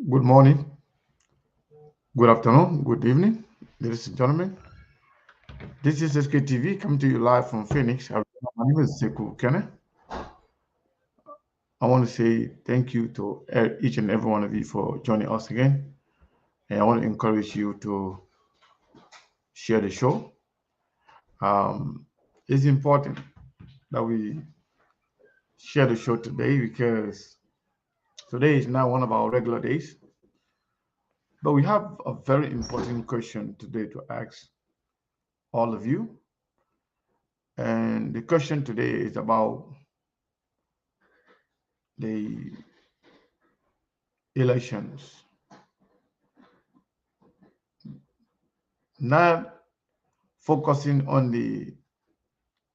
Good morning, good afternoon, good evening, ladies and gentlemen. This is SKTV coming to you live from Phoenix. My name is Sekou Kene. I want to say thank you to each and every one of you for joining us again. And I want to encourage you to share the show. It's important that we share the show today because today is not one of our regular days. But we have a very important question today to ask all of you. And the question today is about the elections, not focusing on the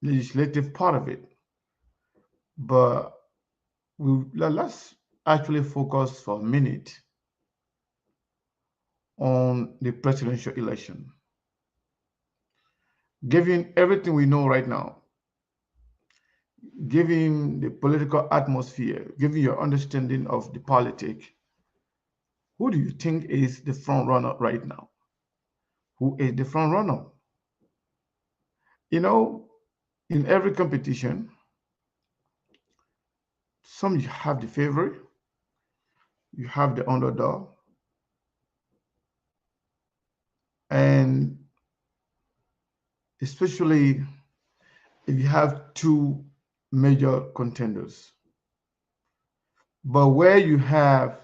legislative part of it, but let's actually focus for a minute on the presidential election. Given everything we know right now, given the political atmosphere, given your understanding of the politics, who do you think is the front runner right now? Who is the front runner? You know, in every competition, some you have the favorite, you have the underdog, and especially if you have two major contenders. But where you have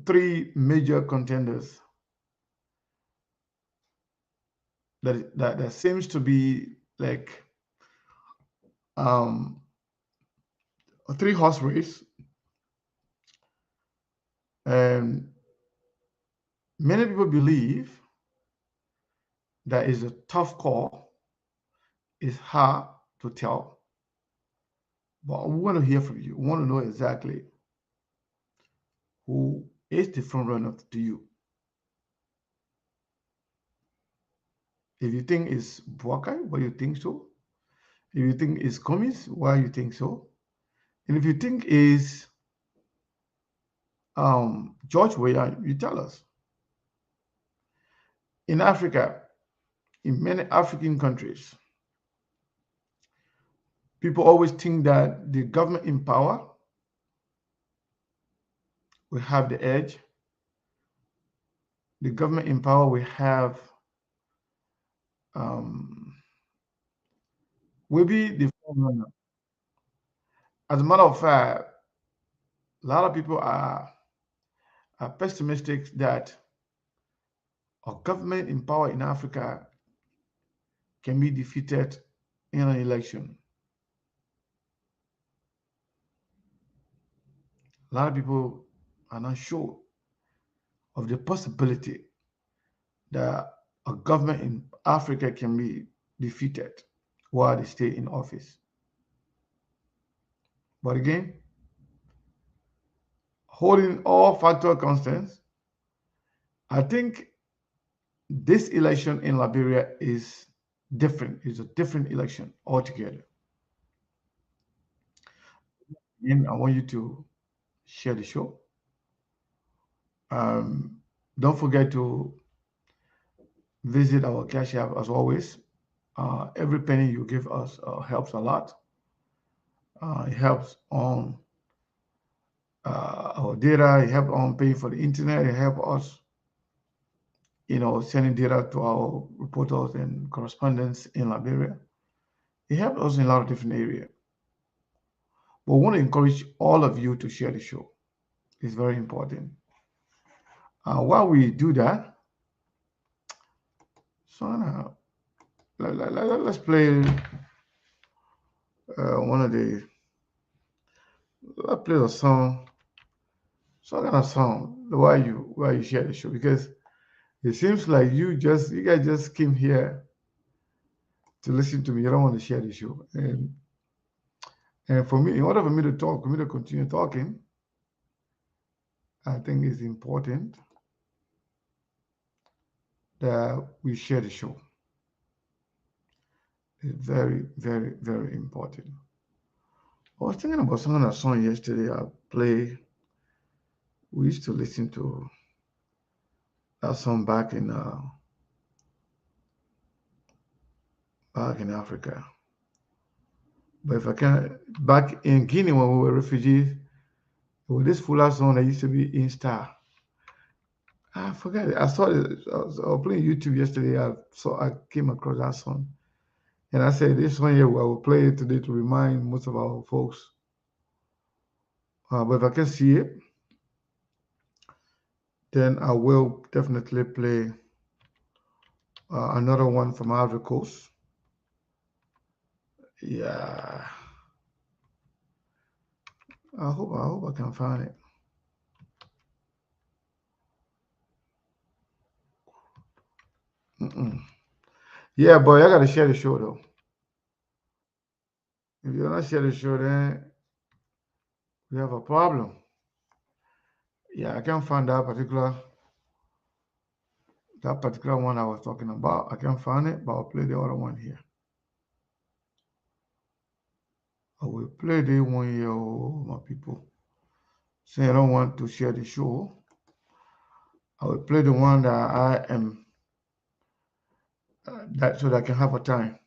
three major contenders, that seems to be like um, a three-horse race, and many people believe that is a tough call. It's hard to tell, but we want to hear from you. We want to know exactly who is the front runner to you. If you think it's Buakai, why you think so? If you think it's Komis, why you think so? And if you think is George Weah, you tell us. In Africa, in many African countries, people always think that the government in power will have the edge. The government in power will have will be the front runner. As a matter of fact, a lot of people are pessimistic that a government in power in Africa can be defeated in an election. A lot of people are not sure of the possibility that a government in Africa can be defeated while they stay in office. But again, holding all factor constants, I think this election in Liberia is different. It's a different election altogether. And I want you to share the show. Don't forget to visit our Cash App as always. Every penny you give us helps a lot. It helps on our data. It helps on paying for the internet. It helps us, sending data to our reporters and correspondents in Liberia. It helps us in a lot of different areas. But we want to encourage all of you to share the show. It's very important. While we do that, so let's play one of the. Let's play a song. Some kind of song. Why you share the show, because it seems like you guys just came here to listen to me. You don't want to share the show, and for me, in order for me to talk, for me to continue talking, I think it's important that we share the show. It's very, very, very important. I was thinking about singing a song yesterday. I play. We used to listen to that song back in Africa. But if I can, back in Guinea when we were refugees, with this fuller song that used to be in Star. I forgot it. I saw it. I was playing YouTube yesterday. I came across that song, and I said this one here I will play it today to remind most of our folks. But if I can see it, then I will definitely play another one from Ivory Coast. Yeah, I hope I can find it. Mm-mm. Yeah, boy, I gotta share the show though. If you're not share the show, then we have a problem. Yeah, I can't find that particular one I was talking about. I can't find it, but I'll play the other one here. I will play the one here, oh, my people. Say I don't want to share the show. I will play the one that I am that so that I can have a time.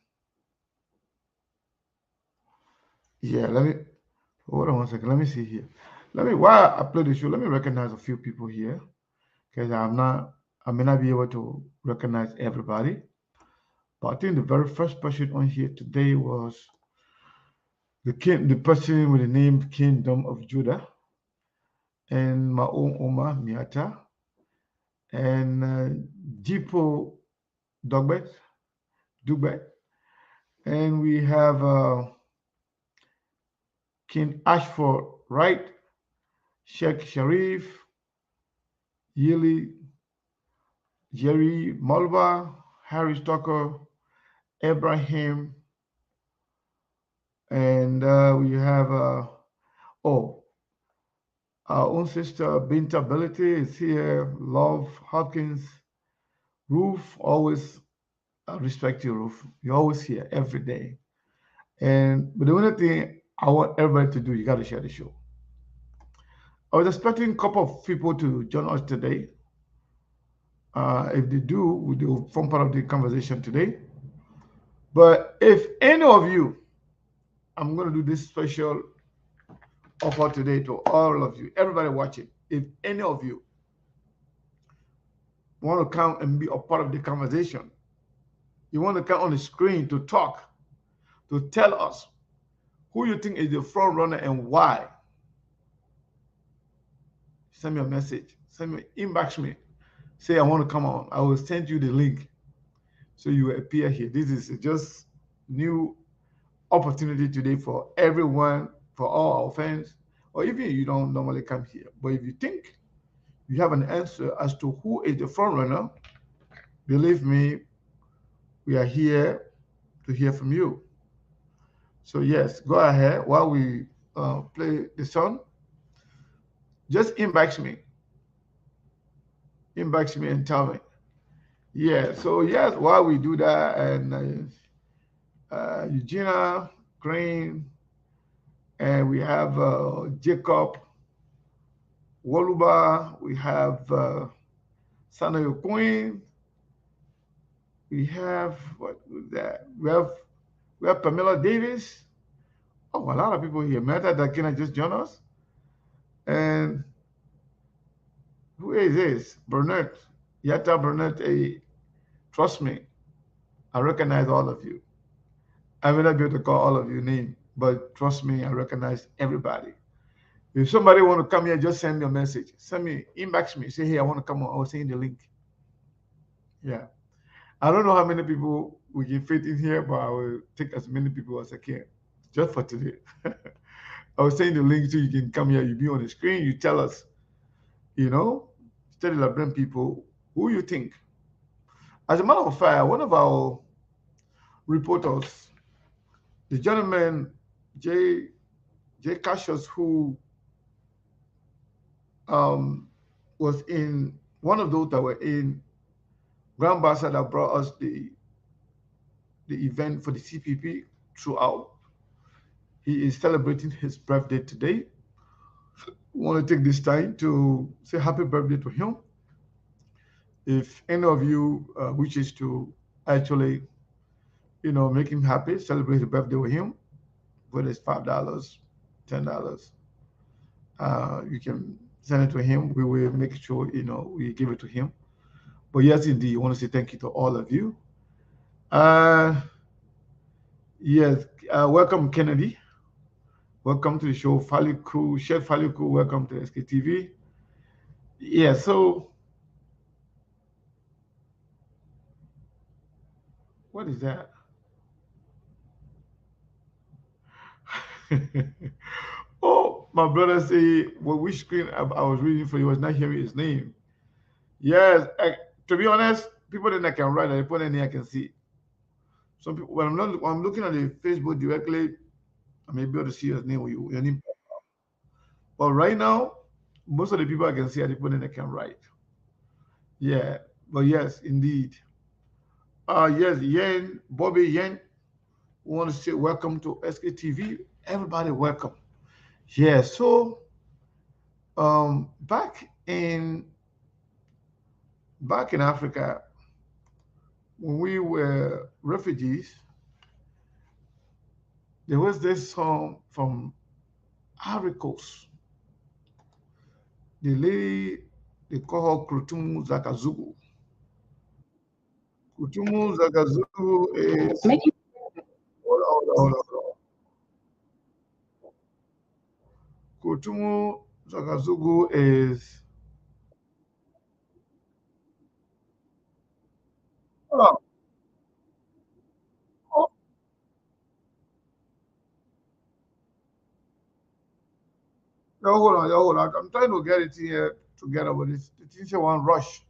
Yeah, let me hold on one second. Let me see here. While I play the show, let me recognize a few people here because I may not be able to recognize everybody. But I think the very first person on here today was the person with the name Kingdom of Judah, and my own Oma Miata, and Jipo Dogbet, Dugbet, and we have King Ashford Wright, Sheikh Sharif, Yili, Jerry Mulva, Harry Tucker, Ibrahim, and we have oh, our own sister Binta Ability is here. Love Hopkins, Ruth, always respect you, Ruth. You're always here every day. But the only thing I want everybody to do, you got to share the show. I was expecting a couple of people to join us today. If they do, we do form part of the conversation today. But if any of you, I'm going to do this special offer today to all of you, everybody watching. If any of you want to come and be a part of the conversation, you want to come on the screen to talk, to tell us who you think is the front runner and why, send me a message. Inbox me. Say I want to come on. I will send you the link so you will appear here. This is just new opportunity today for everyone, for all our fans, or even you don't normally come here. But if you think you have an answer as to who is the front runner, believe me, we are here to hear from you. So yes, go ahead while we play the song. Just inbox me and tell me. Yeah. So yes, while we do that, and Eugenia Crane, and we have Jacob Waluba, we have Sanayo Queen, we have what was that? We have Pamela Davis. Oh, a lot of people here. Meta Dakina just joined us. And who is this? Burnett. Yata Burnett. Trust me, I recognize all of you. I may not be able to call all of your name, but trust me, I recognize everybody. If somebody want to come here, just send me a message. Send me, inbox me. Say, hey, I want to come on. I will send you the link. Yeah. I don't know how many people we can fit in here, but I will take as many people as I can just for today. I will send the link so you can come here. You be on the screen. You tell us, instead of bring people who you think. As a matter of fact, one of our reporters, the gentleman Jay Cassius, who was in one of those that were in Grand Bassa that brought us the event for the CPP throughout. He is celebrating his birthday today. We want to take this time to say happy birthday to him. If any of you wishes to actually, make him happy, celebrate his birthday with him, whether it's $5, $10, you can send it to him. We will make sure we give it to him. But yes, indeed, I want to say thank you to all of you. Uh, yes, welcome Kennedy. Welcome to the show, Faliku, Chef Faliku. Welcome to SKTV. Yeah, so what is that? Oh, my brother say, well, which screen I was reading for, you was not hearing his name. Yes, to be honest, people that I can write, I put any I can see. Some people, when I'm looking at the Facebook directly, I may be able to see his name with your name. But right now, most of the people I can see are the people that I can write. Yeah, but yes, indeed. Yes, Yen, Bobby Yen, we want to say welcome to SKTV. Everybody, welcome. Yeah, so back in Africa, when we were refugees, there was this song from Ivory Coast. The lady they call her Krutumu Zakazugu. Krutumu Zakazugu is hold on. Krutumu Zakazugu is oh, oh, hold on. I'm trying to get it here together, but the thing say one rush.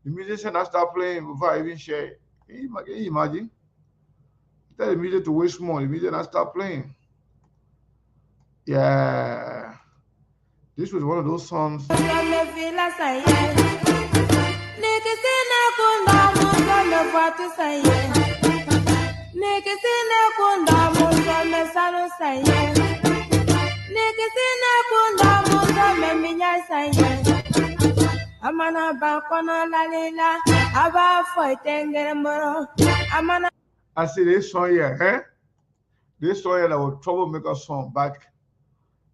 The musician I start playing before I even share it. Can you imagine? Tell the music to wait small. The music I start playing. Yeah. This was one of those songs. I see this song here, This song here that was troublemaker song back.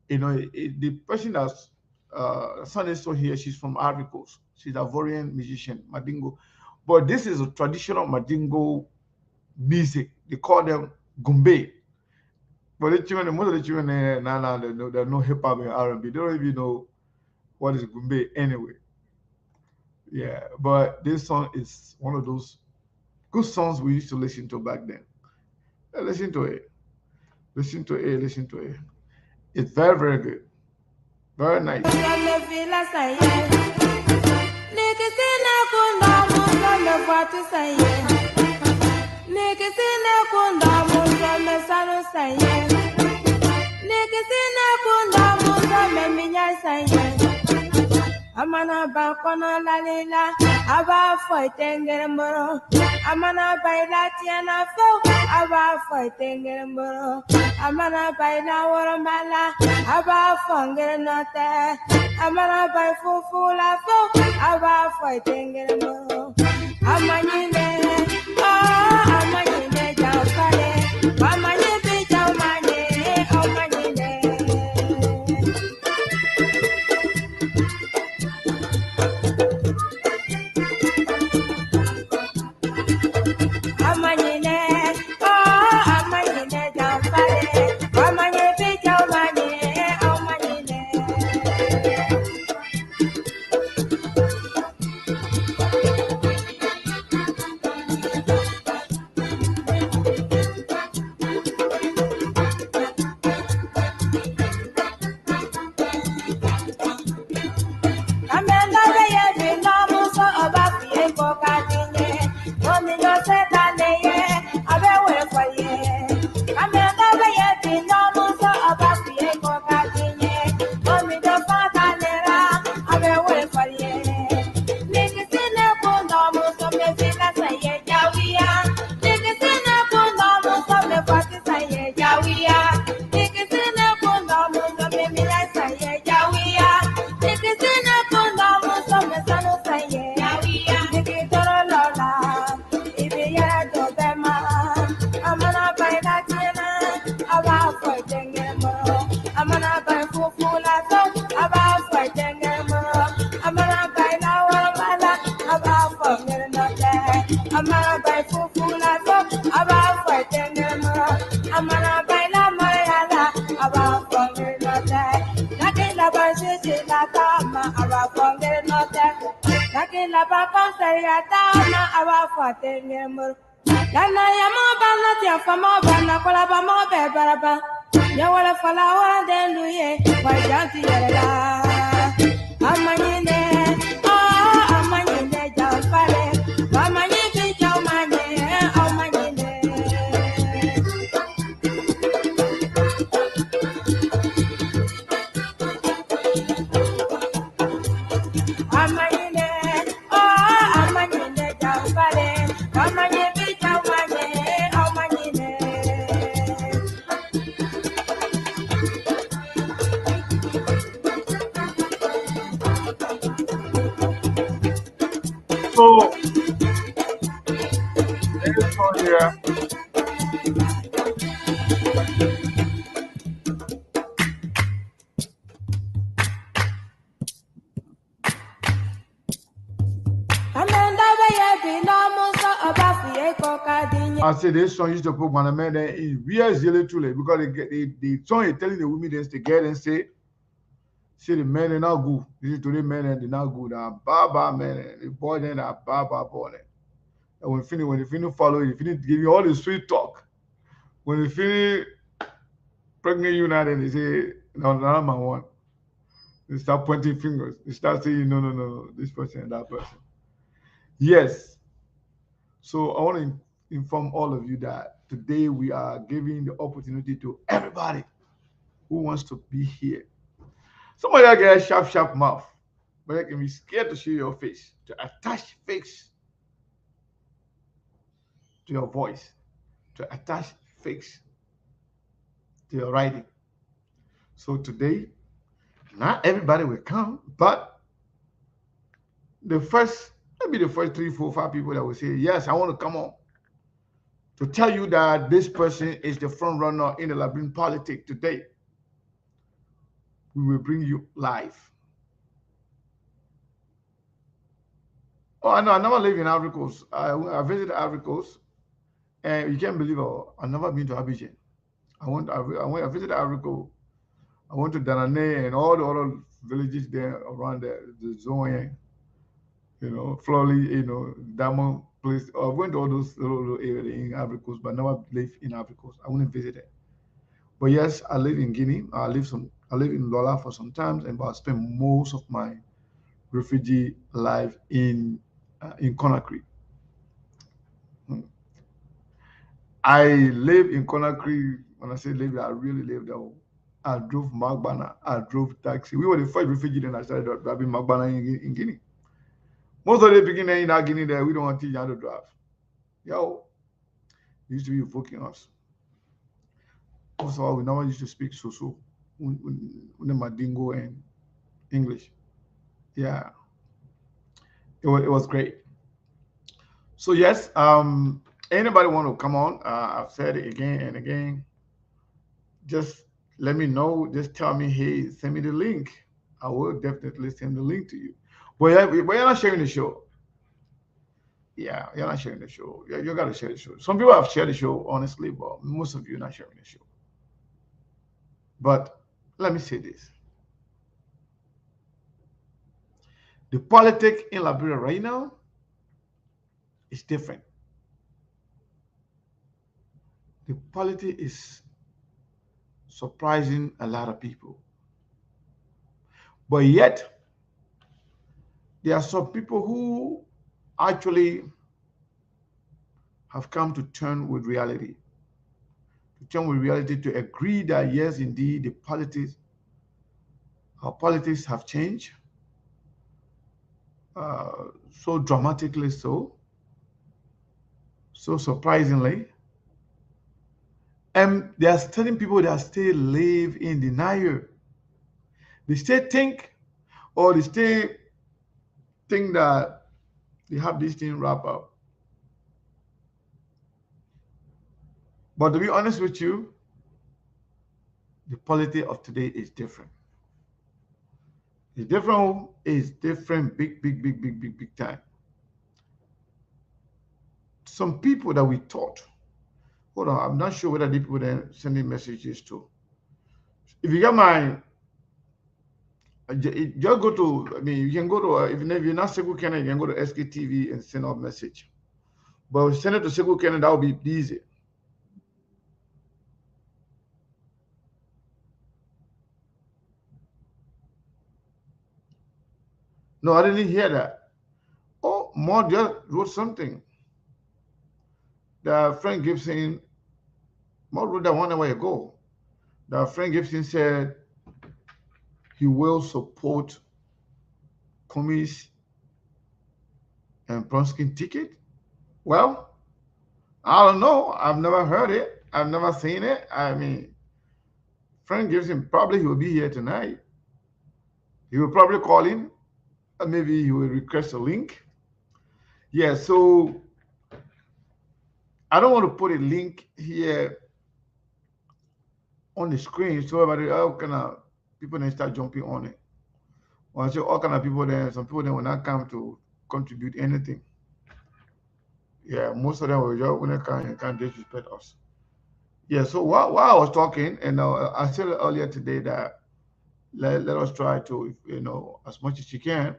The person that's sang this song here, she's from Ivory Coast. She's a Ivorian musician, Madingo. But this is a traditional Madingo music. They call them gumbe. But most of the children now they know hip hop and R&B. They don't even know what is gumbe anyway. Yeah, but this song is one of those good songs we used to listen to back then. Listen to it. Listen to it. Listen to it. It's very, very good. Very nice. Amana bakona lalila aba fighting mboro amana baila tiana fo aba fighting mboro amana baila warambala aba fangere nata amana bai fufula fo aba fighting mboro amanyine amanyine jaufale amanyine bi jaumane amanyine So this one here, I say this song used to put one man there in real really too late because the song is telling the women this to get and say the men are not good. This is to the men and they not good. Baba men and the boy then are Baba boy. And when they finish follow you, finish give you all the sweet talk. When they finish pregnant you now, then they say, no, not my one. They start pointing fingers. They start saying, no, this person and that person. Yes. So I want to inform all of you that today we are giving the opportunity to everybody who wants to be here. Somebody that get a sharp mouth, but they can be scared to show your face, to attach face to your voice, to attach face to your writing. So today, not everybody will come, but maybe the first 3, 4, 5 people that will say, yes, I want to come on to tell you that this person is the front runner in the Liberian politics today. We will bring you live. Oh, I know. I never lived in Ivory Coast. I visited Ivory Coast, and you can't believe it. I've never been to Abidjan. I visited Ivory Coast. I went to Danane and all the other villages there around the zone, Florley, Diamond place. I went to all those little areas in Ivory Coast, but never lived in Ivory Coast. I wouldn't visit it. But yes, I live in Guinea. I live in Lola for some time, and I spent most of my refugee life in Conakry. I live in Conakry. When I say live, I really live there. I drove Magbana. I drove taxi. We were the first refugee then I started driving Magbana in Guinea. Most of the beginning in that Guinea there, we don't want to teach you how to drive. Yo, used to be evoking us. First of all, we never used to speak Soso, Madingo and English. Yeah, it was great. So yes, anybody want to come on? I've said it again and again. Just let me know. Just tell me, hey, send me the link. I will definitely send the link to you. But you're not sharing the show. Yeah, you're not sharing the show. You got to share the show. Some people have shared the show, honestly, but most of you are not sharing the show. But let me say this. The politics in Liberia right now is different. The politics is surprising a lot of people. But yet, there are some people who actually have come to turn with reality. To turn with reality, to agree that yes, indeed, our politics have changed. So dramatically so surprisingly. And there are certain people that still live in denial. They still think, or they still think that they have this thing wrapped up. But to be honest with you, the politics of today is different. It's different. It's different. Big time. Some people that we taught. Hold on, I'm not sure whether the people then sending messages to. If you got my Just go to, I mean, you can go to, if you're not Sekou Kenya, you can go to SKTV and send out message. But send it to Sekou Kenya, that will be easy. No, I didn't hear that. Oh, Maud just wrote something. The Frank Gibson, Maud wrote that 1 hour ago. The Frank Gibson said he will support Kumi's and Pronskin ticket. Well, I don't know. I've never heard it. I've never seen it. I mean, Frank Gibson probably he will be here tonight. He will probably call in. Maybe he will request a link. Yeah, so I don't want to put a link here on the screen so everybody, all kind of people then start jumping on it. Or I say all kind of people there, some people then will not come to contribute anything. Yeah, most of them will just when they can't disrespect us. Yeah, so while I was talking, and I said earlier today that let us try to, as much as you can,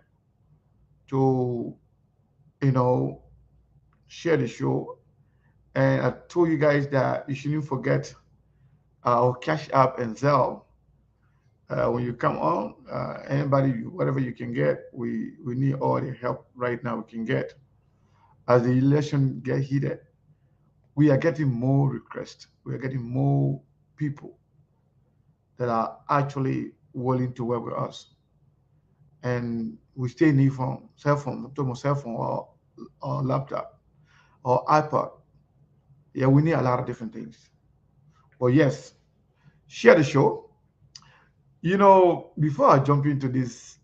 to, you know, share the show. And I told you guys that you shouldn't forget our Cash App and Zelle. When you come on, anybody, whatever you can get, we need all the help right now we can get. As the election get heated, we are getting more requests. We are getting more people that are actually willing to work with us. And we still need phone, cell phone, I'm talking about cell phone or laptop or iPod. Yeah, we need a lot of different things. But yes, share the show. Before I jump into this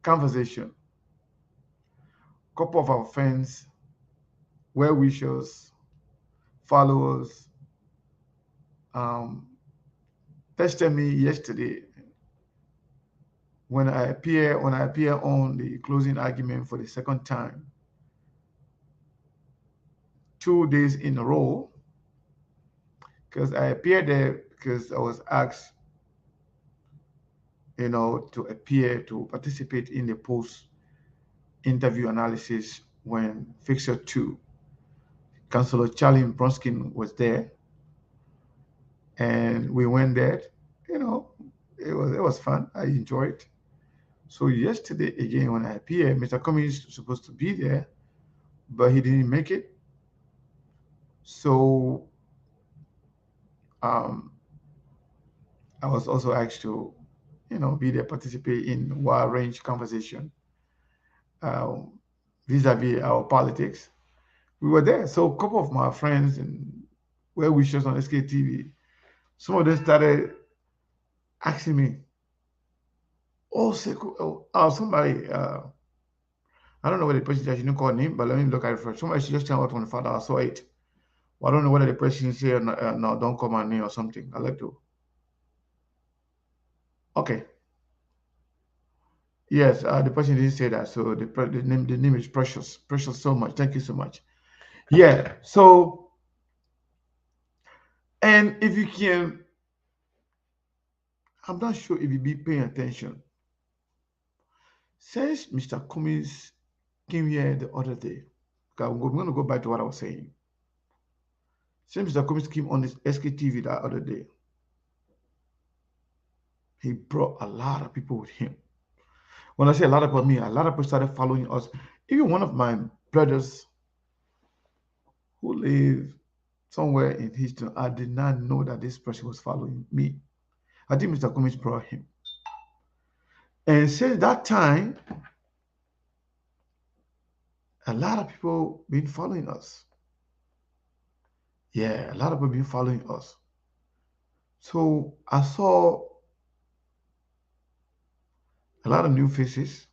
conversation, a couple of our friends, well wishers, followers, um, texted me yesterday when I appear on the closing argument for the second time, 2 days in a row, because I appeared there because I was asked, to appear to participate in the post interview analysis when Fixer 2, Councillor Charlie Bronskin was there, and we went there. You know, it was fun. I enjoyed it. So yesterday again, when I appeared, Mr. Cummings was supposed to be there, but he didn't make it. So um, I was also asked to, be there, participate in wide range conversation um, vis-a-vis our politics. We were there. So a couple of my friends and well wishers on SKTV, some of them started asking me, oh, somebody, I don't know whether the person I shouldn't call name, but let me look at it first. Somebody should just tell out on the father, I saw it. Well, I don't know whether the person said, no, don't call my name or something. I like to. Okay. Yes, the person didn't say that. So the name is Precious. Precious so much. Thank you so much. Yeah. So, and if you can, I'm not sure if you be paying attention. Since Mr. Cummings came here the other day, okay, I'm going to go back to what I was saying. Since Mr. Cummings came on this SKTV the other day, he brought a lot of people with him. When I say a lot of people, I mean a lot of people started following us. Even one of my brothers who live somewhere in Houston, I did not know that this person was following me. I think Mr. Cummings brought him. And since that time, a lot of people been following us. Yeah, a lot of people been following us. So I saw a lot of new faces.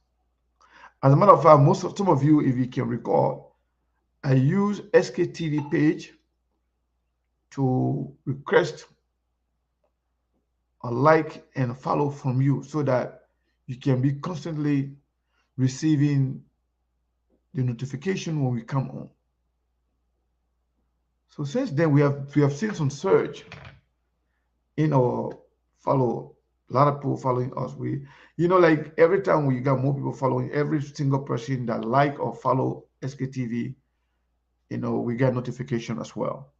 As a matter of fact, some of you, if you can recall, I use SKTV page to request a like and follow from you so that you can be constantly receiving the notification when we come on. So since then we have seen some surge in our follow A lot of people following us. Like every time we got more people following, every single person that like or follow SKTV, we get notification as well.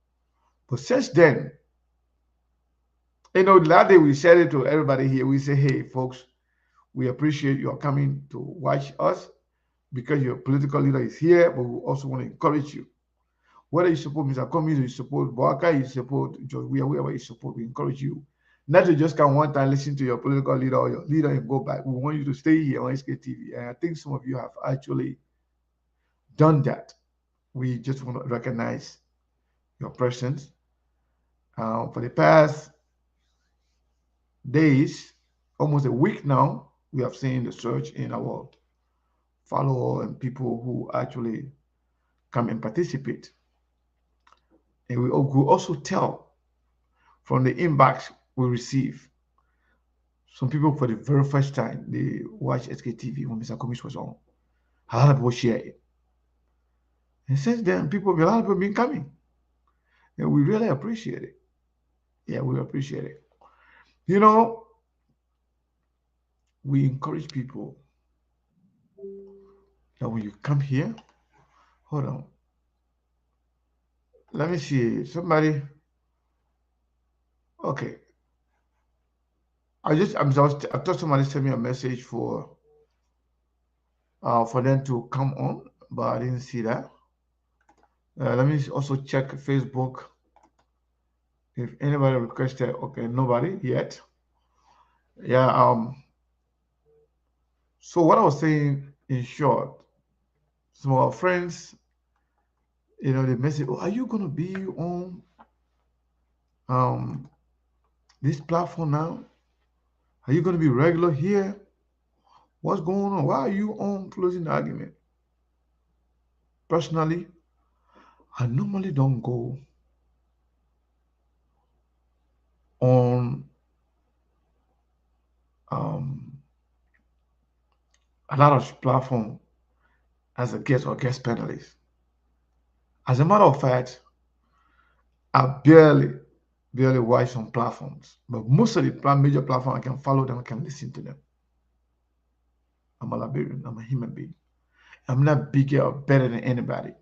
But since then, that day we said it to everybody here. We say, hey, folks, we appreciate you coming to watch us because your political leader is here, but we also want to encourage you. Whether you support Mr. Cummings, you support Boaka, you support George Weah, whoever you support, we encourage you not to just come one time, listen to your political leader or your leader and go back. We want you to stay here on SKTV. And I think some of you have actually done that. We just want to recognize your presence. For the past days, almost a week now, we have seen the surge in our follower and people who actually come and participate. And we also tell from the inbox we receive, some people for the very first time, they watch SKTV when Mr. Cummings was on. A lot of people share it. And since then, a lot of people been coming. And we really appreciate it. Yeah, we appreciate it. We encourage people that when you come here, hold on. Let me see. Somebody. Okay. I thought somebody sent me a message for them to come on, but I didn't see that. Let me also check Facebook if anybody requested. Okay, nobody yet. Yeah. So what I was saying in short, some of our friends, they message, "Oh, are you gonna be on um this platform now? Are you gonna be regular here? What's going on? Why are you on closing the argument?" Personally, I normally don't go on um a lot of platform as a guest or guest panelist. As a matter of fact, I barely watch some platforms, but most of the major platforms I can follow them, I can listen to them. I'm a Liberian. I'm a human being. I'm not bigger or better than anybody.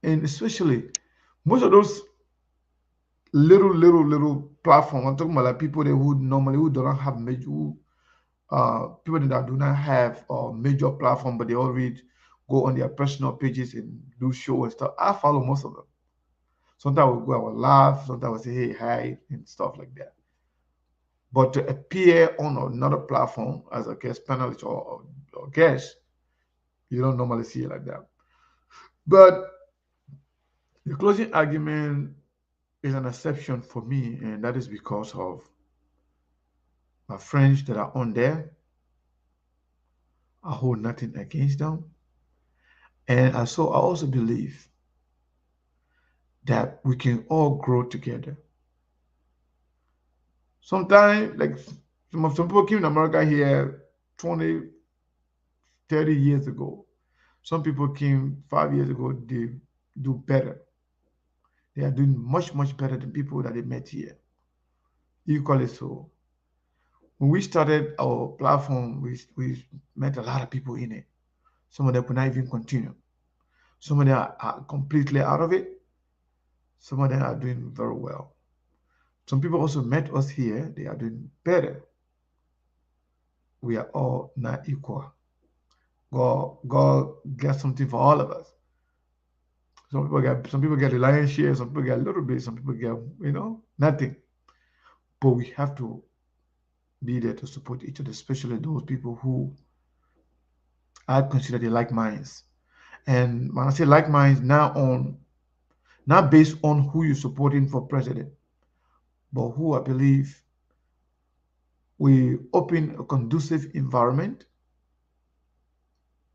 And especially most of those little platforms, I'm talking about like people that who don't have major, people that do not have a major platform, but they already go on their personal pages and do show and stuff. I follow most of them. Sometimes I will go, I will laugh. Sometimes I will say, hey, hi, and stuff like that. But to appear on another platform as a guest panelist or guest, you don't normally see it like that. But the closing argument is an exception for me, and that is because of my friends that are on there. I hold nothing against them. And I also believe that we can all grow together. Sometimes, like some people came to America here 20, 30 years ago. Some people came 5 years ago, they do better. They are doing much, much better than people that they met here. Equally so. When we started our platform, we met a lot of people in it. Some of them could not even continue. Some of them are completely out of it. Some of them are doing very well. Some people also met us here. They are doing better. We are all not equal. God got something for all of us. Some people get the lion's share. Some people get a little bit. Some people get nothing. But we have to be there to support each other, especially those people who I consider the like minds. And when I say like minds, not based on who you're supporting for president, but who I believe we open a conducive environment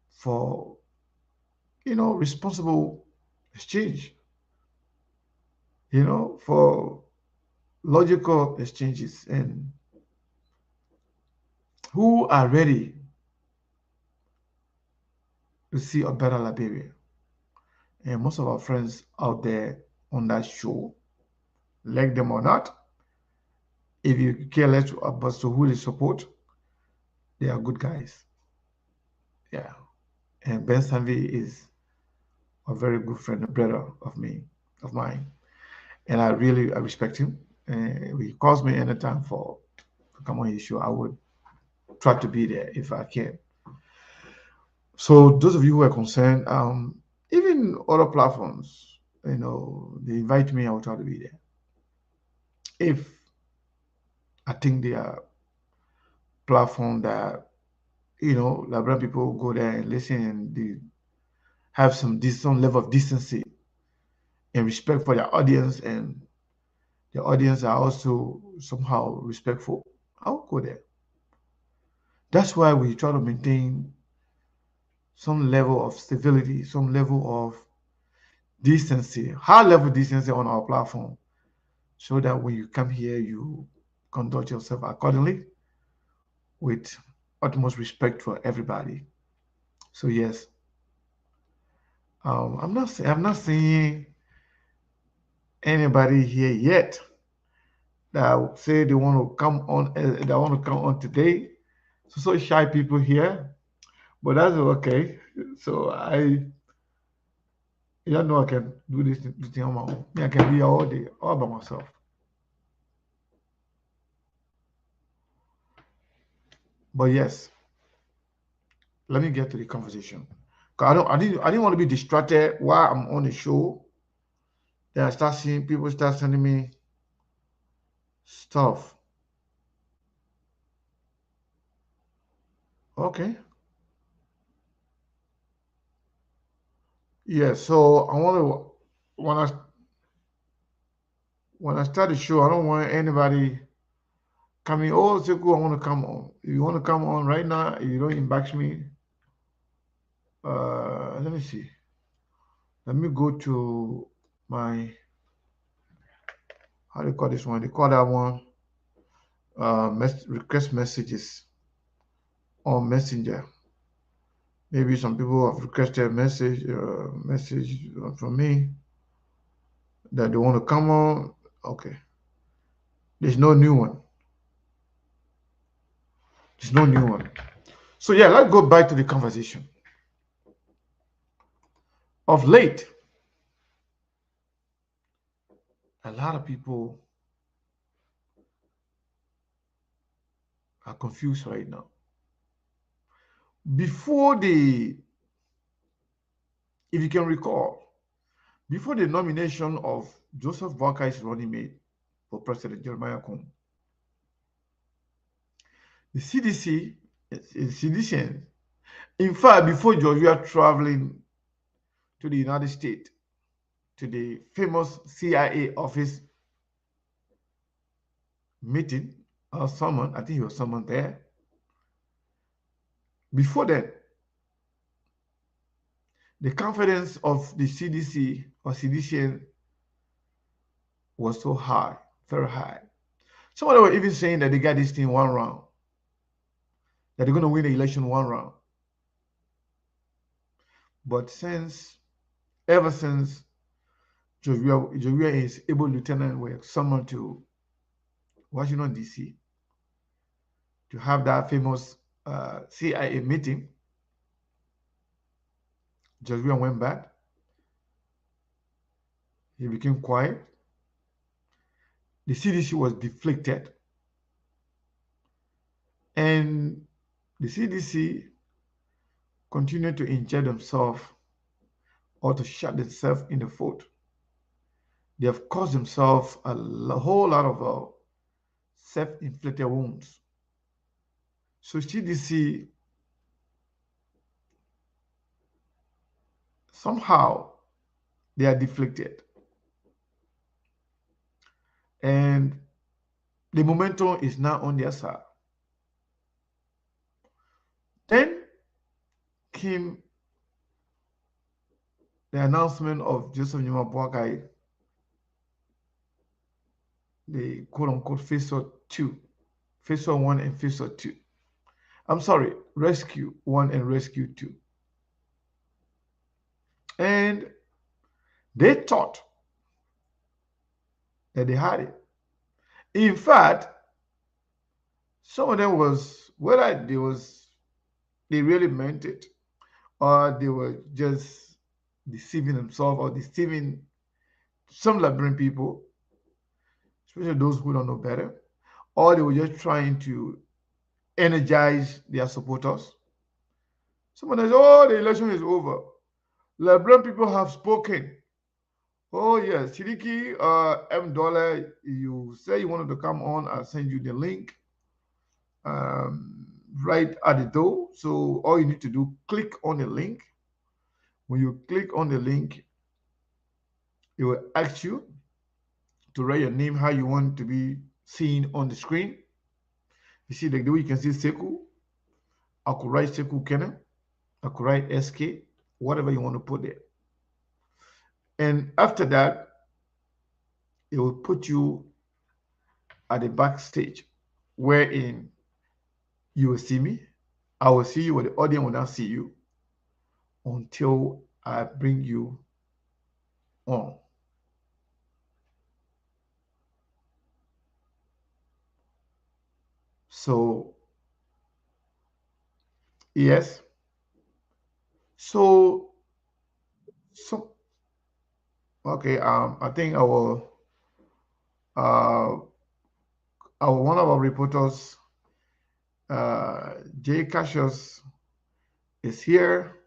for responsible exchange, for logical exchanges, and who are ready to see a better Liberia. And most of our friends out there on that show, like them or not, If you care less about who they support, they are good guys. Yeah. And Ben Sanvi is a very good friend, a brother of mine. And I respect him. He calls me anytime to come on his show. I would try to be there if I can. So those of you who are concerned, even other platforms, they invite me, I will try to be there. If I think they are platform that, Liberian people go there and listen and they have some level of decency and respect for their audience, and the audience are also somehow respectful, I'll go there. That's why we try to maintain some level of civility, some level of decency, high level decency on our platform, so that when you come here, you conduct yourself accordingly with utmost respect for everybody. So yes, I'm not seeing anybody here yet that say they want to come on, today. So shy people here, but that's okay. So you know, I can do this thing on my own. Me, I can be here all day, all by myself. But yes, let me get to the conversation. 'Cause I didn't want to be distracted while I'm on the show. Then I start seeing people start sending me stuff. Okay. Yeah. So I want to when I start the show, I don't want anybody coming. Oh, it's so cool. I want to come on. If you want to come on right now, if you don't inbox me. Let me see. Let me go to my, how do you call this one? They call that one request messages on Messenger. Maybe some people have requested message from me that they want to come on. Okay, there's no new one. There's no new one. So yeah, let's go back to the conversation. Of late, a lot of people are confused right now. Before the, if you can recall, before the nomination of Joseph Boakai's running mate for President Jeremiah Kum, the CDC, in fact, before Georgia traveling to the United States, to the famous CIA office meeting or someone, I think he was someone there. Before that, the confidence of the CDC or CDCN was so high, very high. Some were even saying that they got this thing one round, that they're going to win the election one round. But ever since Jovial is able lieutenant were summoned to Washington, D.C. to have that famous CIA meeting, Jovial went back. He became quiet. The CDC was deflated. And the CDC continued to inject themselves or to shut themselves in the foot. They have caused themselves a whole lot of self-inflicted wounds. So CDC somehow they are deflated. And the momentum is now on their side. Then came the announcement of Joseph Nyuma Boakai, the quote-unquote phase 1 and phase 2. I'm sorry, rescue 1 and rescue 2. And they thought that they had it. In fact, Some of them was whether they really meant it or they were just deceiving themselves or deceiving some Liberian people, especially those who don't know better, or they were just trying to energize their supporters. Someone says, "Oh, the election is over. Liberian people have spoken. Oh yes, Chiriki, M Dollar, you say you wanted to come on, I'll send you the link um, right at the door. So all you need to do, click on the link. When you click on the link, it will ask you to write your name, how you want to be seen on the screen. You see, like the way you can see Seku, I could write Seku Kenan, I could write SK, whatever you want to put there. And after that, it will put you at the backstage, wherein you will see me. I will see you, but the audience will not see you until I bring you on. So, yes. So, so okay. I think uh, one of our reporters, Jay Cassius, is here.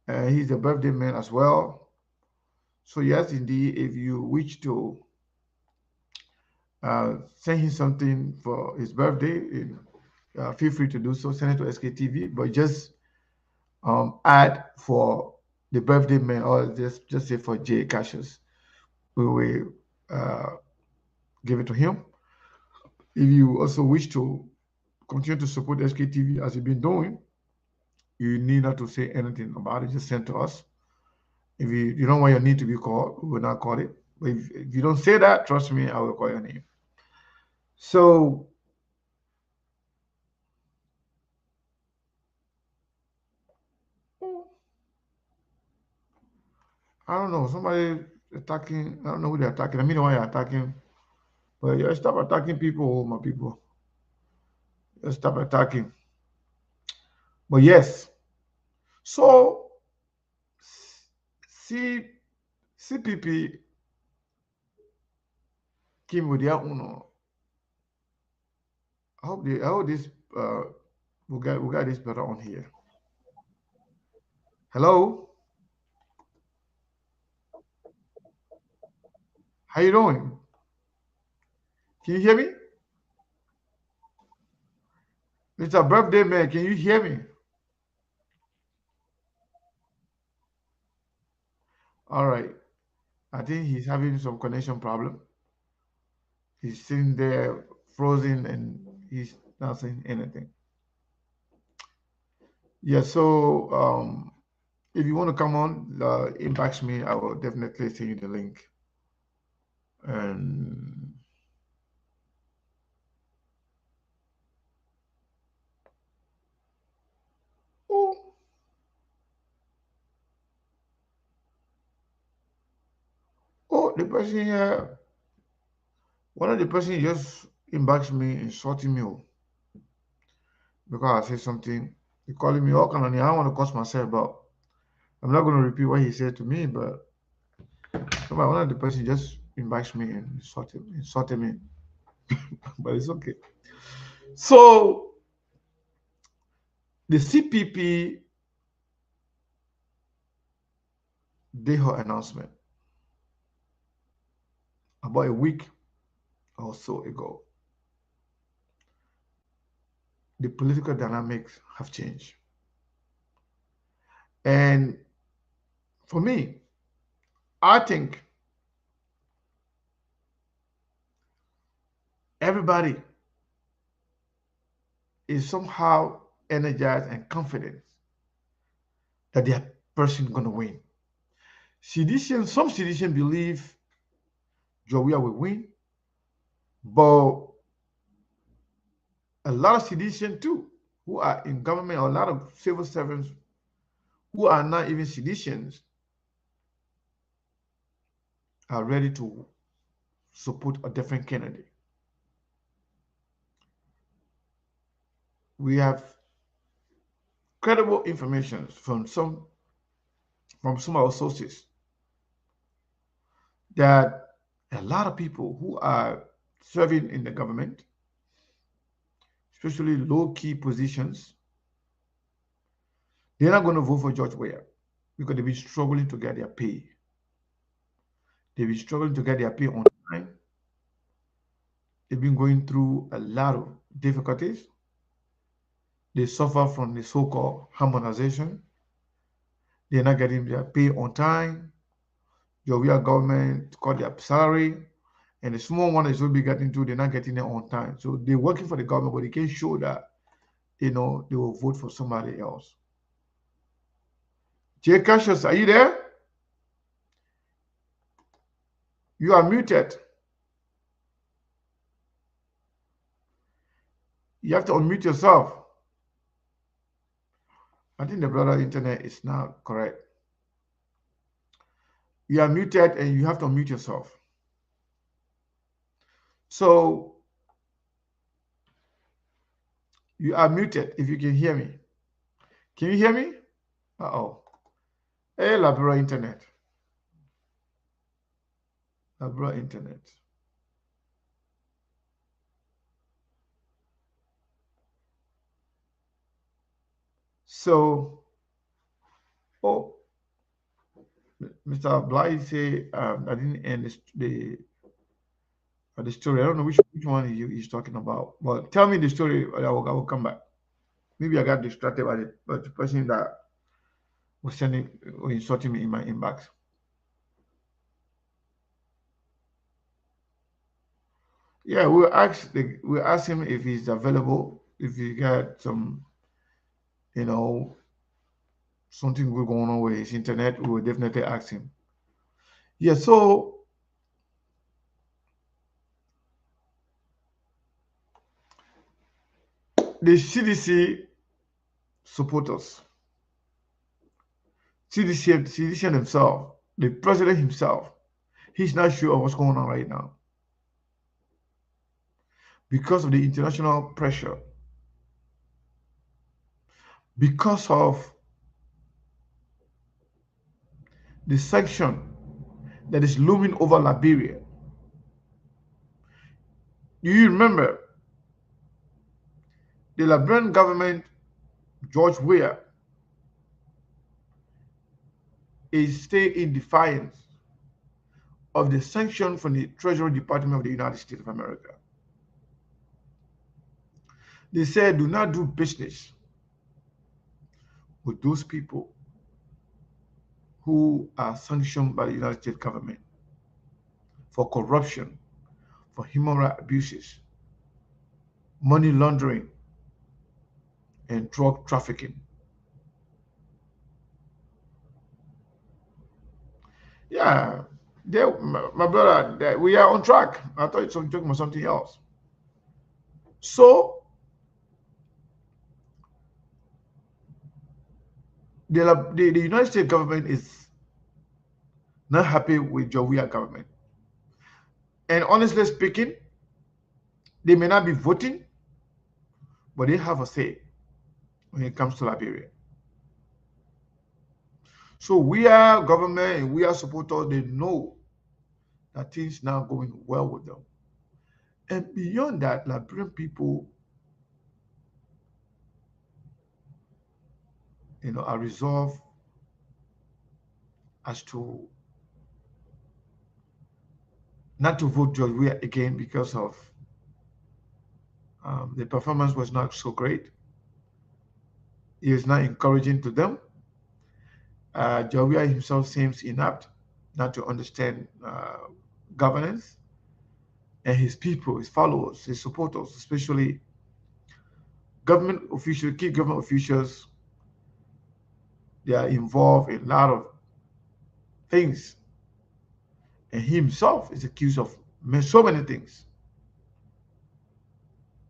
He's a birthday man as well. So yes, indeed, if you wish to send him something for his birthday, feel free to do so. Send it to SKTV, but just add for the birthday man, or just say for Jay Cassius. We will uh, give it to him. If you also wish to continue to support SKTV as you've been doing, you need not to say anything about it. Just send to us. If you don't want your name to be called, we will not call it. But if you don't say that, trust me, I will call your name. So I don't know. Somebody attacking. I don't know who they're attacking. I mean, why you're attacking. But yeah, stop attacking people, my people. Just stop attacking. But yes. So C CPP came with their own. I hope this we got this better on here. Hello, how you doing? Can you hear me? It's a birthday man. Can you hear me? All right. I think he's having some connection problem. He's sitting there frozen and he's not saying anything. Yeah. So if you want to come on, inbox me. I will definitely send you the link. And oh, oh, the person here, one of the person just inboxed me insulting me because I said something. He calling me all kind of name. I don't want to cuss myself, but I'm not going to repeat what he said to me. But somebody, one of the person just inboxed me and insulted me. But it's okay. So the CPP did her announcement about a week or so ago. The political dynamics have changed. And for me, I think everybody is somehow energized and confident that their person going to win. Some citizens believe Joia will win, but a lot of citizens too, who are in government, or a lot of civil servants who are not even citizens, are ready to support a different candidate. we have credible information from some of our sources that a lot of people who are serving in the government, especially low-key positions, they're not going to vote for George Weah because they've been struggling to get their pay. They've been struggling to get their pay on time. They've been going through a lot of difficulties. They suffer from the so-called harmonization. They're not getting their pay on time. Your real government cut their salary, and the small one is will be getting to, they're not getting it on time. So they're working for the government, but they can't show that, they will vote for somebody else. Jay Cassius, are you there? You are muted. You have to unmute yourself. I think the brother internet is now correct. You are muted and you have to unmute yourself. So you are muted if you can hear me. Can you hear me? Uh-oh. Hey, Labra internet. Labra internet. So, oh, Mr. Bly say I didn't end the story. I don't know which one he's talking about. But tell me the story. I will come back. Maybe I got distracted by the person that was sending or insulting me in my inbox. Yeah, we'll ask him if he's available, if he got some, you know, something good going on with his internet. We will definitely ask him. Yeah, so the CDC support us. CDC himself, the president himself, he's not sure of what's going on right now because of the international pressure, because of the sanction that is looming over Liberia. Do you remember the Liberian government, George Weah, is staying in defiance of the sanction from the Treasury Department of the United States of America. They said, do not do business with those people who are sanctioned by the United States government for corruption, for human rights abuses, money laundering, and drug trafficking. Yeah, my brother, we are on track. I thought you were talking about something else. So the United States government is not happy with Jovial government. And honestly speaking, they may not be voting, but they have a say when it comes to Liberia. So we are government and we are supporters. They know that things now going well with them. And beyond that, Liberian people, are resolved as to not to vote George Weah again because of the performance was not so great. It is not encouraging to them. George Weah himself seems inept, not to understand governance, and his people, his followers, his supporters, especially government officials, key government officials, they are involved in a lot of things. And he himself is accused of so many things.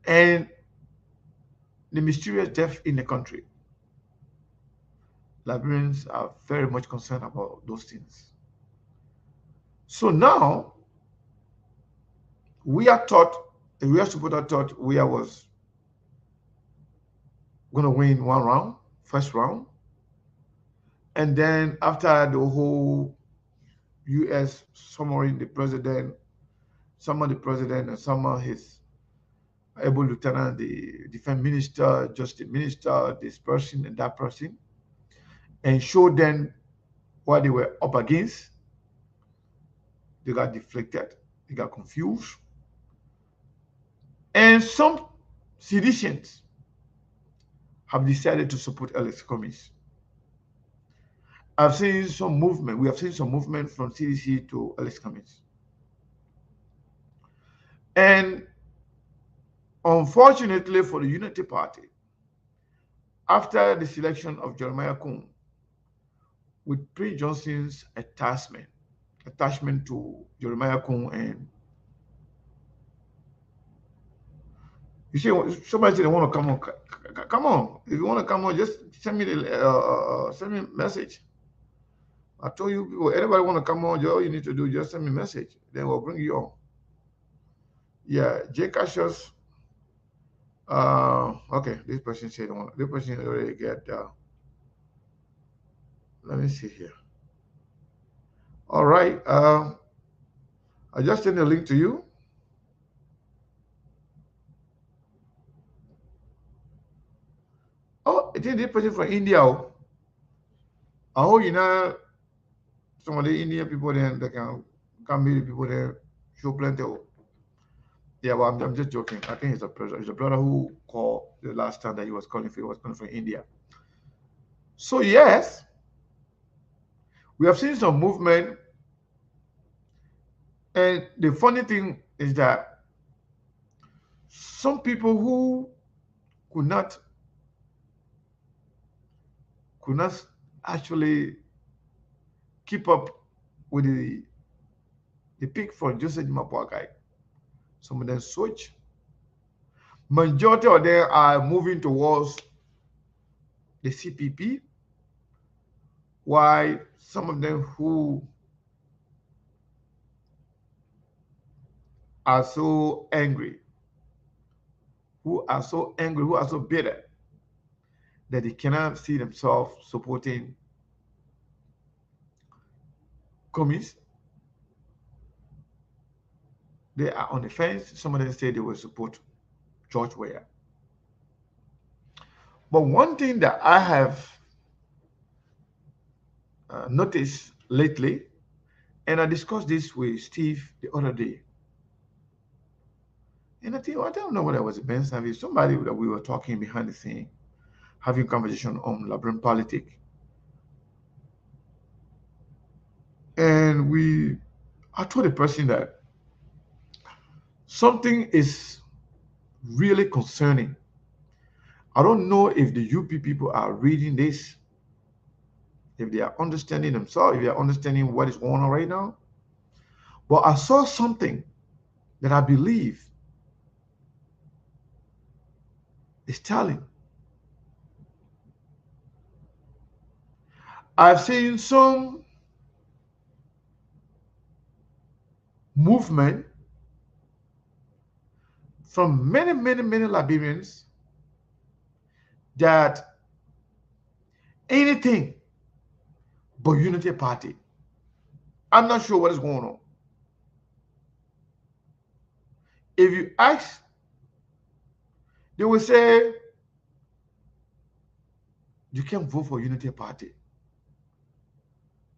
And the mysterious death in the country. Liberians are very much concerned about those things. So now, we are supposed to thought Weah was going to win one round, first round. And then after the whole U.S. summary, the president, some of the president and some of his able lieutenant, the defense minister, justice minister, this person and that person, and show them what they were up against. They got deflected, they got confused. And some seditions have decided to support Alex Cummings. I've seen some movement. We have seen some movement from CDC to Alex Cummings. And unfortunately for the Unity Party, after the selection of Jeremiah Kuhn, with Prince Johnson's attachment to Jeremiah Kuhn, and you see, somebody said they want to come on. Come on, if you want to come on, just send me a message. I told you people, anybody want to come on, all you need to do just send me a message. Then we'll bring you on. Yeah, J. Cassius. Okay, this person said this person already get. Let me see here. All right. I just sent a link to you. Oh, I think this person from India. Oh, you know, some of the Indian people there that can meet people there, show plenty. Yeah, well, I'm just joking. I think it's a brother. It's a brother who called the last time that he was calling for. He was calling from India. So yes, we have seen some movement, and the funny thing is that some people who could not actually keep up with the pick from Joseph Mapuakai. Some of them switch. Majority of them are moving towards the CPP, while some of them who are so angry, who are so bitter that they cannot see themselves supporting commies. They are on the fence. Some of them say they will support George Weah. But one thing that I have noticed lately, and I discussed this with Steve the other day, and I don't know whether it was Ben Savage, somebody that we were talking behind the scene, having conversation on Labrin politics. And I told the person that something is really concerning. I don't know if the UP people are reading this, if they are understanding themselves, if they are understanding what is going on right now. But I saw something that I believe is telling. I've seen some movement from many, many, many Liberians that anything but Unity Party. I'm not sure what is going on. If you ask, they will say you can't vote for Unity Party.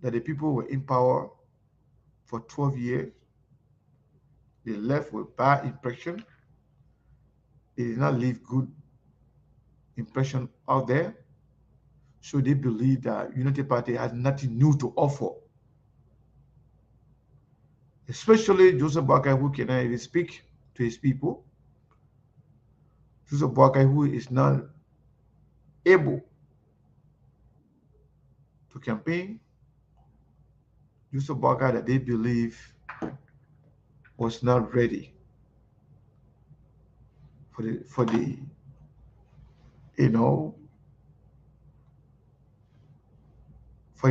That the people were in power for 12 years. They left with bad impression. They did not leave good impression out there. So they believe that Unity Party has nothing new to offer. Especially Joseph Boakai, who cannot even speak to his people. Joseph Boakai, who is not able to campaign. Joseph Boakai that they believe was not ready for the for the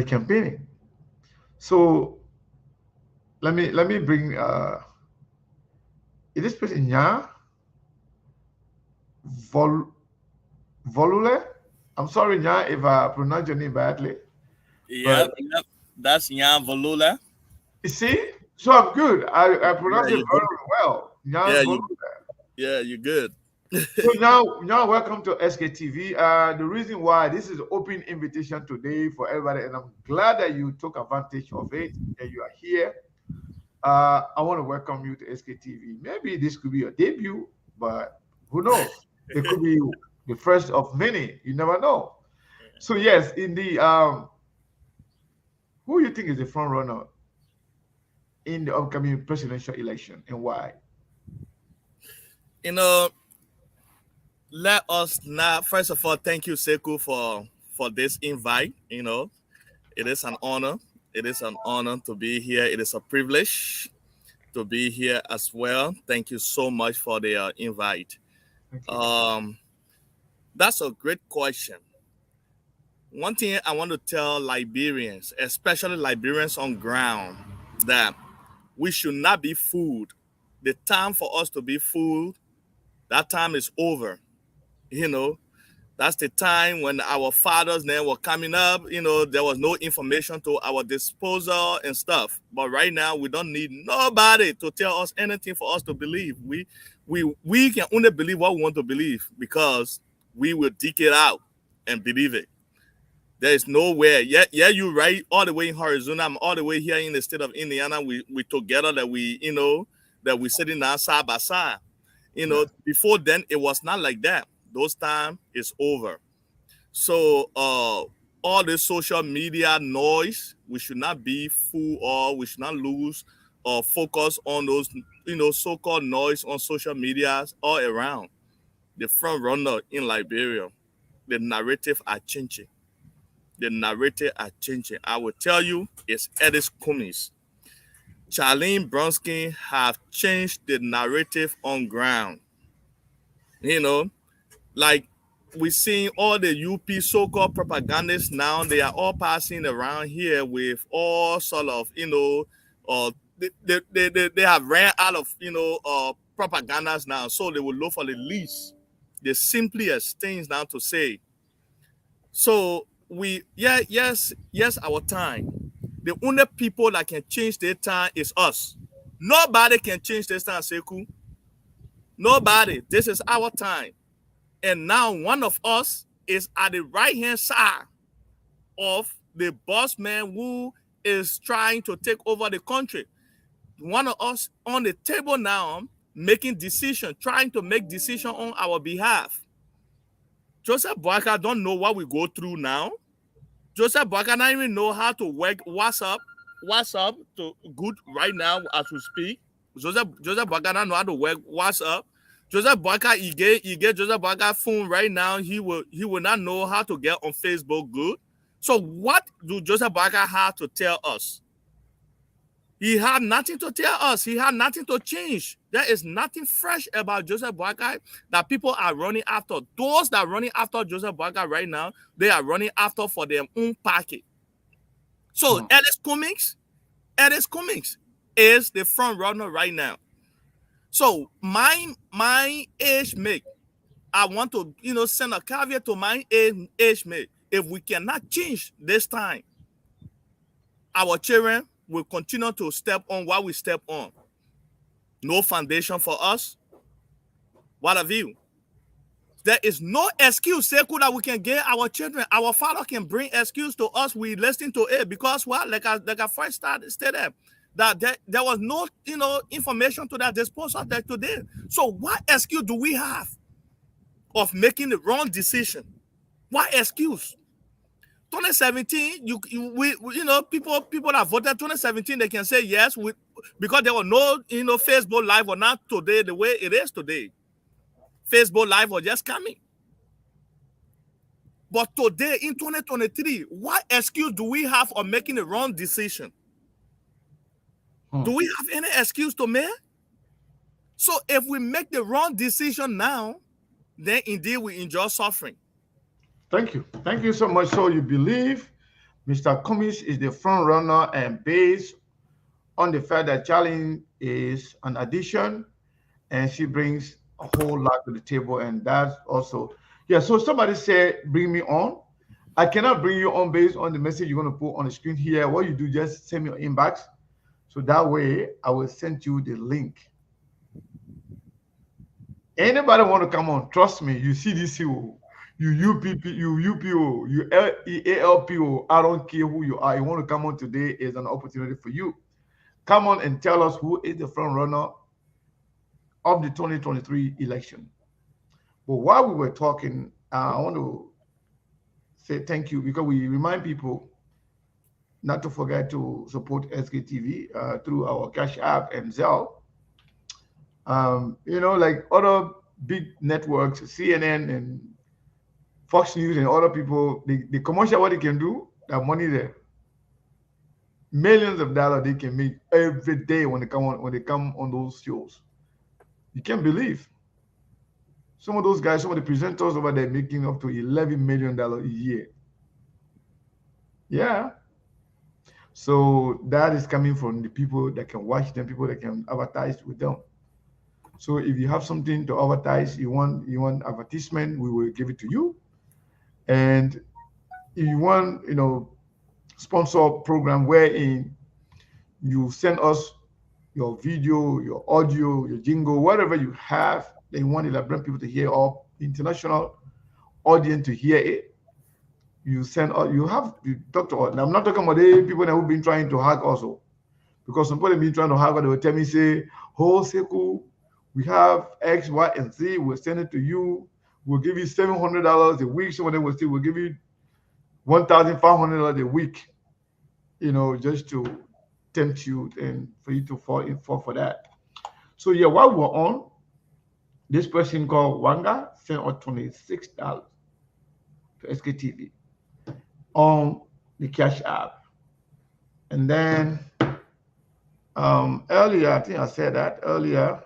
campaigning. So let me bring is this person Nya Volule. I'm sorry, Nya, if I pronounce your name badly. But Yep, yep. That's Jan Volula. you see, so I'm good. I Yeah, pronounce it you good. very well. Yeah, Nya Volule. you good. So now, welcome to SKTV. The reason why this is an open invitation today for everybody, and I'm glad that you took advantage of it, that you are here. I want to welcome you to SKTV. Maybe this could be your debut, but who knows? It could be the first of many. You never know. So yes, in the who you think is the front runner in the upcoming presidential election and why? You know, let us now first of all thank you, Seku, for this invite. It is an honor. It is an honor to be here. It is a privilege to be here as well. Thank you so much for the invite. Thank you. Um, that's a great question. One thing I want to tell Liberians, especially Liberians on ground, that we should not be fooled. The time for us to be fooled, that time is over. You know, that's the time when our fathers then were coming up. There was no information to our disposal and stuff. But right now, we don't need nobody to tell us anything for us to believe. We can only believe what we want to believe because we will dig it out and believe it. There is nowhere. Yeah, you're right. All the way in Arizona, I'm all the way here in the state of Indiana. We together that we sitting down side by side. Yeah. Before then it was not like that. Those time is over. So all the social media noise, we should not be fooled or we should not lose or focus on those so-called noise on social media all around. The front runner in Liberia, the narrative are changing. The narrative are changing. I will tell you, it's Edis Cummings. Charlene Bronsky have changed the narrative on ground. You know, like we seeing all the UP so-called propagandists now, they are all passing around here with all sort of, they have ran out of, propagandas now. So they will look for the least, the simplest things now to say. So yes, our time. The only people that can change their time is us. Nobody can change this time, Seku. Nobody. This is our time. And now one of us is at the right hand side of the boss man who is trying to take over the country. One of us on the table now making decision, trying to make decision on our behalf. Joseph Boyka don't know what we go through now. Joseph Boyka don't even know how to work WhatsApp to good right now as we speak. Joseph Boyka don't know how to work WhatsApp. Joseph Boyka, he get Joseph Boyka phone right now. He will not know how to get on Facebook good. So what do Joseph Boyka have to tell us? He had nothing to tell us. He had nothing to change. There is nothing fresh about Joseph Boyka that people are running after. Those that are running after Joseph Boyka right now, they are running after for their own pocket. So Ellis Cummings is the front runner right now. So my age mate, I want to send a caveat to my age mate. If we cannot change this time, our children will continue to step on what we step on. No foundation for us. What of you? There is no excuse, Seku, that we can get our children. Our father can bring excuse to us. We listen to it because what? Like I first stated that there was no information to that disposal that today. So what excuse do we have of making the wrong decision? What excuse? 2017, people that voted 2017, they can say yes because there was no Facebook Live or not today the way it is today. Facebook Live was just coming. But today in 2023, what excuse do we have of making the wrong decision? Do we have any excuse to make? So if we make the wrong decision now, then indeed we enjoy suffering. Thank you. Thank you so much. So you believe Mr. Cummings is the front runner and based on the fact that Charlene is an addition and she brings a whole lot to the table, and that's also Yeah, so somebody said, bring me on. I cannot bring you on based on the message you're going to put on the screen here. What you do, just send me your inbox. So that way, I will send you the link. Anybody want to come on? Trust me. You CDCO, you UPP, you UPO, you ALPO. I don't care who you are. You want to come on today is an opportunity for you. Come on and tell us who is the front runner of the 2023 election. But while we were talking, I want to say thank you because we remind people not to forget to support SKTV through our Cash App and Zelle. Like other big networks, CNN and Fox News and other people, the commercial what they can do, that money there, millions of dollars they can make every day when they come on those shows. You can't believe some of those guys, some of the presenters over there making up to $11 million a year. Yeah. So that is coming from the people that can watch them, people that can advertise with them. So if you have something to advertise, you want advertisement, we will give it to you. And if you want, sponsor program wherein you send us your video, your audio, your jingle, whatever you have that you want to bring people to hear or international audience to hear it. You send out, you talk to us. Now, I'm not talking about the people that have been trying to hack also. Because some people have been trying to hack, they will tell me, say, oh, Seku, we have X, Y, and Z, we'll send it to you. We'll give you $700 a week. Some of them will say, we'll give you $1,500 a week, just to tempt you and for you to fall for that. So yeah, while we're on, this person called Wanga sent us $26 to SKTV on the Cash App. And then earlier, I think I said that earlier,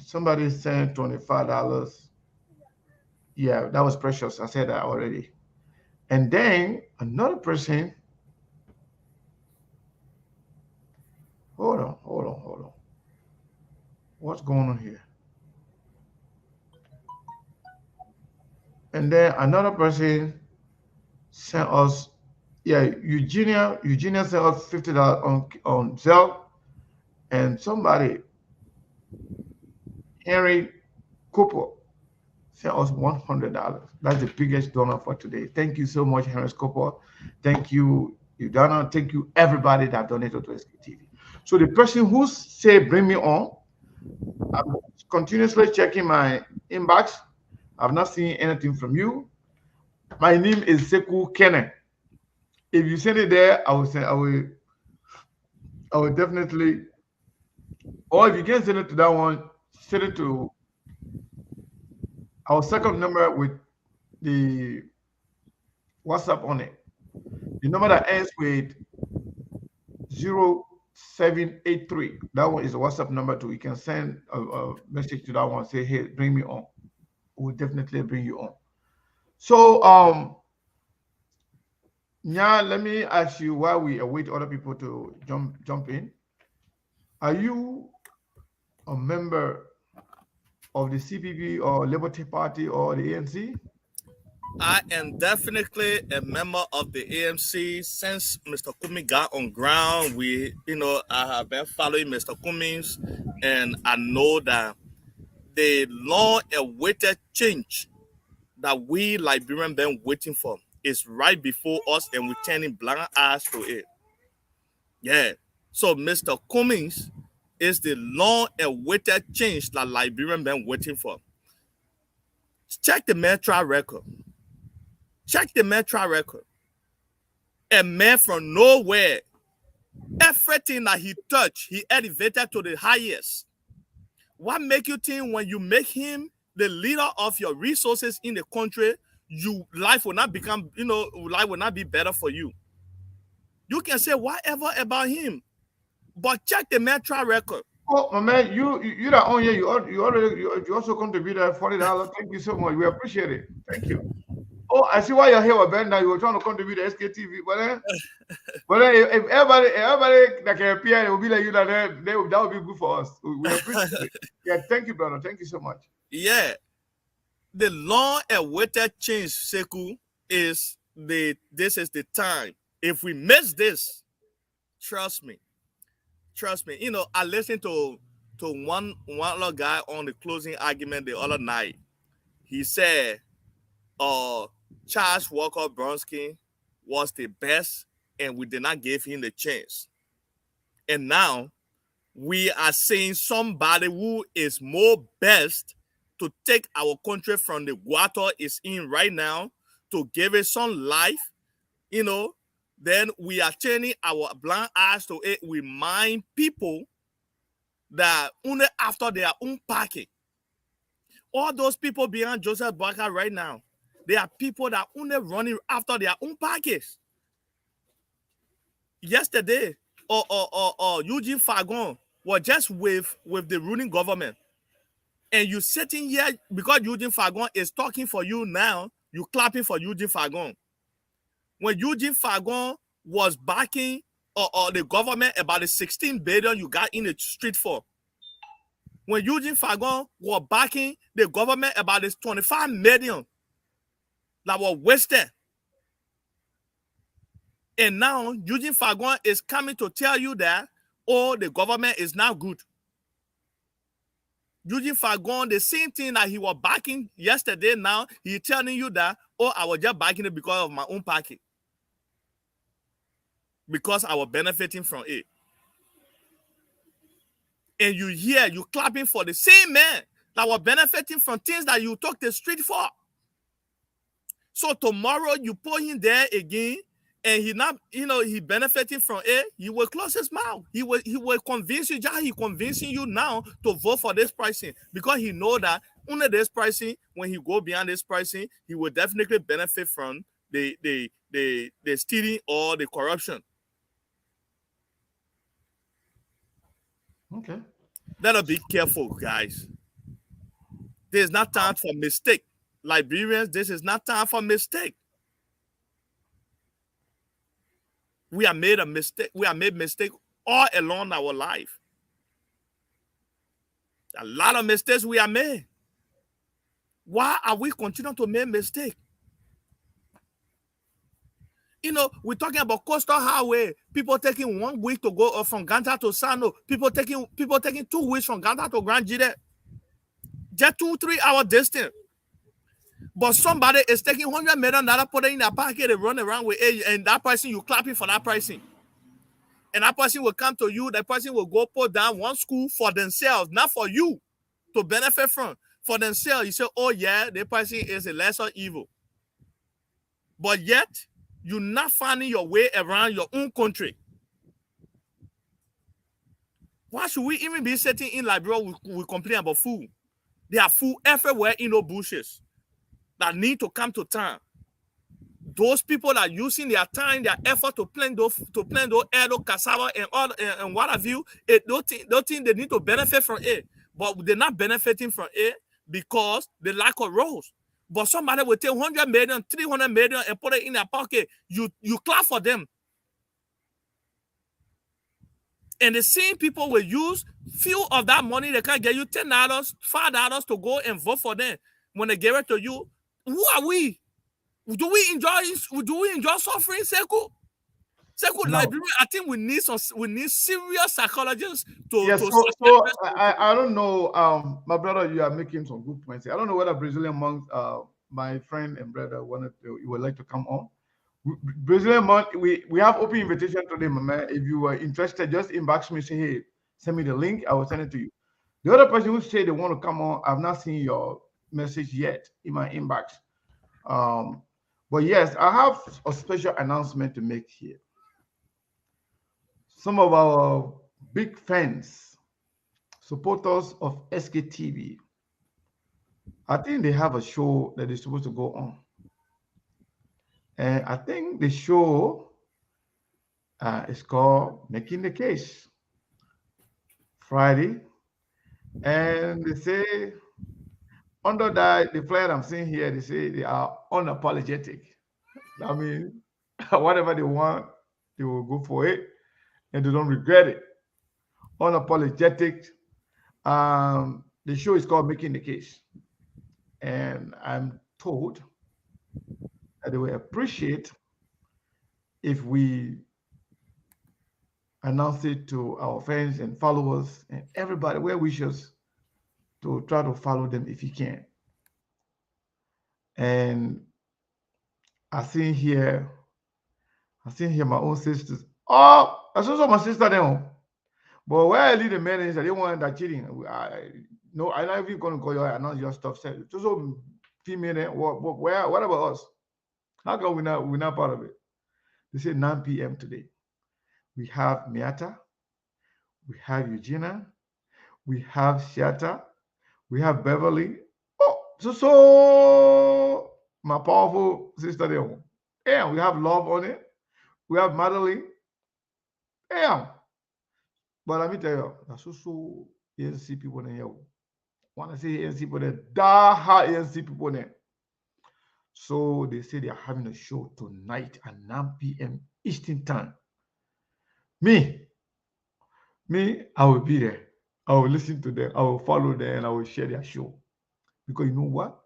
somebody sent $25. Yeah, that was precious. I said that already. And then another person, hold on. What's going on here? And then another person sent us, yeah, Eugenia sent us $50 on Zelle, and somebody, Henry Cooper, sent us $100. That's the biggest donor for today. Thank you so much, Henry Cooper. Thank you, Udana. Thank you, everybody that donated to SKTV. So the person who said, bring me on, I'm continuously checking my inbox. I've not seen anything from you. My name is Seku Kene. If you send it there, I will definitely. Or if you can send it to that one, send it to our second number with the WhatsApp on it. The number that ends with 0783. That one is a WhatsApp number too. You can send a message to that one. Say, hey, bring me on. We'll definitely bring you on. So yeah, let me ask you while we await other people to jump in. Are you a member of the CPP or Liberty Party or the ANC? I am definitely a member of the AMC since Mr. Kumi got on ground. I have been following Mr. Cummings, and I know that the long-awaited change that we Liberians been waiting for is right before us, and we're turning blind eyes to it. Yeah. So Mr. Cummings is the long-awaited change that Liberians been waiting for. Check the Metro record. Check the Metro record. A man from nowhere, everything that he touched, he elevated to the highest. What make you think when you make him the leader of your resources in the country, life will not be better for you? You can say whatever about him, but check the Metro record. Oh, my man, you that on here, you also contributed $40. Thank you so much. We appreciate it. Thank you. Oh, I see why you're here, Ben. Now you were trying to contribute to SKTV, but then if everybody that can appear, it will be like you that would be good for us. We appreciate it. Yeah, thank you, brother. Thank you so much. Yeah. The long-awaited change, Seku, is this is the time. If we miss this, trust me, trust me. I listened to one other guy on the closing argument the other night. He said, Charles Walker Bronsky was the best, and we did not give him the chance. And now we are seeing somebody who is more best to take our country from the water it's in right now to give it some life, then we are turning our blind eyes to it. We mind people that only after their own pocket. All those people behind Joseph Barker right now, they are people that only running after their own pockets. Yesterday, or Eugene Fagon was just with the ruling government. And you sitting here because Eugene Fagon is talking for you now, you clapping for Eugene Fagon. When Eugene Fagon was backing the government about the 16 billion you got in the street for. When Eugene Fagon was backing the government about this 25 million that was wasted. And now Eugene Fagon is coming to tell you that, the government is now good. Eugene Fagon, the same thing that he was backing yesterday, now he's telling you that, I was just backing it because of my own pocket. Because I was benefiting from it. And you clapping for the same man that was benefiting from things that you took the street for. So tomorrow you put him there again, and he not, he benefiting from it, he will close his mouth. He will convince you, just he convincing you now to vote for this pricing, because he know that only this pricing, when he go beyond this pricing, he will definitely benefit from the stealing or the corruption. Okay. Better be careful, guys. This is not time for mistake. Liberians, this is not time for mistake. We have made a mistake. We have made mistake all along our life. A lot of mistakes we have made. Why are we continuing to make mistakes? We're talking about coastal highway. People taking 1 week to go from Ganta to Sano. People taking 2 weeks from Ganta to Grand Jide. Just 2-3 hour distance. But somebody is taking $100 million, put it in their pocket and run around with it, and that person, you clapping for that pricing. And that person will come to you, that person will go put down one school for themselves, not for you to benefit from. For themselves, you say, oh yeah, the person is a lesser evil. But yet, you're not finding your way around your own country. Why should we even be sitting in Liberia, we complain about food? There are food everywhere in those bushes that need to come to town. Those people are using their time, their effort to plant those edo, cassava, and all and what have you. Those things they need to benefit from it, but they're not benefiting from it because they lack of roads. But somebody will take 100 million, 300 million and put it in their pocket. You clap for them. And the same people will use few of that money. They can get you $10, $5 to go and vote for them. When they give it to you, who are we? Do we enjoy suffering, Seku? Seku, No. Liberia, I think we need serious psychologists to. Yes, so I don't know. My brother, you are making some good points. I don't know whether Brazilian monks, my friend and brother, you would like to come on. Brazilian monk, we have open invitation today, my man. If you are interested, just inbox me, say, hey, send me the link. I will send it to you. The other person who said they want to come on, I've not seen your message yet in my inbox. But yes, I have a special announcement to make here. Some of our big fans, supporters of SKTV, I think they have a show that is supposed to go on. And I think the show is called Making the Case. Friday. And they say, under the flyer I'm seeing here, they say they are unapologetic. I mean, whatever they want, they will go for it, and they don't regret it. Unapologetic. The show is called Making the Case. And I'm told that they will appreciate if we announce it to our friends and followers and everybody where we should to try to follow them if you can. And I see here, I see here my own sisters. Oh, I saw my sister there. But where I lead the men is I didn't want that cheating. No, I'm not even going to call you announce your stuff. Said just so female. What about us? How come we're not part of it? They say 9 p.m. today. We have Miata, we have Eugenia, we have Shiata, we have Beverly. Oh, so my powerful sister there. Yeah, we have Love on it. We have Madeline. Yeah. But let me tell you, that's so ANC people in here. When I say ANC people, there, die hard ANC people there. So they say they are having a show tonight at 9 p.m. Eastern time. Me, I will be there. I will listen to them. I will follow them and I will share their show. Because you know what?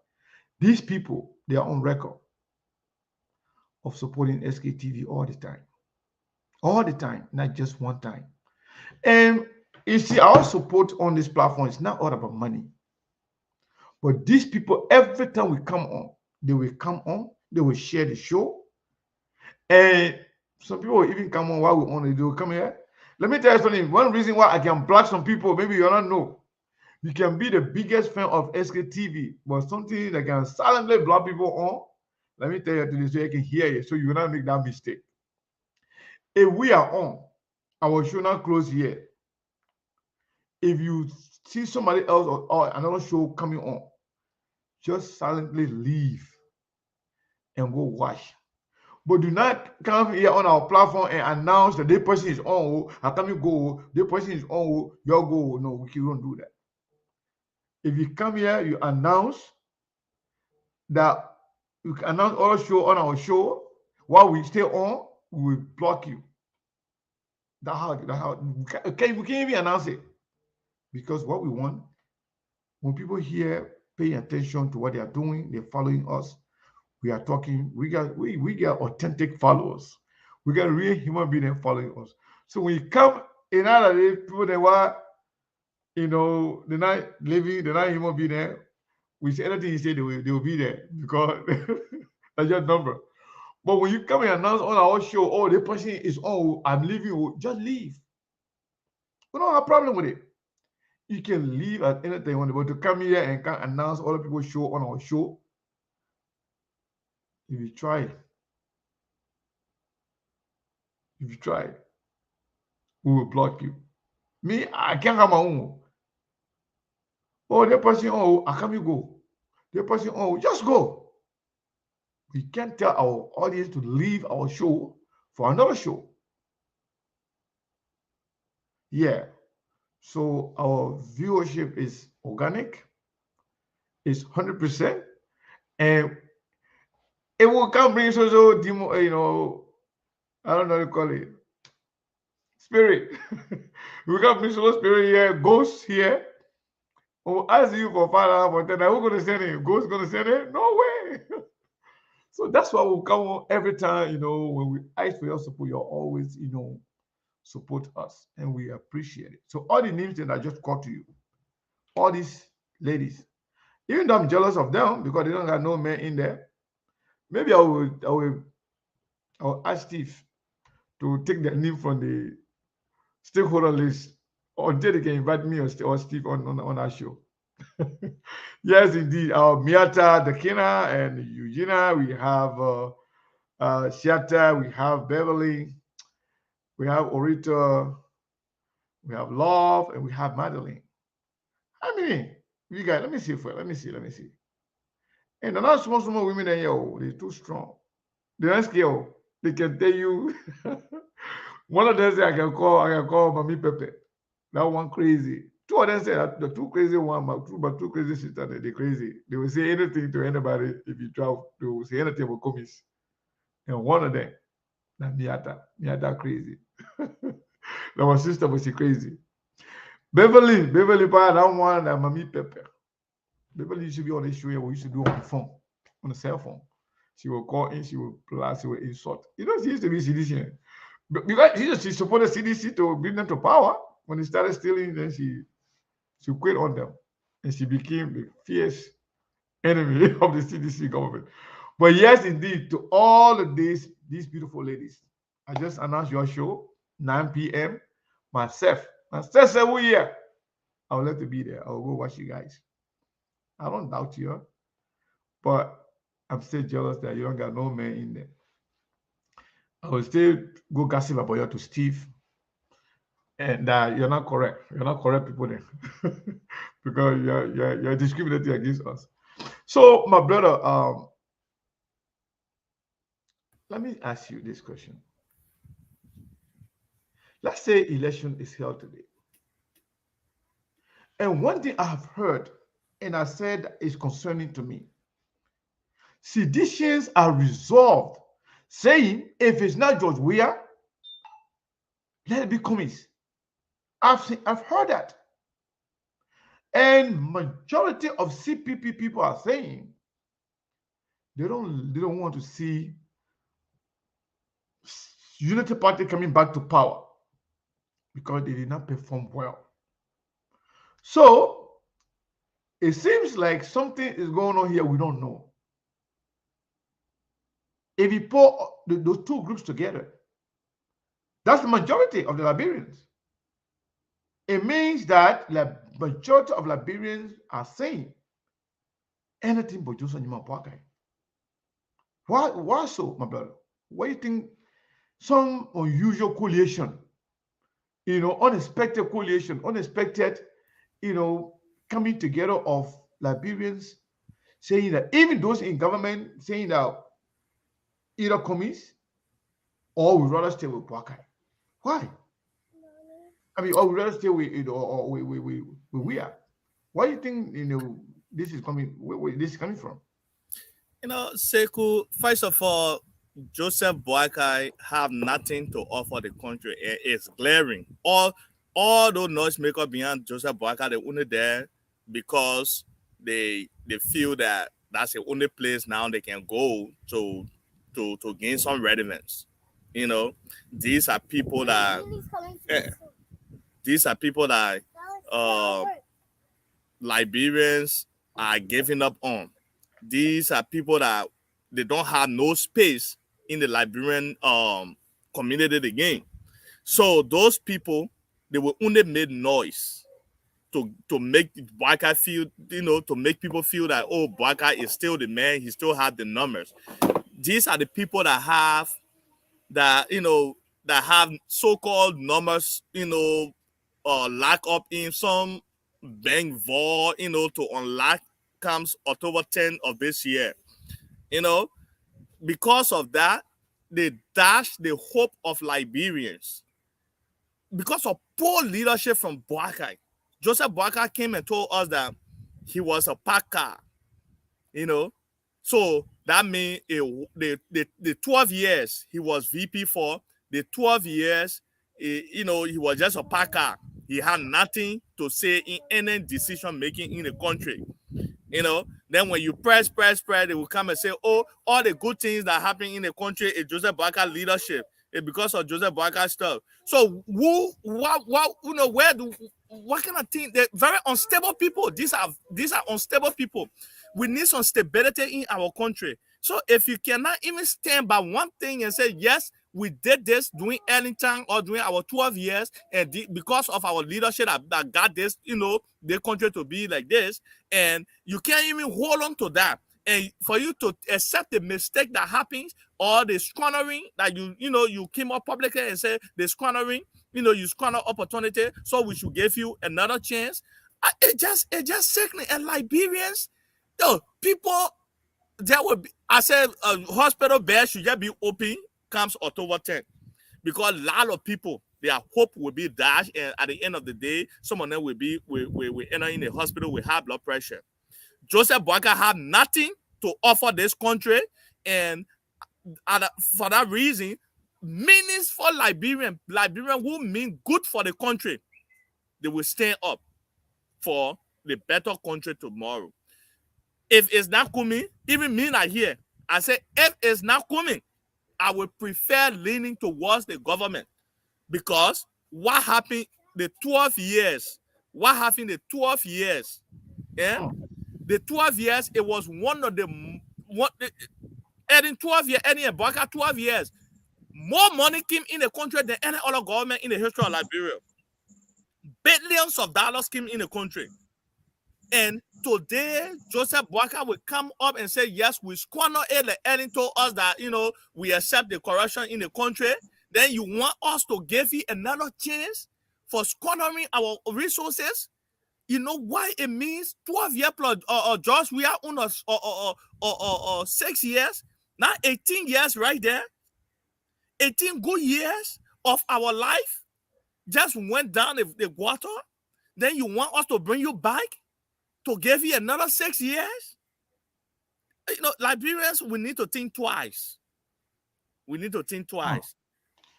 These people, they are on record of supporting SKTV all the time. All the time, not just one time. And you see, our support on this platform is not all about money. But these people, every time we come on, they will come on, they will share the show. And some people will even come on while we're on it. They will come here. Let me tell you something. One reason why I can block some people, maybe you don't know. You can be the biggest fan of SKTV, but something that can silently block people on. Let me tell you today so you can hear it, so you will not make that mistake. If we are on, our show not close here. If you see somebody else or another show coming on, just silently leave and go watch. But do not come here on our platform and announce that this person is on. How come you go? This person is on. You go. No, we don't do that. If you come here, you announce that you can announce all show on our show. While we stay on, we will block you. That's how we can't even announce it. Because what we want, when people here pay attention to what they are doing, they're following us. We are talking, we get authentic followers. We got real human beings following us. So when you come in out of it, people that were, they're not living, they're not human being there. We say anything you say, they will be there because that's your number. But when you come and announce on our show, oh, the person is on, I'm leaving, just leave. We don't have a problem with it. You can leave at any time, but to come here and can announce all the people show on our show, if you try, we will block you. Me, I can't have my own. Oh, the person, oh, how come you go? The person, oh, just go. We can't tell our audience to leave our show for another show. Yeah. So our viewership is organic, it's 100%, and it will come bring social, I don't know how to call it, spirit. We can bring social spirit here, ghosts here. Oh, ask you for 5 hours, but then who's going to send it? Ghost going to send it? No way. So that's why we come on every time, when we ask for your support, you're always, support us, and we appreciate it. So all the names that I just called to you, all these ladies, even though I'm jealous of them because they don't have no men in there, maybe I will ask Steve to take their name from the stakeholder list until they can invite me or Steve on our show. Yes, indeed. Miata, Dakina, and Eugenia. We have Shiata. We have Beverly. We have Orita. We have Love, and we have Madeline. I mean, you guys, let me see. Let me see. And the last small women in here, they're too strong. The next girl, they can tell you. One of them say I can call Mami Pepe. That one crazy. Two of them say that the two crazy one, but two crazy sisters, they crazy. They will say anything to anybody if you travel. They will say anything about commies. And one of them, that Miata crazy. That my sister was crazy. Beverly, that one, that Mami Pepe. People used to be on the show here. We used to do on the phone, on the cell phone. She will call in, she will blast, she will insult. You know, she used to be CDC. Because she supported CDC to bring them to power. When they started stealing, then she quit on them. And she became the fierce enemy of the CDC government. But yes, indeed, to all of these beautiful ladies, I just announced your show, 9 p.m. Myself, every year. I would love to be there. I'll go watch you guys. I don't doubt you, but I'm still jealous that you don't got no man in there. I will still go gossip about you to Steve, and you're not correct. You're not correct people there because you're discriminating against us. So, my brother, let me ask you this question. Let's say election is held today, and one thing I have heard, and I said is concerning to me, seditions are resolved, saying if it's not George Weah, let it be commies. I've heard that. And majority of CPP people are saying they don't want to see Unity Party coming back to power because they did not perform well. So it seems like something is going on here we don't know. If you put those two groups together, that's the majority of the Liberians. It means that the majority of Liberians are saying anything but Joseph Nyimapoakai. Why so, my brother? Why do you think some unusual coalition, unexpected coalition, unexpected, coming together of Liberians saying that even those in government saying that either commies or we rather stay with Poakai. Why? I mean, or we rather stay with or we are. Why do you think this is coming? Where this is coming from? Seku, first of all, Joseph Boakai have nothing to offer the country. It's glaring. All those noisemakers behind Joseph Boakai, they're only there because they feel that that's the only place now they can go to gain some relevance. You know, these are people that eh, these are people that uh, Liberians are giving up on. These are people that they don't have no space in the Liberian community again. So those people, they will only make noise to make Boakai feel, to make people feel that, oh, Boakai is still the man, he still have the numbers. These are the people that that have so-called numbers, lock up in some bank vault, to unlock comes October 10th of this year. You know, because of that, they dashed the hope of Liberians because of poor leadership from Boakai. Joseph Boakai came and told us that he was a packer, you know. So that means the 12 years he was VP for, the 12 years, he was just a packer. He had nothing to say in any decision making in the country. Then when you press, they will come and say, oh, all the good things that happen in the country is Joseph Boakai leadership. It's because of Joseph Boakai stuff. So what kind of thing? They're very unstable people. These are unstable people. We need some stability in our country. So if you cannot even stand by one thing and say, yes, we did this during Ellington or during our 12 years, and because of our leadership that got this, the country to be like this, and you can't even hold on to that. And for you to accept the mistake that happens or the squandering that you came up publicly and say the squandering, you squander opportunity, so we should give you another chance. It just sickening. And Liberians, people, there will be, I said, hospital bed should just be open comes October 10th, because a lot of people, their hope will be dashed, and at the end of the day, some of them will enter in the hospital with high blood pressure. Joseph Boakai have nothing to offer this country, and for that reason, meanings for Liberian who mean good for the country, they will stand up for the better country tomorrow. If it's not coming, even me not here. I say if it's not coming, I would prefer leaning towards the government because what happened the 12 years? What happened the 12 years? Yeah, Hmm. the 12 years it was one of the what and in 12 years, any Barca 12 years, more money came in the country than any other government in the history of Liberia. Billions of dollars came in the country. And today, Joseph Boakai will come up and say, yes, we squander it. And told us that, we accept the corruption in the country. Then you want us to give you another chance for squandering our resources? You know why it means 12 years plus, George, we are on 6 years, not 18 years right there. 18 good years of our life just went down the water. Then you want us to bring you back to give you another 6 years? Liberians, we need to think twice. We need to think Hmm. twice.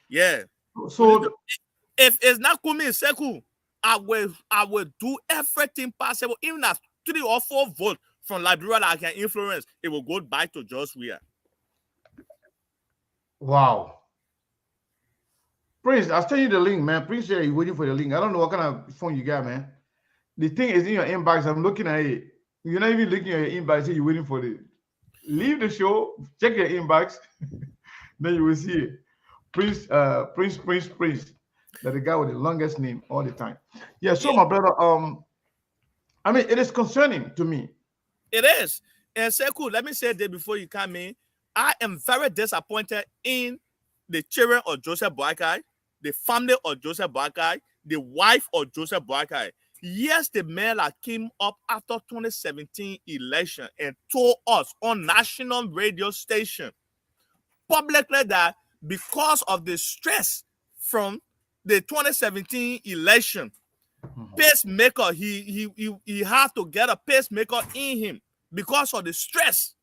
Yeah. We need to, So, if it's not coming in Seku, I will do everything possible, even at 3 or 4 votes from Liberia that I can influence, it will go back to George Weah. wow. Prince, I'll send you the link, man. Prince said you're waiting for the link. I don't know what kind of phone you got, man. The thing is in your inbox. I'm looking at it. You're not even looking at your inbox. Say you're waiting for it. Leave the show. Check your inbox. Then you will see it. Prince. That the guy with the longest name all the time. Yeah. So Yeah, my brother, I mean, it is concerning to me. it is. And Seku, let me say this before you come in. I am very disappointed in the children of Joseph Boakai, the family of Joseph Boakai, the wife of Joseph Boakai. Yes, the man that came up after 2017 election and told us on national radio station publicly that because of the stress from the 2017 election, Mhm. pacemaker, he had to get a pacemaker in him because of the stress.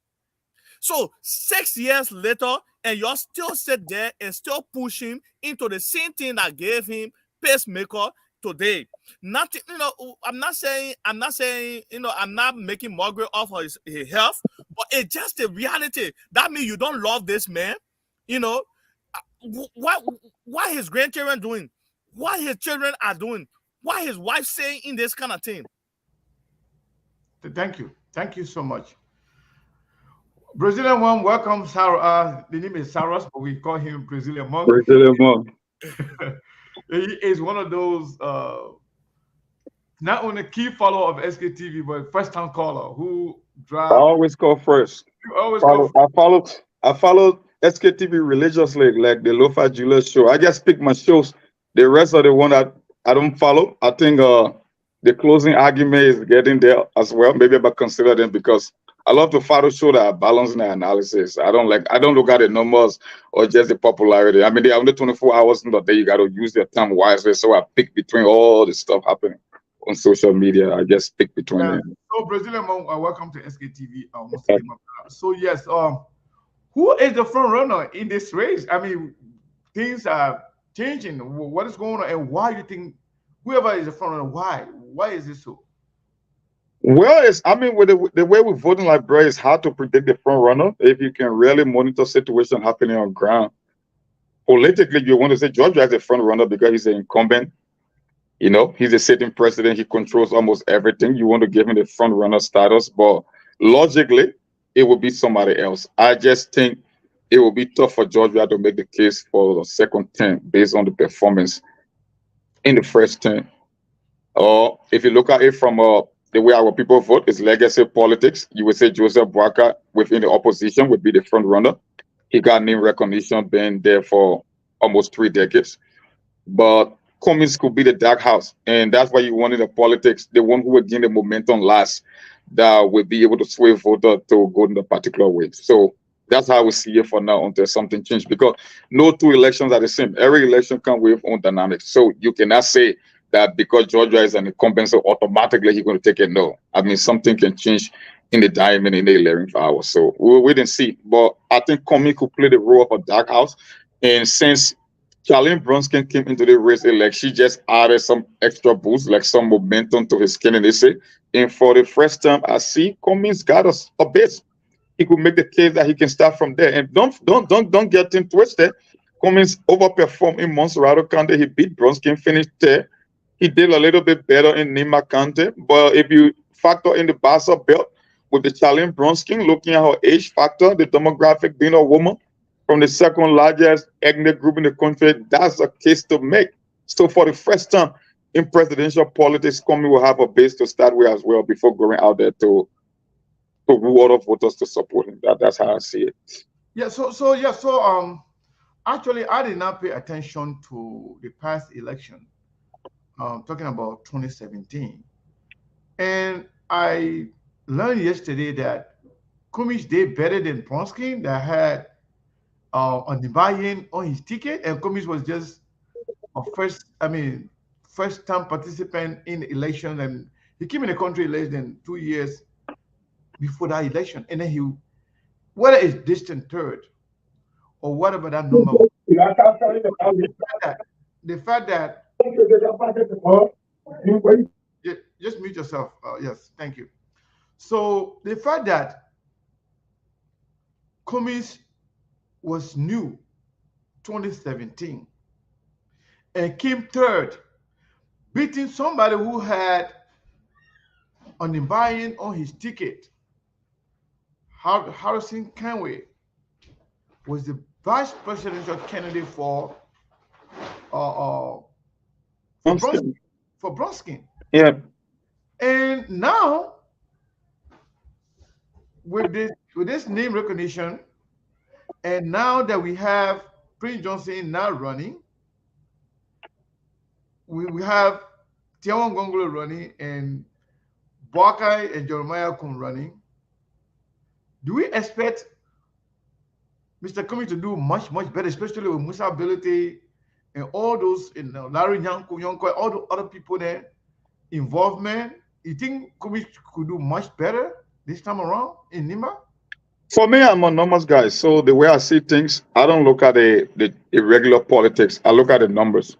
So 6 years later, and you're still sit there and still push him into the same thing that gave him pacemaker today. Nothing, I'm not saying, I'm not making mockery of his health, but it's just a reality. That means you don't love this man. You know, what his grandchildren doing, what his children are doing, what his wife saying in this kind of thing. Thank you. Thank you so much. Brazilian one, welcome, Sarah. The name is Saros, but we call him Brazilian monk. Brazilian monk. He is one of those not only key follower of SKTV, but first time caller who I drive. always call first. You always Follow. call. I followed SKTV religiously, like the Lofa Julius show. I just pick my shows. The rest of the one that I don't follow. I think the closing argument is getting there as well. Maybe I consider them because I love to follow show that are balancing the analysis. I don't look at the numbers or just the popularity. I mean, they are only 24 hours in the day. You got to use your time wisely. So I pick between all the stuff happening on social media. I just pick between Yeah. them. So Brazilian monk, welcome to SKTV once again, my brother. So yes, who is the front runner in this race? I mean, things are changing. What is going on, and why do you think whoever is the front runner? Why? Why is this so? Well, I mean, with the way we vote in Liberia, it's hard to predict the front runner if you can really monitor situation happening on ground. Politically, you want to say Georgia is a front runner because he's an incumbent. He's a sitting president. He controls almost everything. You want to give him the front runner status, but logically, it will be somebody else. I just think it will be tough for Georgia to make the case for the second term based on the performance in the first term. Or if you look at it from the way our people vote, is legacy politics. You would say Joseph Boakai within the opposition would be the front runner. He got name recognition, been there for almost 3 decades. But Cummings could be the dark house, and that's why you wanted the politics, the one who would gain the momentum last, that would be able to sway voter to go in a particular way. So that's how we see it for now until something changes. Because no two elections are the same. Every election comes with its own dynamics. So you cannot say that because Georgia is an incumbent, so automatically he's going to take it. No, I mean something can change in the diamond in the 11th hour. So we'll wait and see. But I think Cummings could play the role of a dark house, and since Charlene Bronskin came into the race, like she just added some extra boost, like some momentum to his candidacy. And for the first time, I see Cummings got us a base. He could make the case that he can start from there. And don't get him twisted. Cummings overperformed in Monserrato County. He beat Bronskin, finished there. He did a little bit better in Nima County. But if you factor in the Bassa belt with the Charlene Bronskin, looking at her age factor, the demographic being a woman from the second largest ethnic group in the country, that's a case to make. So for the first time in presidential politics, Cummings will have a base to start with as well before going out there to woo other voters to support him. That's how I see it. Yeah. Actually, I did not pay attention to the past election. Talking about 2017, and I learned yesterday that Cummings did better than Bronskin that had on the buy-in on his ticket, and Cummings was just a first time participant in the election, and he came in the country less than 2 years before that election, and then whether it's distant third or whatever that number was, the fact that just mute yourself. Yes, thank you. So the fact that Cummings was new 2017 and came third, beating somebody who had on the buy-in on his ticket. Harrison Conway was the vice presidential candidate for Bronskin. Yeah. And now with this name recognition, and now that we have Prince Johnson now running, we have Tiawan Gongolo running and Boakai and Jeremiah Kun running. Do we expect Mr. Cummings to do much better, especially with Musa ability and all those, Larry Nyanko, Yonko, all the other people there involvement? You think Cummings could do much better this time around in Nima? For me, I'm a numbers guy. So the way I see things, I don't look at the irregular politics. I look at the numbers.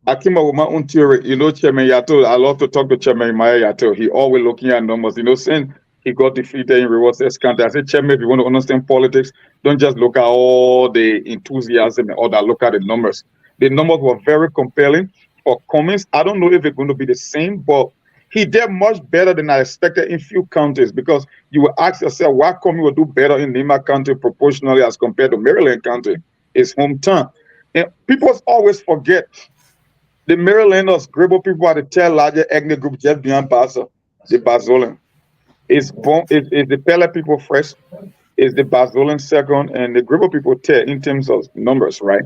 I came up with my own theory. Chairman Yato, I love to talk to Chairman Maya Yato. He always looking at numbers. Saying he got defeated in Rivers County. I said, Chairman, if you want to understand politics, don't just look at all the enthusiasm and all that. Look at the numbers. The numbers were very compelling. For Cummings, I don't know if it's going to be the same, but he did much better than I expected in few counties, because you will ask yourself why Cummings will do better in Nima County proportionally as compared to Maryland County, his hometown. And people always forget the Marylanders, Gribble people are the third largest ethnic group just beyond Bassa, the Bazolan. It's the Pele people first, it's the Bazolan second, and the Gribble people third in terms of numbers, right?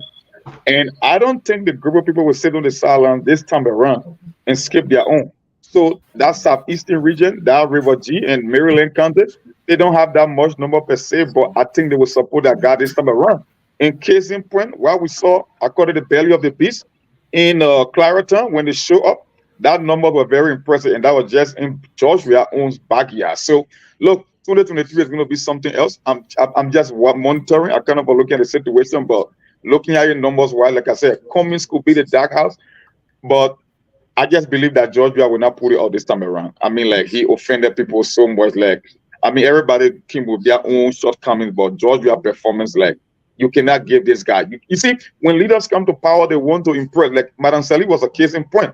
And I don't think the Gribble people will sit on the sideline this time around and skip their own. So that southeastern region, that River G and Maryland County, they don't have that much number per se, but I think they will support that guy this time around. In case in point, what we saw according to the belly of the beast in Clariton, when they show up, that number were very impressive, and that was just in Georgia owns backyard. So look, 2023 is going to be something else. I'm just monitoring. I kind of look at the situation, but looking at your numbers, while like I said, Cummings could be the dark house, but I just believe that Georgia will not put it out this time around. I mean, like, he offended people so much. Like, I mean, everybody came with their own shortcomings, but Georgia performance, like, you cannot give this guy. You see, when leaders come to power, they want to impress. Like, Madam Sali was a case in point.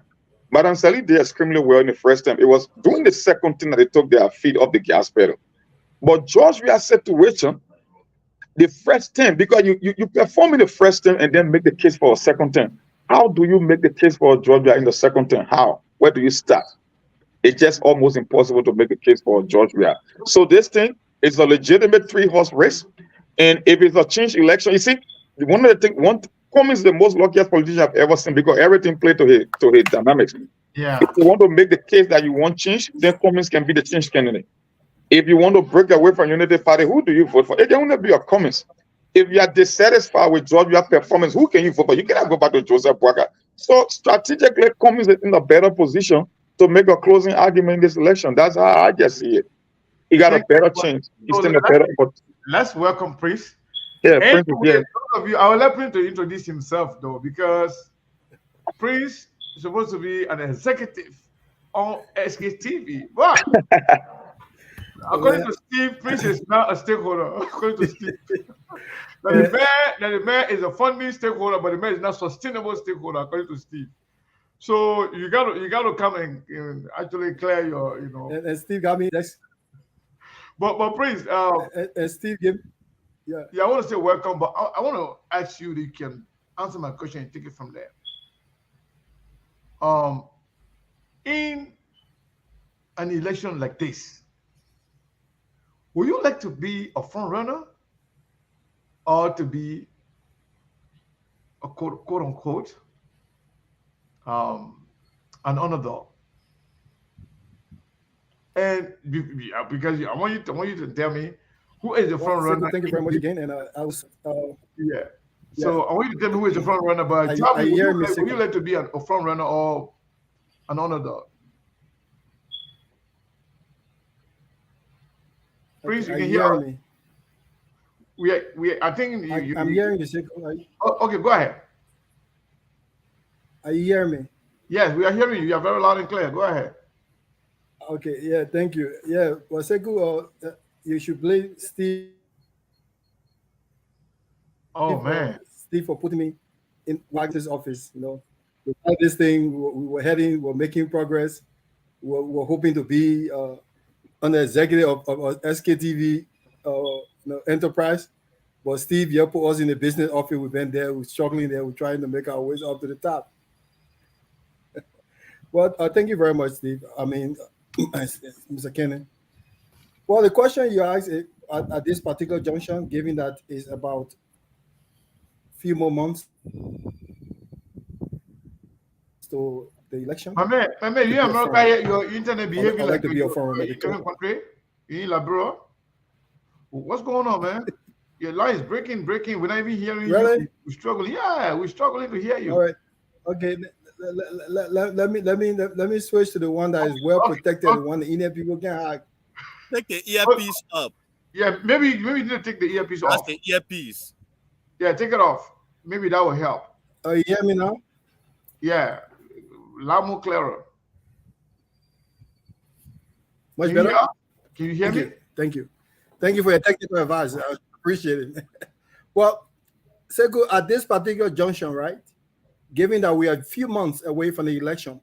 Madam Sali did extremely well in the first time. It was during the second thing that they took their feet off the gas pedal. But Georgia's situation, the first time, because you perform in the first time and then make the case for a second time. How do you make the case for Georgia in the second term? How? Where do you start? It's just almost impossible to make a case for Georgia. So this thing is a legitimate 3-horse race. And if it's a change election, you see, one of the things, Cummings is the most luckiest politician I've ever seen, because everything played to his dynamics. Yeah. If you want to make the case that you want change, then Cummings can be the change candidate. If you want to break away from Unity Party, who do you vote for? It can only be a Cummings. If you are dissatisfied with Georgia's performance, who can you vote for? You cannot go back to Joseph Boakai. So strategically, Cummings is in a better position to make a closing argument in this election. That's how I just see it. He got a better chance. He's still a better. Let's welcome Priest. Yeah, Anyway, Prince is here. those of you, I will let Prince to introduce himself though, because Prince is supposed to be an executive on SKTV. But according Well, to Steve, Prince is now a stakeholder. According to Steve, uh, that the mayor is a funding stakeholder, but the mayor is not sustainable stakeholder, according to Steve. So you gotta come and actually clear your. and Steve got me next. But Prince, And Steve gave, yeah. yeah, I want to say welcome, but I want to ask you, that you can answer my question and take it from there. Um, in an election like this, would you like to be a front runner or to be a quote unquote um, an underdog? Because I want you to tell me who is the Well, front Sekou, runner thank you in very much this. again. And I was, Yeah. yeah. So I want you to tell me who is the front runner, but tell Are me, you would you hearing me, like, would you Sekou? like to be a front runner or an underdog? Prince, Okay, you are can you hear hearing us. me? I think I'm hearing you, Sekou. oh, okay, go ahead. Are you hearing me? Yes, we are hearing you. You are very loud and clear. Go ahead. Okay, yeah, thank you. Yeah, well, Sekou, you should blame Oh man. Steve for putting me in Wagner's office. We had this thing. We were heading. We're making progress. We're hoping to be on the executive of SKTV, enterprise. But Steve, you put us in the business office. We've been there. We're struggling there. We're trying to make our ways up to the top. Well, thank you very much, Steve. I mean, Mr. Kennan. Well, the question you asked at this particular junction, given that is about few more months to the election, My man, to you in be a America front here, runner. your internet I behaving would like like to be a front runner you're in because different country. You in Liberia. What's going on, man? Your line is breaking. We're not even hearing you. really, We're struggling. Yeah, we're struggling to hear all you. right, okay. Let me switch to the one that is well Okay, protected, the okay. one the internet people can hack. Take the Oh, earpiece up. yeah, maybe you need to take the earpiece That's off. the earpiece. Yeah, take it off. Maybe that will help. You hear me now? Yeah, loud more clearer. Much Can you better. hear? Can you hear Thank me? you, thank you for your technical advice. I appreciate it. Well, Sekou, at this particular junction, right? Given that we are a few months away from the election,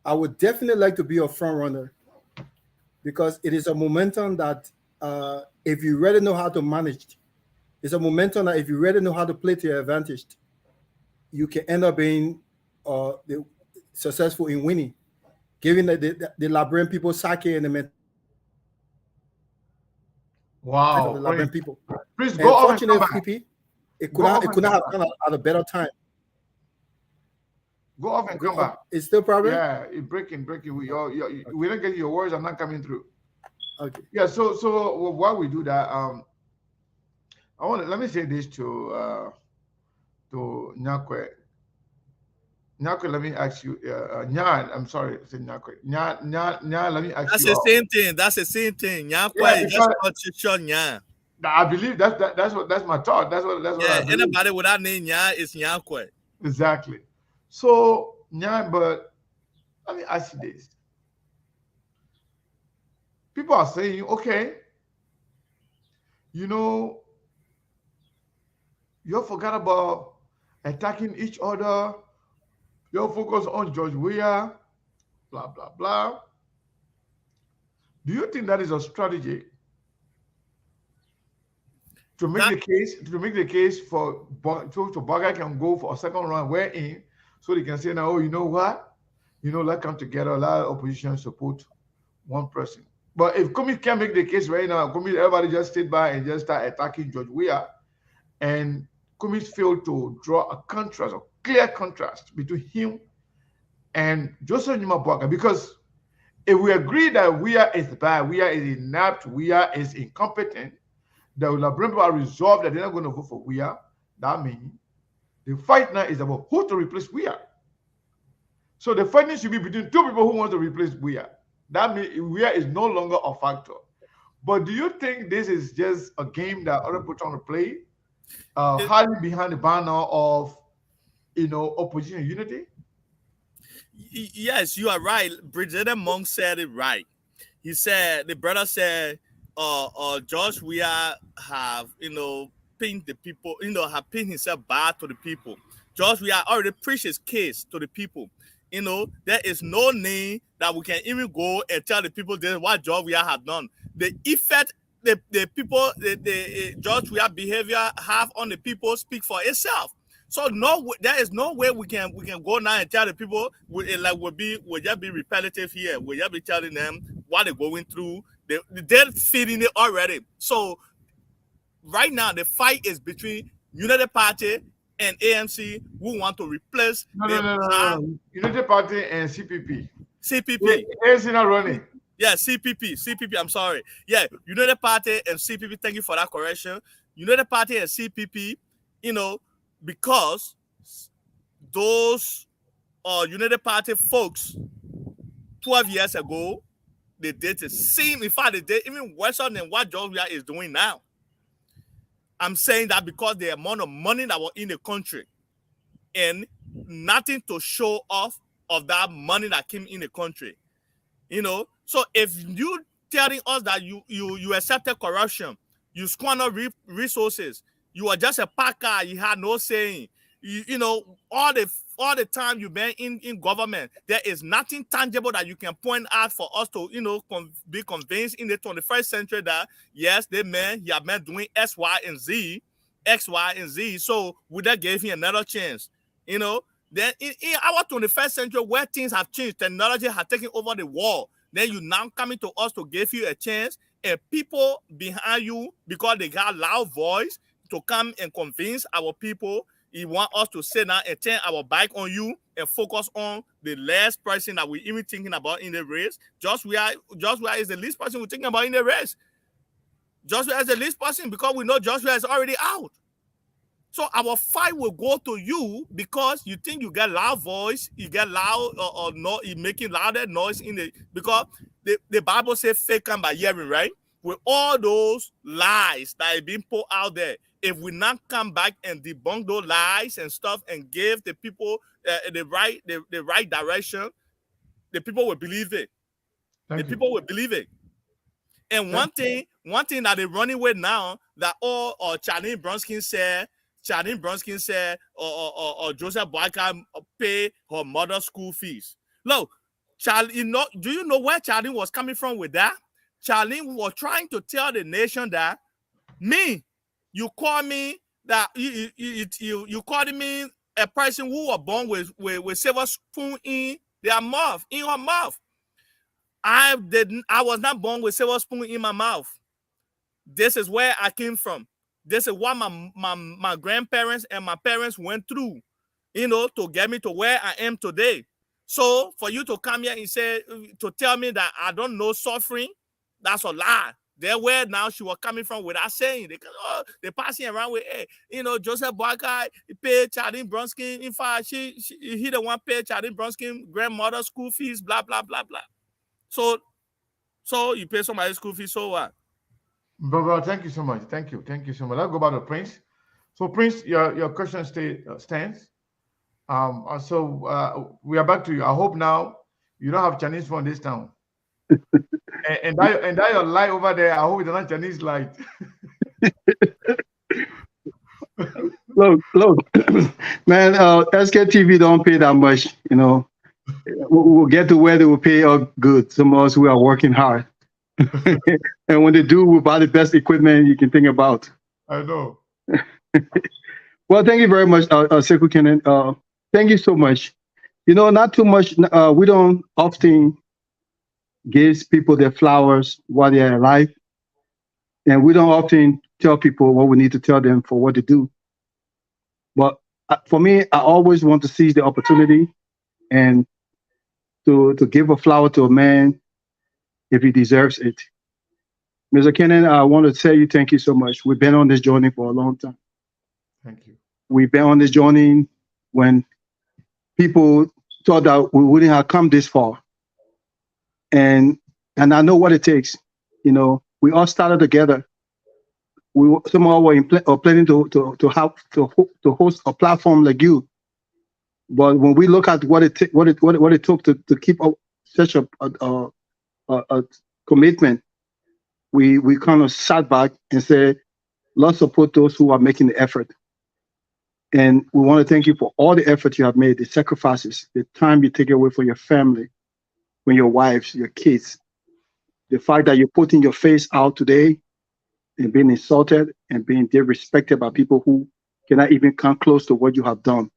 I would definitely like to be a front runner because it is a momentum that, if you really know how to manage, it's a momentum that if you really know how to play to your advantage, you can end up being successful in winning. Given that the Liberian people psyche and the mentality of the Wow, Liberian Prince. people, Please go and off and come fortunately, back. PP, it Go off and could not come have back. come at a better time. Go off and come back. It's still problem. Yeah, it's breaking. We're not getting your words. I'm not coming through. Okay. Yeah. So while we do that, let me say this to Nyakwe. Nyakwe, let me ask you. Nyan, I'm sorry, I said Nyakwe. Nyan, let me ask That's you. the same thing. That's the same thing. Yeah, Nyakwa is just because called Chichon Nya. I believe that's my thought. That's what I Yeah, believe. anybody with that name Nya is Nyakwe. Exactly. So Nyan, but let me ask you this. People are saying, okay, you know, you forgot about attacking each other. You focus on George Weah, blah blah blah. Do you think that is a strategy to make That the case for so Baga can go for a second round wherein so they can say now, oh, you know what? Let's come together, a lot of opposition support one person. But if Kumi can't make the case right now, Kumi, everybody just sit by and just start attacking George Weah, and Kumi failed to draw a clear contrast between him and Joseph Nyimabuaga. Because if we agree that Weah is bad, Weah is inept, Weah is incompetent, the Liberian people are resolved that they're not going to vote for Weah, that means the fight now is about who to replace Weah. So the fighting should be between two people who want to replace Weah. That means Weah is no longer a factor. But do you think this is just a game that other people trying to play, It- hiding behind the banner of opposition unity? yes, you are right. Brigadier Monk said it right. He said the brother said, Josh, we are have pinned the people, have pinned himself bad to the people. Josh, we are already preached his case to the people. There is no name that we can even go and tell the people this is what George we have done. The effect the people the George we behavior have on the people speak for itself. So no, there is no way we can go now and tell the people we'll just be repetitive here. We'll just be telling them what they're going through. They're feeding it already. So right now the fight is between United Party and AMC who want to replace No, no, the no, no, no, no. United Party and CPP. CPP. ANC not running. Yeah, CPP. I'm sorry. Yeah, United Party and CPP. Thank you for that correction. United Party and CPP. Because those United Party folks 12 years ago, they did the same. In fact, they did even worse than what Georgia is doing now. I'm saying that because the amount of money that was in the country and nothing to show off of that money that came in the country. So if you telling us that you accepted corruption, you squander resources, you are just a packer, you had no saying, all the time you've been in government, there is nothing tangible that you can point out for us to be convinced in the 21st century that yes, he have been doing X, Y, and Z. So we that gave him another chance. Then in our 21st century where things have changed, technology has taken over the world, then you now coming to us to give you a chance, and people behind you, because they got loud voice to come and convince our people, you want us to sit down and turn our back on you and focus on the last person that we're even thinking about in the race. Joshua is the least person we're thinking about in the race. Joshua is the least person because we know Joshua is already out. So our fight will go to you because you think you get loud voice, you get loud or no, you making louder noise because the Bible says faith come by hearing, right? With all those lies that are being put out there, if we not come back and debunk those lies and stuff and give the people the right direction, the people will believe it. People will believe it. And one thing that they're running with now that Charlene Bronskin said, or Joseph Boyka pay her mother's school fees. Look, Charlene, do you know where Charlene was coming from with that? Charlene was trying to tell the nation that you call me that you called me a person who was born with silver spoon in her mouth. I was not born with silver spoon in my mouth. This is where I came from. This is what my grandparents and my parents went through, to get me to where I am today. So for you to come here and to tell me that I don't know suffering, that's a lie. There where now she was coming from without saying. They're passing around with, Joseph Boyka paid Charlene Bronskin. In fact, he the one paid Charlene Bronskin grandmother's school fees, blah, blah, blah, blah. So you pay somebody's school fees, so what? Bro, thank you so much. Thank you so much. Let's go back to Prince. So Prince, your question stands. So we are back to you. I hope now you don't have Chinese phone this time. and that your light over there, I hope it's not Chinese light. Look, man, SKTV don't pay that much, We'll get to where they will pay us good. Some of us who are working hard. And when they do, we'll buy the best equipment you can think about. I know. Well, thank you very much, Sekou Kenan. Thank you so much. Not too much. We don't often give people their flowers while they're alive. And we don't often tell people what we need to tell them for what to do. But for me, I always want to seize the opportunity and to give a flower to a man if he deserves it. Mr. Kenan, I want to tell you thank you so much. We've been on this journey for a long time. Thank you. We've been on this journey when people thought that we wouldn't have come this far. And I know what it takes. We we all started together. Some of us were planning to host a platform like you. But when we look at what it took to keep up such a commitment, we kind of sat back and said, let's support those who are making the effort. And we want to thank you for all the effort you have made, the sacrifices, the time you take away for your family, from your wives, your kids, the fact that you're putting your face out today and being insulted and being disrespected by people who cannot even come close to what you have done.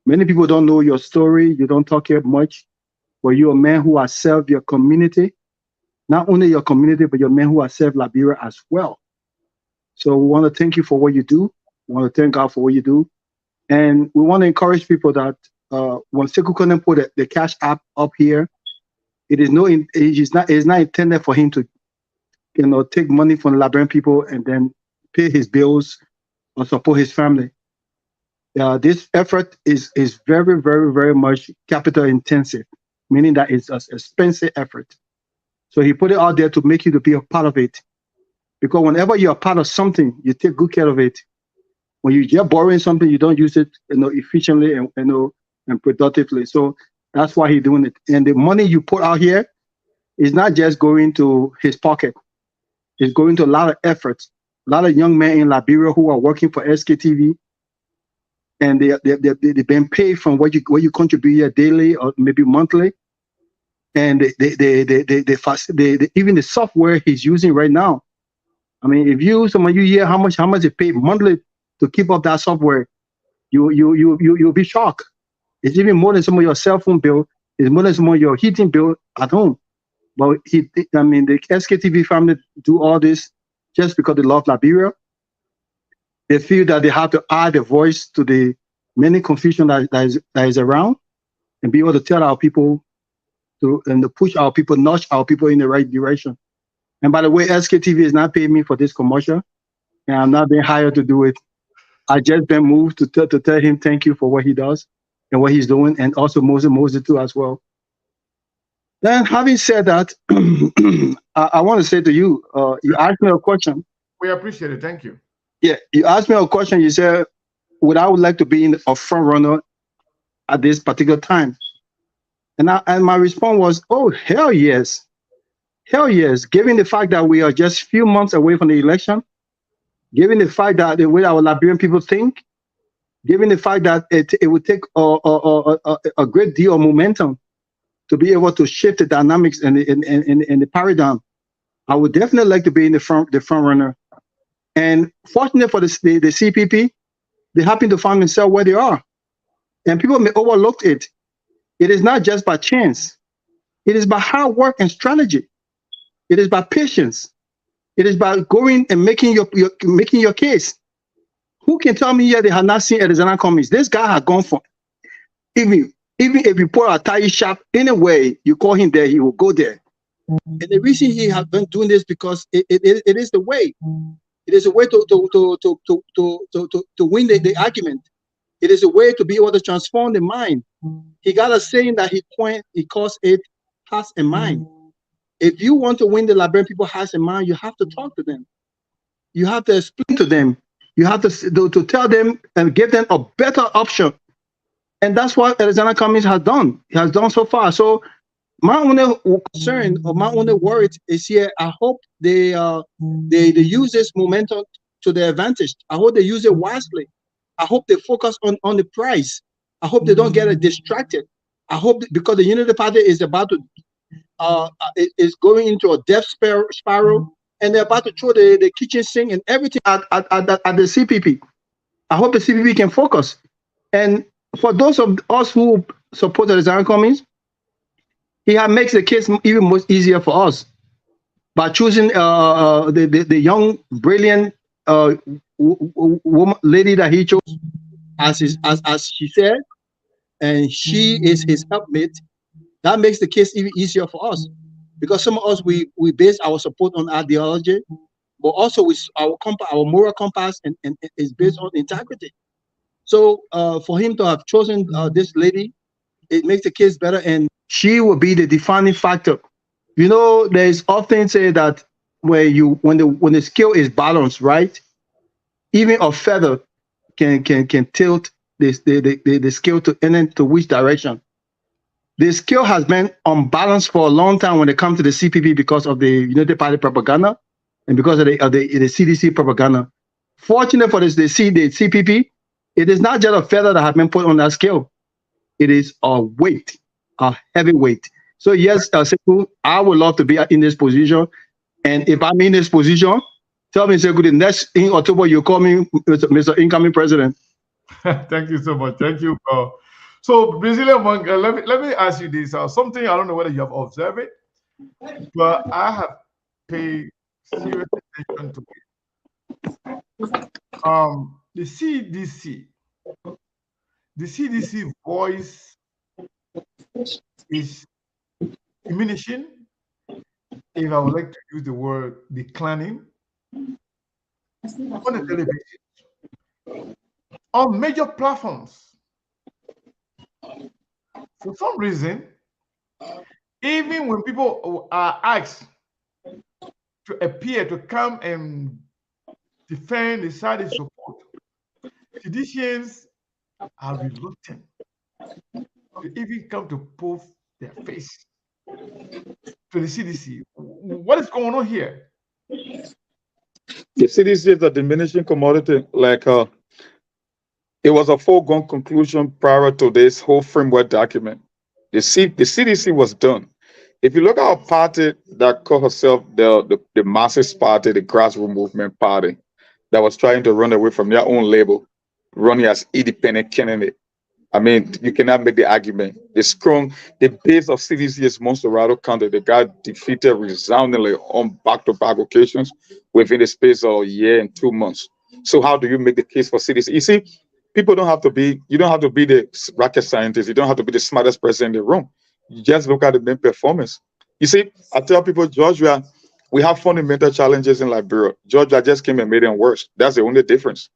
Many people don't know your story. You don't talk here much, but you're a man who has served your community. Not only your community, but you're a man who has served Liberia as well. So we want to thank you for what you do. We want to thank God for what you do. And we want to encourage people that when Sekou Konen put the cash app up here, it is not intended for him to, take money from the Liberian people and then pay his bills or support his family. This effort is very, very, very much capital intensive, meaning that it's an expensive effort. So he put it out there to make you to be a part of it. Because whenever you're a part of something, you take good care of it. When you're just borrowing something, you don't use it, efficiently and productively. So that's why he's doing it. And the money you put out here is not just going to his pocket. It's going to a lot of efforts. A lot of young men in Liberia who are working for SKTV, and they've been paid from what you contribute here daily or maybe monthly. And even the software he's using right now. I mean, if some of you hear how much they pay monthly to keep up that software, you'll be shocked. It's even more than some of your cell phone bill. It's more than some of your heating bill at home. But the SKTV family do all this just because they love Liberia. They feel that they have to add a voice to the many confusion that is around, and be able to tell our people to push our people, nudge our people in the right direction. And by the way, SKTV is not paying me for this commercial, and I'm not being hired to do it. I just been moved to tell him thank you for what he does and what he's doing, and also Moses too as well. Then, having said that, I want to say to you, you asked me a question. We appreciate it. Thank you. Yeah, you asked me a question. You said, would I would like to be a front runner at this particular time? And my response was, oh, hell yes. Hell yes. Given the fact that we are just a few months away from the election, given the fact that the way our Liberian people think, given the fact that it would take a great deal of momentum to be able to shift the dynamics and the paradigm, I would definitely like to be in the front runner. And fortunately for the CPP, they happen to find themselves where they are. And people may overlook it. It is not just by chance. It is by hard work and strategy. It is by patience. It is by going and making your case. Who can tell me here they have not seen Arizona Cummings? This guy has gone for, even if you put a tire shop anyway, you call him there, he will go there. And the reason he has been doing this because it is the way. It is a way to win the argument. It is a way to be able to transform the mind. He got a saying that he calls it hearts and mind. If you want to win the Liberian people hearts and mind, you have to talk to them. You have to explain to them. You have to tell them and give them a better option. And that's what Arizona Cummings has done. He has done so far. So my only concern or my only worry is here. I hope they use this momentum to their advantage. I hope they use it wisely. I hope they focus on the price. I hope they don't get distracted. I hope because the Unity Party is about to is going into a death spiral, and they're about to throw the kitchen sink and everything at the CPP. I hope the CPP can focus. And for those of us who support the Arizona Cummings, he makes the case even more easier for us by choosing the young, brilliant woman, lady that he chose as she said, and she is his helpmate. That makes the case even easier for us, because some of us we base our support on ideology, but also with our moral compass and is based on integrity. So for him to have chosen this lady, it makes the case better, and she will be the defining factor. You know, there is often say that where you when the scale is balanced, right? Even a feather can tilt the scale to and then to which direction. The scale has been unbalanced for a long time when it comes to the CPP because of the United Party propaganda and because of the CDC propaganda. Fortunately for the CPP, it is not just a feather that has been put on that scale. It is a weight, a heavy weight. So yes, Sekou, I would love to be in this position. And if I'm in this position, tell me, Sekou, the next in October, you call me Mr. Incoming President. Thank you so much. Thank you. So, Brazilian monk, let me ask you this. Something I don't know whether you have observed it, but I have paid serious attention to it. The CDC, the CDC voice is diminishing. If I would like to use the word declining on the television, on major platforms. For some reason, even when people are asked to appear to come and defend the side they support, Seditians are reluctant to even come to post their face to the CDC. What is going on here? The CDC is a diminishing commodity. Like it was a foregone conclusion prior to this whole framework document. The CDC was done. If you look at a party that called herself the masses party, the grassroots movement party, that was trying to run away from their own label, running as independent candidate. I mean, you cannot make the argument. The base of CDC is Monserrato County. They got defeated resoundingly on back-to-back occasions within the space of a year and 2 months. So how do you make the case for CDC? You see, you don't have to be the rocket scientist. You don't have to be the smartest person in the room. You just look at the main performance. You see, I tell people, Georgia, we have fundamental challenges in Liberia. Georgia just came and made them worse. That's the only difference.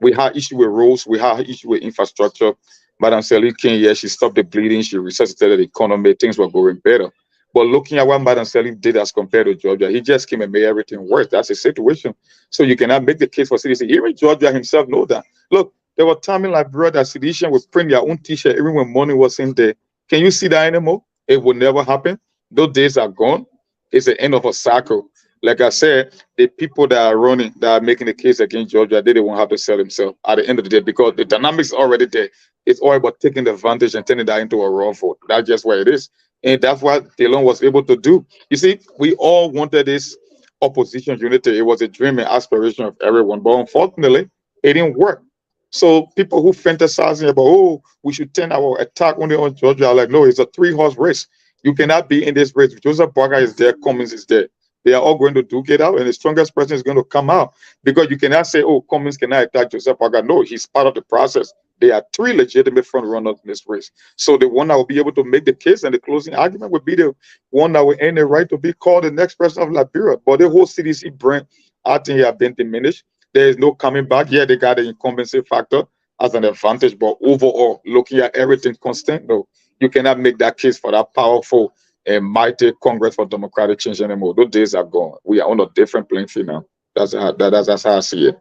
We had issue with roads, we had issue with infrastructure. Madam Sally came here, she stopped the bleeding, she resuscitated the economy, things were going better. But looking at what Madam Sally did as compared to Georgia, he just came and made everything worse. That's the situation. So you cannot make the case for CDC. Even Georgia himself know that. Look, there were times in Liberia that sedition would print their own t-shirt even when money was in there. Can you see that anymore? It will never happen. Those days are gone. It's the end of a cycle. Like I said, the people that are running, that are making the case against Georgia, they won't have to sell themselves at the end of the day because the dynamics are already there. It's all about taking the advantage and turning that into a raw vote. That's just what it is. And that's what Talon was able to do. You see, we all wanted this opposition unity. It was a dream and aspiration of everyone. But unfortunately, it didn't work. So people who fantasizing about, oh, we should turn our attack only on Georgia, are like, no, it's a 3-horse race. You cannot be in this race. Joseph Boga is there, Cummings is there. They are all going to duke it out, and the strongest person is going to come out. Because you cannot say, oh, Cummings cannot attack Joseph Boga. No, he's part of the process. There are 3 legitimate front runners in this race. So the one that will be able to make the case and the closing argument would be the one that will earn the right to be called the next president of Liberia. But the whole CDC brand, I think, have been diminished. There is no coming back. Yeah, they got the incumbency factor as an advantage, but overall, looking at everything constant, no, you cannot make that case for that powerful and mighty Congress for Democratic Change anymore. Those days are gone. We are on a different playing field now. That's how I see it.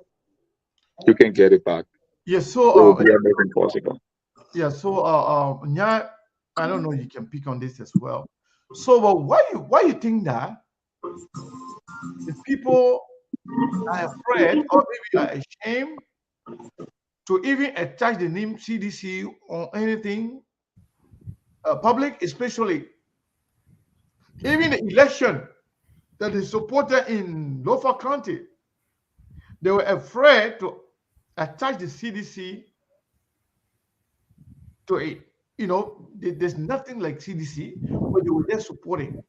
You can get it back. Yes, It will be amazing possible. yeah, so Nya, I don't know, you can pick on this as well. So why you think that the people are afraid or maybe are ashamed to even attach the name CDC on anything public, especially even the election that is supported in Lofa County? They were afraid to attach the CDC to it. You know, there's nothing like CDC, but they were there supporting.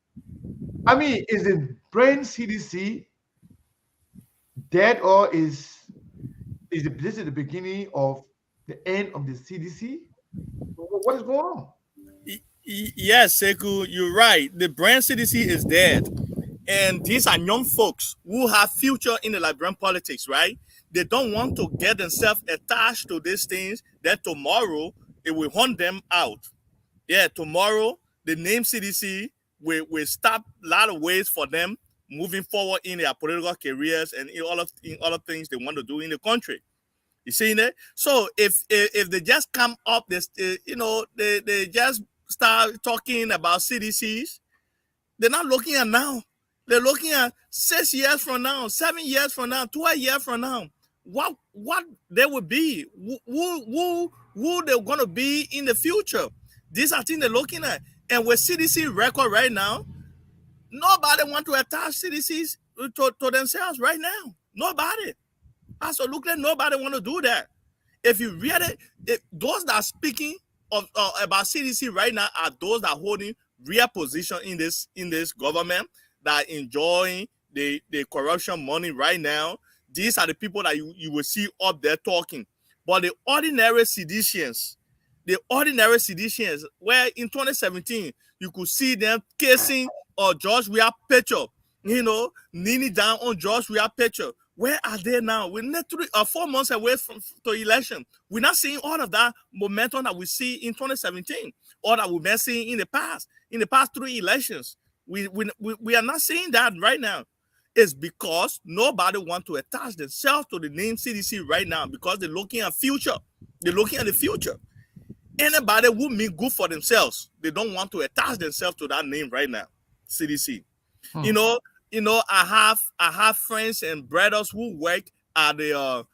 I mean, is the brain CDC dead, or this is the beginning of the end of the CDC? What is going on? Yes, Sekou, you're right. The brand CDC is dead. And these are young folks who have future in the Liberian politics, right? They don't want to get themselves attached to these things that tomorrow it will hunt them out. Yeah, tomorrow the name CDC will stop a lot of ways for them moving forward in their political careers and in all of things they want to do in the country. You see that? So if they just come up, this they just start talking about CDCs. They're not looking at now. They're looking at 6 years from now, 7 years from now, 12 years from now. What they will be? Who they're going to be in the future? These are things they're looking at. And with CDC record right now, nobody want to attach CDCs to themselves right now. Nobody. Absolutely nobody want to do that. If you read it, those that are speaking about CDC right now are those that are holding real position in this government, that are enjoying the corruption money right now. These are the people that you will see up there talking. But the ordinary seditians, where in 2017 you could see them casing George Weah picture, kneeling down on George Weah picture. Where are they now? We're not 3 or 4 months away from the election. We're not seeing all of that momentum that we see in 2017, or that we've been seeing in the past 3 elections. We are not seeing that right now. It's because nobody wants to attach themselves to the name CDC right now, because they're looking at future. They're looking at the future. Anybody who mean good for themselves, they don't want to attach themselves to that name right now, CDC. I have friends and brothers who work at the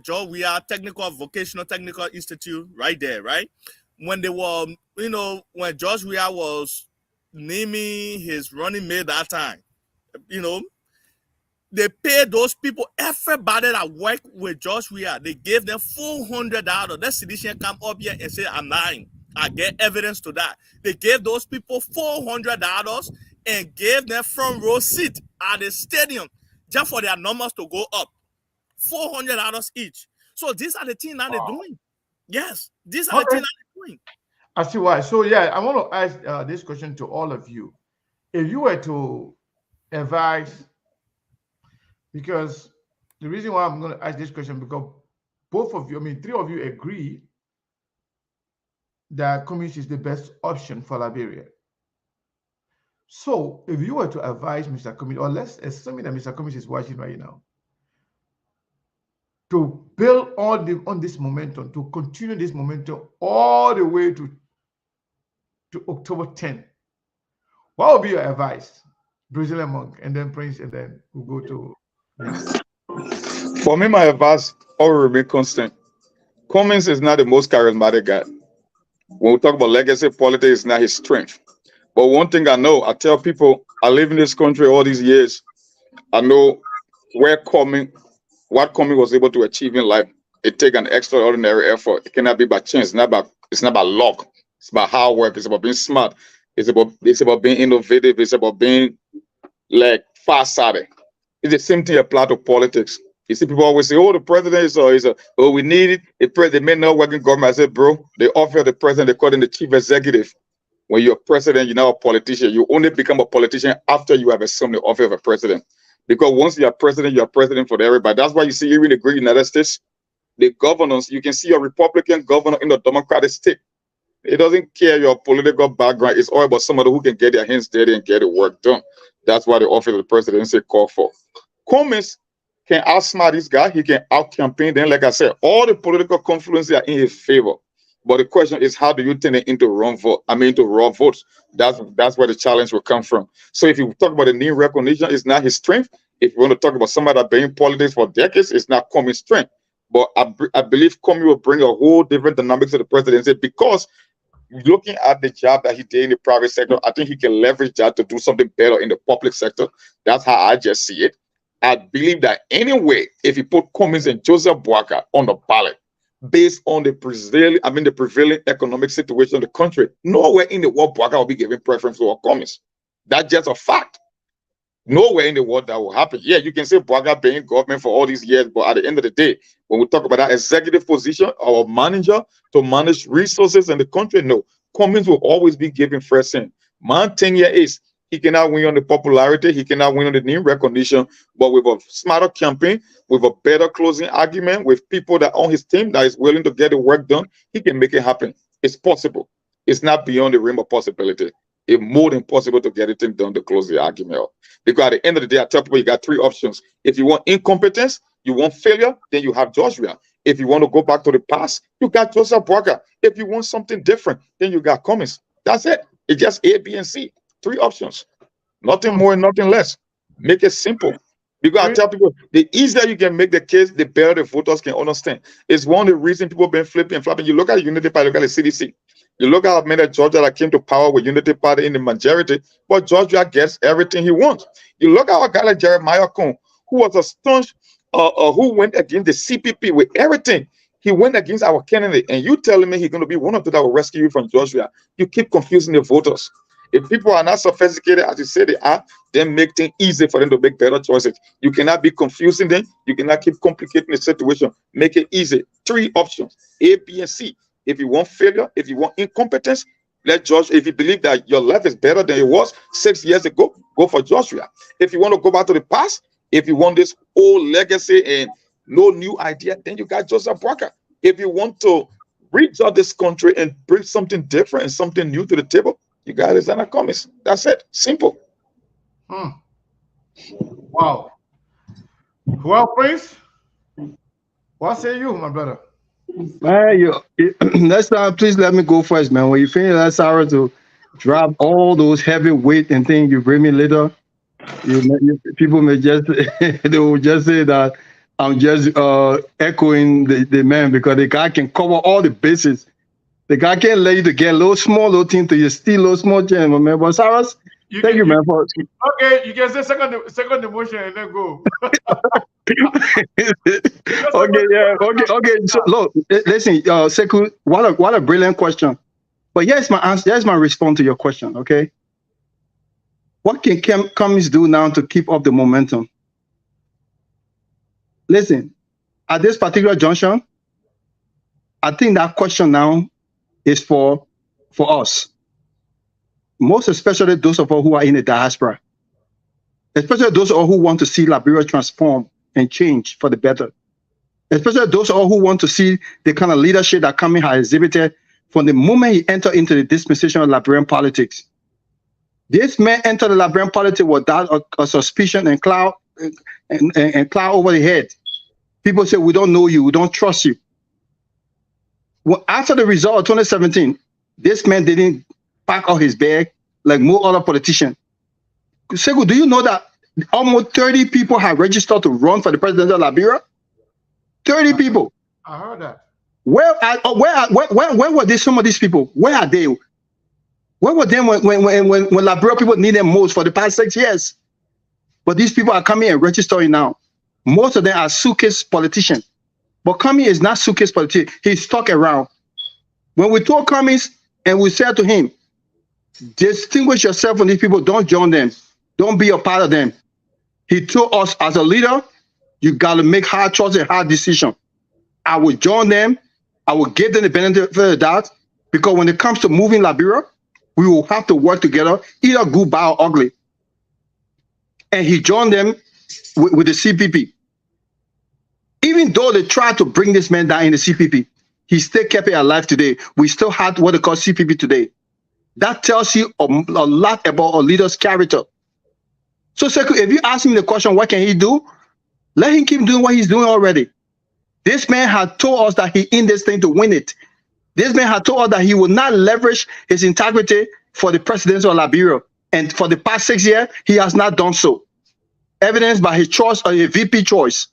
George Weah Vocational Technical Institute right there, right? When they were, when George Weah was naming his running mate that time, they paid those people, everybody that worked with George Weah, they gave them $400. That seditious come up here and say, I'm lying. I get evidence to that. They gave those people $400 and gave them front row seat at the stadium just for their numbers to go up. $400 each. So these are the things that they're doing. Yes, these are the things that they're doing. I see why. So yeah, I want to ask this question to all of you. If you were to advise, because the reason why I'm going to ask this question, because both of you, 3 of you agree that communist is the best option for Liberia. So if you were to advise Mr. Cummings, or let's assume that Mr. Cummings is watching right now, to build on this momentum, to continue this momentum all the way to October 10th, what would be your advice? Brazilian Monk, and then Prince, and then we'll go to... For me, my advice always remain constant. Cummings is not the most charismatic guy. When we talk about legacy politics, it's not his strength. But one thing I know, I tell people, I live in this country all these years. I know what Cummings was able to achieve in life. It takes an extraordinary effort. It cannot be by chance. It's not by luck. It's about hard work. It's about being smart. It's about being innovative. It's about being like far-sighted. It's the same thing applied to politics. You see, people always say, "Oh, the president we need it. The may not work in government." I said, "Bro, they offer the president. They call him the chief executive. When you're president, you're not a politician. You only become a politician after you have assumed the office of a president. Because once you're president for everybody. That's why you see even in the great United States, the governors, you can see a Republican governor in a Democratic state. It doesn't care your political background. It's all about somebody who can get their hands dirty and get the work done. That's why the office of the presidency call for. Cummings can outsmart this guy. He can out-campaign. Then, like I said, all the political confluences are in his favor. But the question is, how do you turn it into raw votes? That's where the challenge will come from. So if you talk about the name recognition, it's not his strength. If you want to talk about somebody that's been in politics for decades, it's not Cummings' strength. But I believe Cummings will bring a whole different dynamic to the presidency, because looking at the job that he did in the private sector, I think he can leverage that to do something better in the public sector. That's how I just see it. I believe that anyway, if you put Cummings and Joseph Boakai on the ballot, based on the prevailing economic situation of the country, nowhere in the world Boakai will be given preference over Cummings. That's just a fact. Nowhere in the world that will happen. Yeah, you can say Boakai been in government for all these years, but at the end of the day, when we talk about that executive position or manager to manage resources in the country, no, Cummings will always be given first hand. My tenure is he cannot win on the popularity, he cannot win on the name recognition, but with a smarter campaign, with a better closing argument, with people that on his team that is willing to get the work done, he can make it happen. It's possible. It's not beyond the realm of possibility. It's more than possible to get it done to close the argument up. Because at the end of the day, I tell people you got three options. If you want incompetence, you want failure, then you have Joshua. If you want to go back to the past, you got Joseph Walker. If you want something different, then you got Cummings. That's it. It's just A, B, and C. Three options. Nothing more and nothing less. Make it simple. Because I tell people, the easier you can make the case, the better the voters can understand. It's one of the reasons people have been flipping and flapping. You look at the Unity Party, look at the CDC. You look at how many Georgia that came to power with Unity Party in the majority, but Georgia gets everything he wants. You look at a guy like Jeremiah Cohn, who was a staunch, who went against the CPP with everything. He went against our candidate, and you telling me he's going to be one of those that will rescue you from Georgia. You keep confusing the voters. If people are not sophisticated as you say they are, then make things easy for them to make better choices. You cannot be confusing them. You cannot keep complicating the situation. Make it easy. Three options, A, B, and C. If you want failure, if you want incompetence, let Joshua. If you believe that your life is better than it was 6 years ago, go for Joshua. If you want to go back to the past, if you want this old legacy and no new idea, then you got Joseph Walker. If you want to reach out this country and bring something different and something new to the table, you got Alexander Cummings. That's it. Simple. Wow. Well, Prince, what say you, my brother? Next time, please let me go first, man. When you finish that, Sarah, to drop all those heavy weight and things, you bring me later. People may just they will just say that I'm just echoing the man, because the guy can cover all the bases. The guy can't let you to get little small thing to you steal little small gem, man. But Sarah, thank you, man. Okay, you can say second emotion and then go. Okay. So look, listen, Sekou, what a brilliant question. But here's my answer. Here's my response to your question. Okay, what can Cummings do now to keep up the momentum? Listen, at this particular junction, I think that question now is for us, most especially those of us who are in the diaspora, especially those of us who want to see Liberia transform and change for the better, especially those of us who want to see the kind of leadership that Cummings has exhibited from the moment he entered into the dispensation of Liberian politics. This man entered the Liberian politics without a suspicion and cloud and cloud over the head. People say, we don't know you, we don't trust you. Well, after the result of 2017, this man didn't pack out his bag like most other politicians. Sekou, do you know that almost 30 people have registered to run for the president of Liberia? 30 people. I heard that. Where were some of these people? Where are they? Where were they when Liberia people need them most for the past 6 years? But these people are coming and registering now. Most of them are suitcase politicians. But Cummings is not suitcase politician. He's stuck around. When we told Cummings and we said to him, distinguish yourself from these people, don't join them, don't be a part of them. He told us, as a leader, you got to make hard choices and hard decisions. I will join them. I will give them the benefit of the doubt, because when it comes to moving Liberia, we will have to work together, either good, bad, or ugly. And he joined them with the CPP. Even though they tried to bring this man down in the CPP, he still kept it alive today. We still have what they call CPP today. That tells you a lot about a leader's character. So, Sekou, if you ask him the question, what can he do? Let him keep doing what he's doing already. This man had told us that he in this thing to win it. This man had told us that he would not leverage his integrity for the presidency of Liberia. And for the past 6 years, he has not done so. Evidenced by his choice or a VP choice.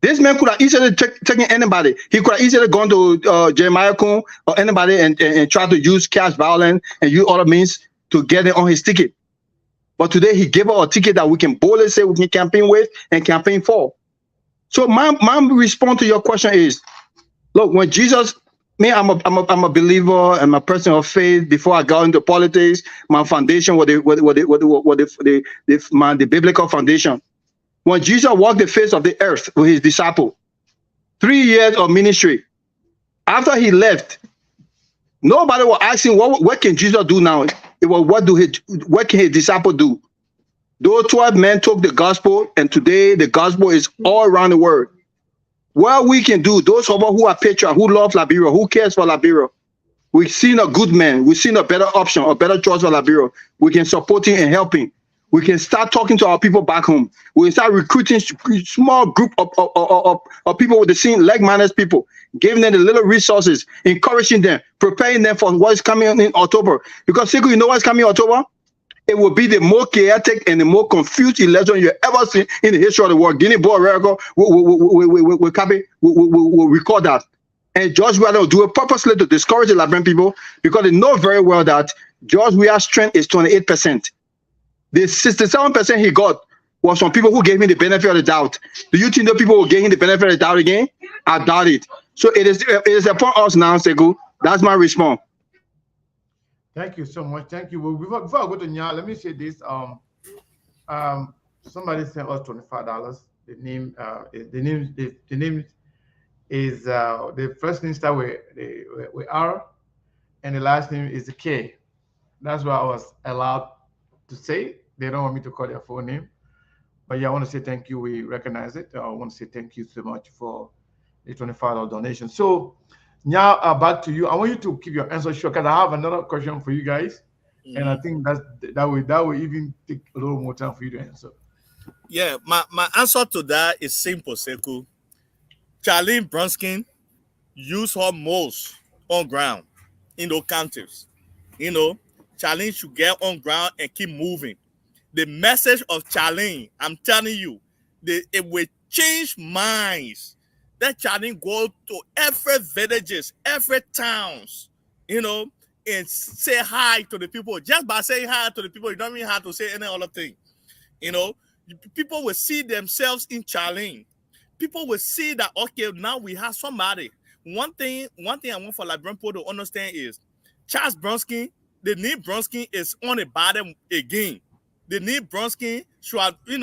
This man could have easily taken anybody. He could have easily gone to Jeremiah Cohn or anybody and tried to use cash violence and use other means to get it on his ticket. But today he gave us a ticket that we can boldly say we can campaign with and campaign for. So my response to your question is, look, when Jesus, I'm a believer and a person of faith. Before I got into politics, my foundation was the biblical foundation. When Jesus walked the face of the earth with his disciple, 3 years of ministry, after he left, nobody was asking, what can Jesus do now? It was, what can his disciple do? Those 12 men took the gospel, and today the gospel is all around the world. What we can do, those of us who are patriots, who love Liberia, who cares for Liberia, We've seen a good man. We've seen a better option, a better choice for Liberia. We can support him and help him. We can start talking to our people back home. We can start recruiting small group of people with the same like-minded people, giving them the little resources, encouraging them, preparing them for what is coming in October. Because Sekou, you know what's coming in October? It will be the more chaotic and the more confused election you ever seen in the history of the world. Guinea Boy America will record that. And George Weah will do it purposely to discourage the Liberian people because they know very well that George Weah's strength is 28%. The 67% he got was from people who gave him the benefit of the doubt. Do you think the people will give him the benefit of the doubt again? I doubt it. So it is upon us now, Sekou. That's my response. Thank you so much. Thank you. Well, before I go to Nya, let me say this. Somebody sent us $25. The name is the first name start with R, and the last name is K. That's what I was allowed to say. They don't want me to call their full name, but yeah, I want to say thank you. We recognize it. I want to say thank you so much for the $25 donation. So now back to you. I want you to keep your answer short because I have another question for you guys, and I think that will even take a little more time for you to answer. Yeah, my answer to that is simple, Sekou. Charlene Brunskin used her most on ground in those counties. Charlene should get on ground and keep moving. The message of Charlene, I'm telling you, it will change minds. That Charlene go to every villages, every towns, and say hi to the people. Just by saying hi to the people, you don't even have to say any other thing. People will see themselves in Charlene. People will see that, okay, now we have somebody. One thing I want for Liberian people to understand is Charles Brunskin, the name Brunskin is on the bottom again. The name Brunskin should have, who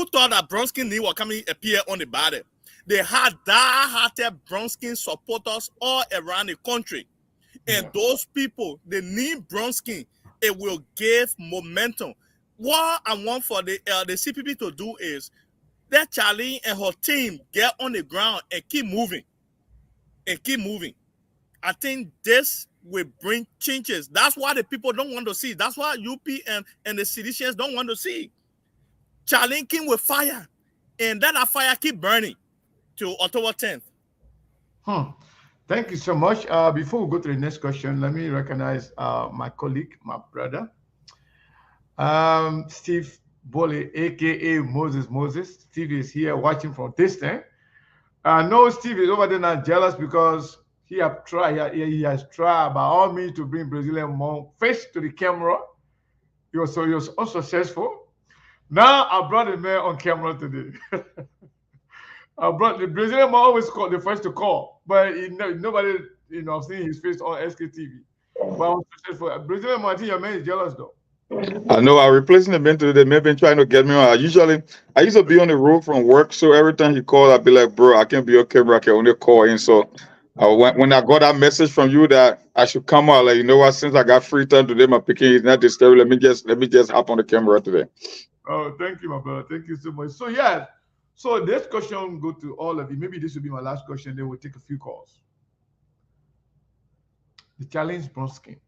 thought that Brunskin name was coming appear on the bottom? They had die-hearted Brunskin supporters all around the country. And those people, the name Brunskin, it will give momentum. What I want for the CPP to do is let Charlene and her team get on the ground and keep moving. I think this will bring changes. That's why the people don't want to see. That's why UP and the citizens don't want to see. Charlene came with fire, and that fire keep burning till October 10th. Thank you so much. Before we go to the next question, let me recognize my colleague, my brother, Steve Boley, aka Moses. Steve is here watching from distance. I know Steve is over there now jealous because he has tried by all means to bring Brazilian mom face to the camera. He was unsuccessful. Now I brought the man on camera today. I brought the Brazilian mom always called the first to call, but nobody, I've seen his face on SKTV. But I was successful. Brazilian mom, I think your man is jealous though. I know I'm replacing the man today. They've been trying to get me on. I used to be on the road from work, so every time he called, I'd be like, bro, I can't be on camera. I can only call in. So when I got that message from you that I should come out, like, you know what, since I got free time today, my picking is not disturbing. Let me just hop on the camera today. Oh, thank you, my brother. Thank you so much. So yeah, so this question go to all of you. Maybe this will be my last question. Then we'll take a few calls. The challenge Brunskin,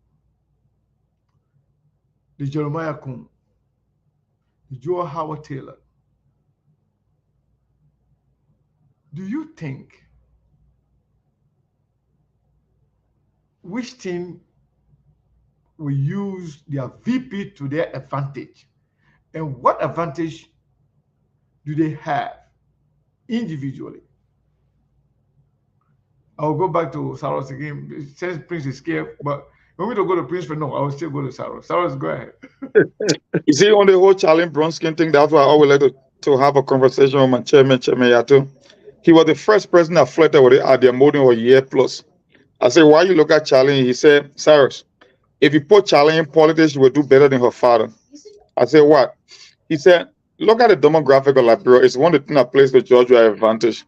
the Jeremiah Kuhn, the Joe Howard Taylor. Do you think which team will use their VP to their advantage? And what advantage do they have individually? I'll go back to Saros again. Since Prince is scared, but you want me to go to Prince, but no, I will still go to Saros. Saros, go ahead. You see, on the whole Charlene Brunskin thing, that's why I always like to have a conversation with my chairman Yato. He was the first person that flirted with it at their more than a year plus. I said, why you look at Charlene? He said, Cyrus, if you put Charlene in politics, she will do better than her father. I said, what? He said, look at the demographic of Liberia. It's one of the things that plays the Georgia advantage.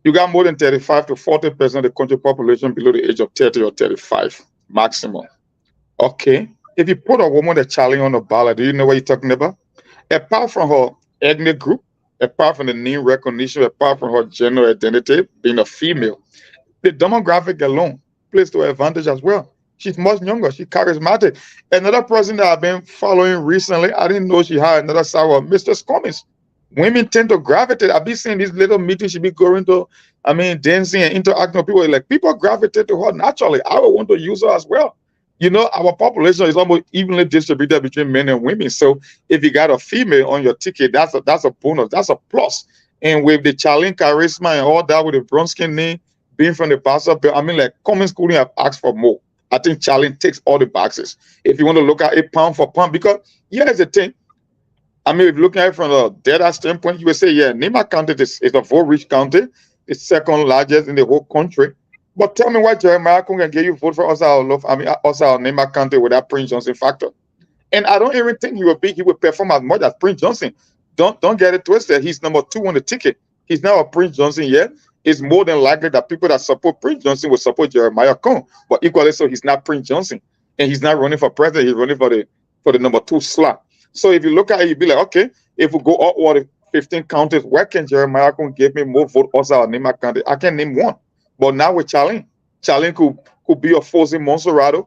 You got more than 35 to 40% of the country population below the age of 30 or 35 maximum. Okay. If you put a woman that's Charlene on the ballot, do you know what you're talking about? Apart from her ethnic group, apart from the name recognition, apart from her gender identity, being a female, the demographic alone, plays to her advantage as well. She's much younger. She's charismatic. Another person that I've been following recently, I didn't know she had another side, was Mr. Cummings. Women tend to gravitate. I've been seeing these little meetings she be going to, I mean, dancing and interacting with people. Like, people gravitate to her naturally. I would want to use her as well. You know, our population is almost evenly distributed between men and women. So if you got a female on your ticket, that's a bonus. That's a plus. And with the challenge charisma and all that, with the brown skin name being from the pastor, I mean, like, Cummings couldn't have asked for more. I think challenge ticks all the boxes. If you want to look at it pound for pound, because here's the thing. I mean, if you're looking at it from a data standpoint, you would say, yeah, Nema County is a vote-rich county. It's second largest in the whole country. But tell me why Jeremiah can get you vote for us our Nema County with that Prince Johnson factor. And I don't even think he will perform as much as Prince Johnson. Don't get it twisted. He's number 2 on the ticket. He's now a Prince Johnson yet. It's more than likely that people that support Prince Johnson will support Jeremiah Cohn. But equally so, he's not Prince Johnson. And he's not running for president. He's running for the number 2 slot. So if you look at it, you'd be like, okay, if we go all the 15 counties, where can Jeremiah Cohn give me more vote also in my county? I can name one. But now with Charlene could be a Fozi Monserrato,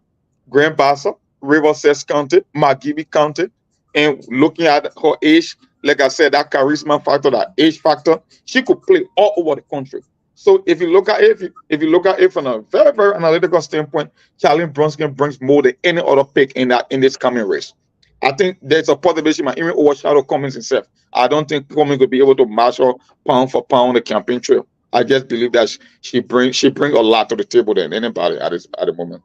Grand Bassa, Riverside County, Magibi County. And looking at her age, like I said, that charisma factor, that age factor, she could play all over the country. So if you look at it, if you look at it from a very, very analytical standpoint, Charlene Brunson brings more than any other pick in this coming race. I think there's a possibility she might even overshadow Cummings himself. I don't think Cummings will be able to match her pound for pound the campaign trail. I just believe that she brings a lot to the table than anybody at the moment.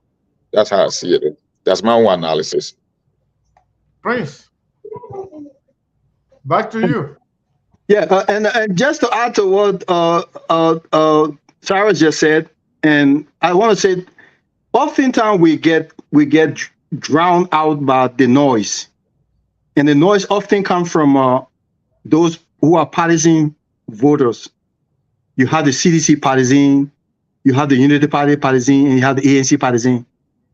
That's how I see it. That's my own analysis. Prince, back to you. Yeah, and just to add to what Sarah just said, and I want to say, oftentimes we get drowned out by the noise, and the noise often comes from those who are partisan voters. You have the CDC partisan, you have the Unity Party partisan, and you have the ANC partisan.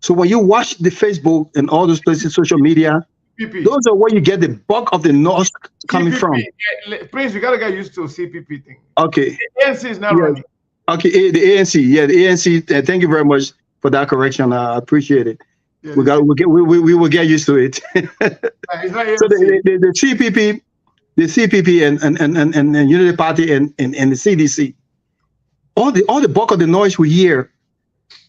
So when you watch the Facebook and all those places, social media, CPP. those are where you get the bulk of the noise coming CPP. from. Prince, you gotta get used to CPP thing. Okay. The ANC is not running. Okay, the ANC, yeah, the ANC. Thank you very much for that correction. I appreciate it. Yeah, We will get used to it. it's not So ANC. the CPP and Unity Party and the CDC, all the bulk of the noise we hear,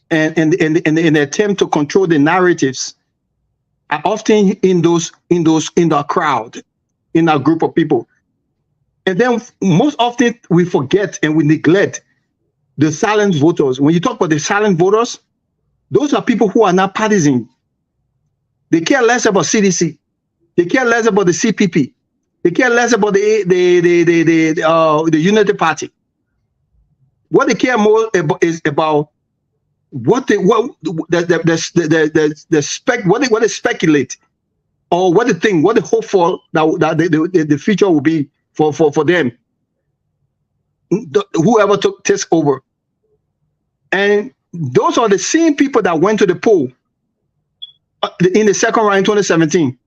and the attempt to control the narratives, are often in the crowd, in that group of people, and then most often we forget and we neglect the silent voters. When you talk about the silent voters, those are people who are not partisan. They care less about CDC. They care less about the CPP. They care less about the Unity Party. What they care more about is about what they speculate, or what they hope for that the future will be for them. Whoever takes over, and those are the same people that went to the poll in the second round in 2017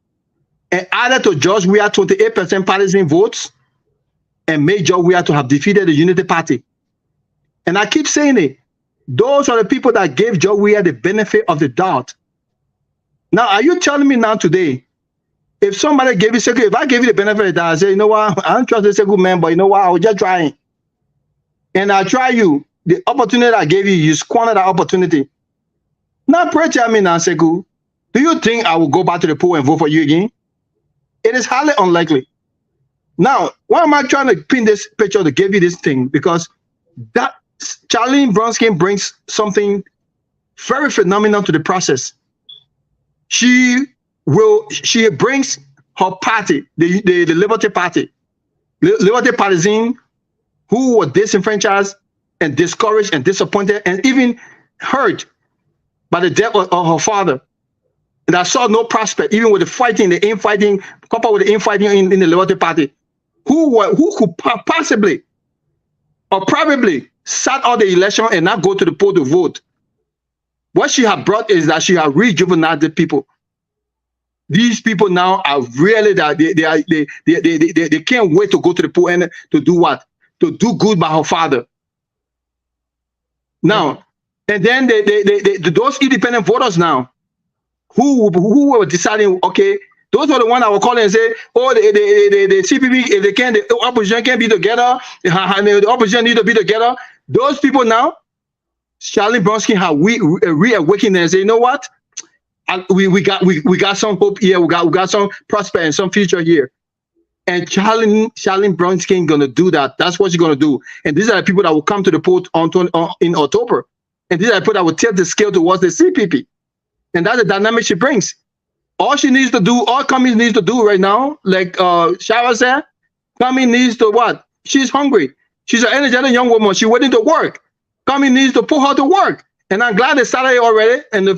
and added to George Weah 28% partisan votes and made George Weah to have defeated the Unity Party. And I keep saying it. Those are the people that gave George Weah the benefit of the doubt. Now, are you telling me now today, if somebody gave you, if I gave you the benefit of the doubt, I say, you know what, I don't trust this good man, but you know what, I was just trying. And I try you. The opportunity I gave you, you squandered that opportunity. Now, pray tell me now, Sekou, do you think I will go back to the poll and vote for you again? It is highly unlikely. Now, why am I trying to pin this picture to give you this thing? Because that Charlene Bronskin brings something very phenomenal to the process. She brings her party, the Liberty Party, Liberty Partisan, who were disenfranchised and discouraged and disappointed and even hurt by the death of her father. And I saw no prospect, even with the infighting, coupled with the infighting in the Liberty Party, who could possibly or probably sat out the election and not go to the poll to vote. What she had brought is that she had rejuvenated the people. These people now are really that they can't wait to go to the poll and to do what? To do good by her father. Now, And then those independent voters now who were deciding, okay, those were the ones that were calling and say, oh, the CPP, if they can, the opposition can be together, the opposition need to be together. Those people now, Charlie Bronsky have reawakened and say, you know what? We got some hope here, we got some prospect and some future here. And Charlie Bronsky ain't gonna do that. That's what she's gonna do. And these are the people that will come to the poll in October. And these are the people that will tilt the scale towards the CPP. And that's the dynamic she brings. All she needs to do, all Cummings needs to do right now, like Shara said, Cummings needs to what? She's hungry. She's an energetic young woman. She's waiting to work. Cummings needs to put her to work. And I'm glad they started already. And they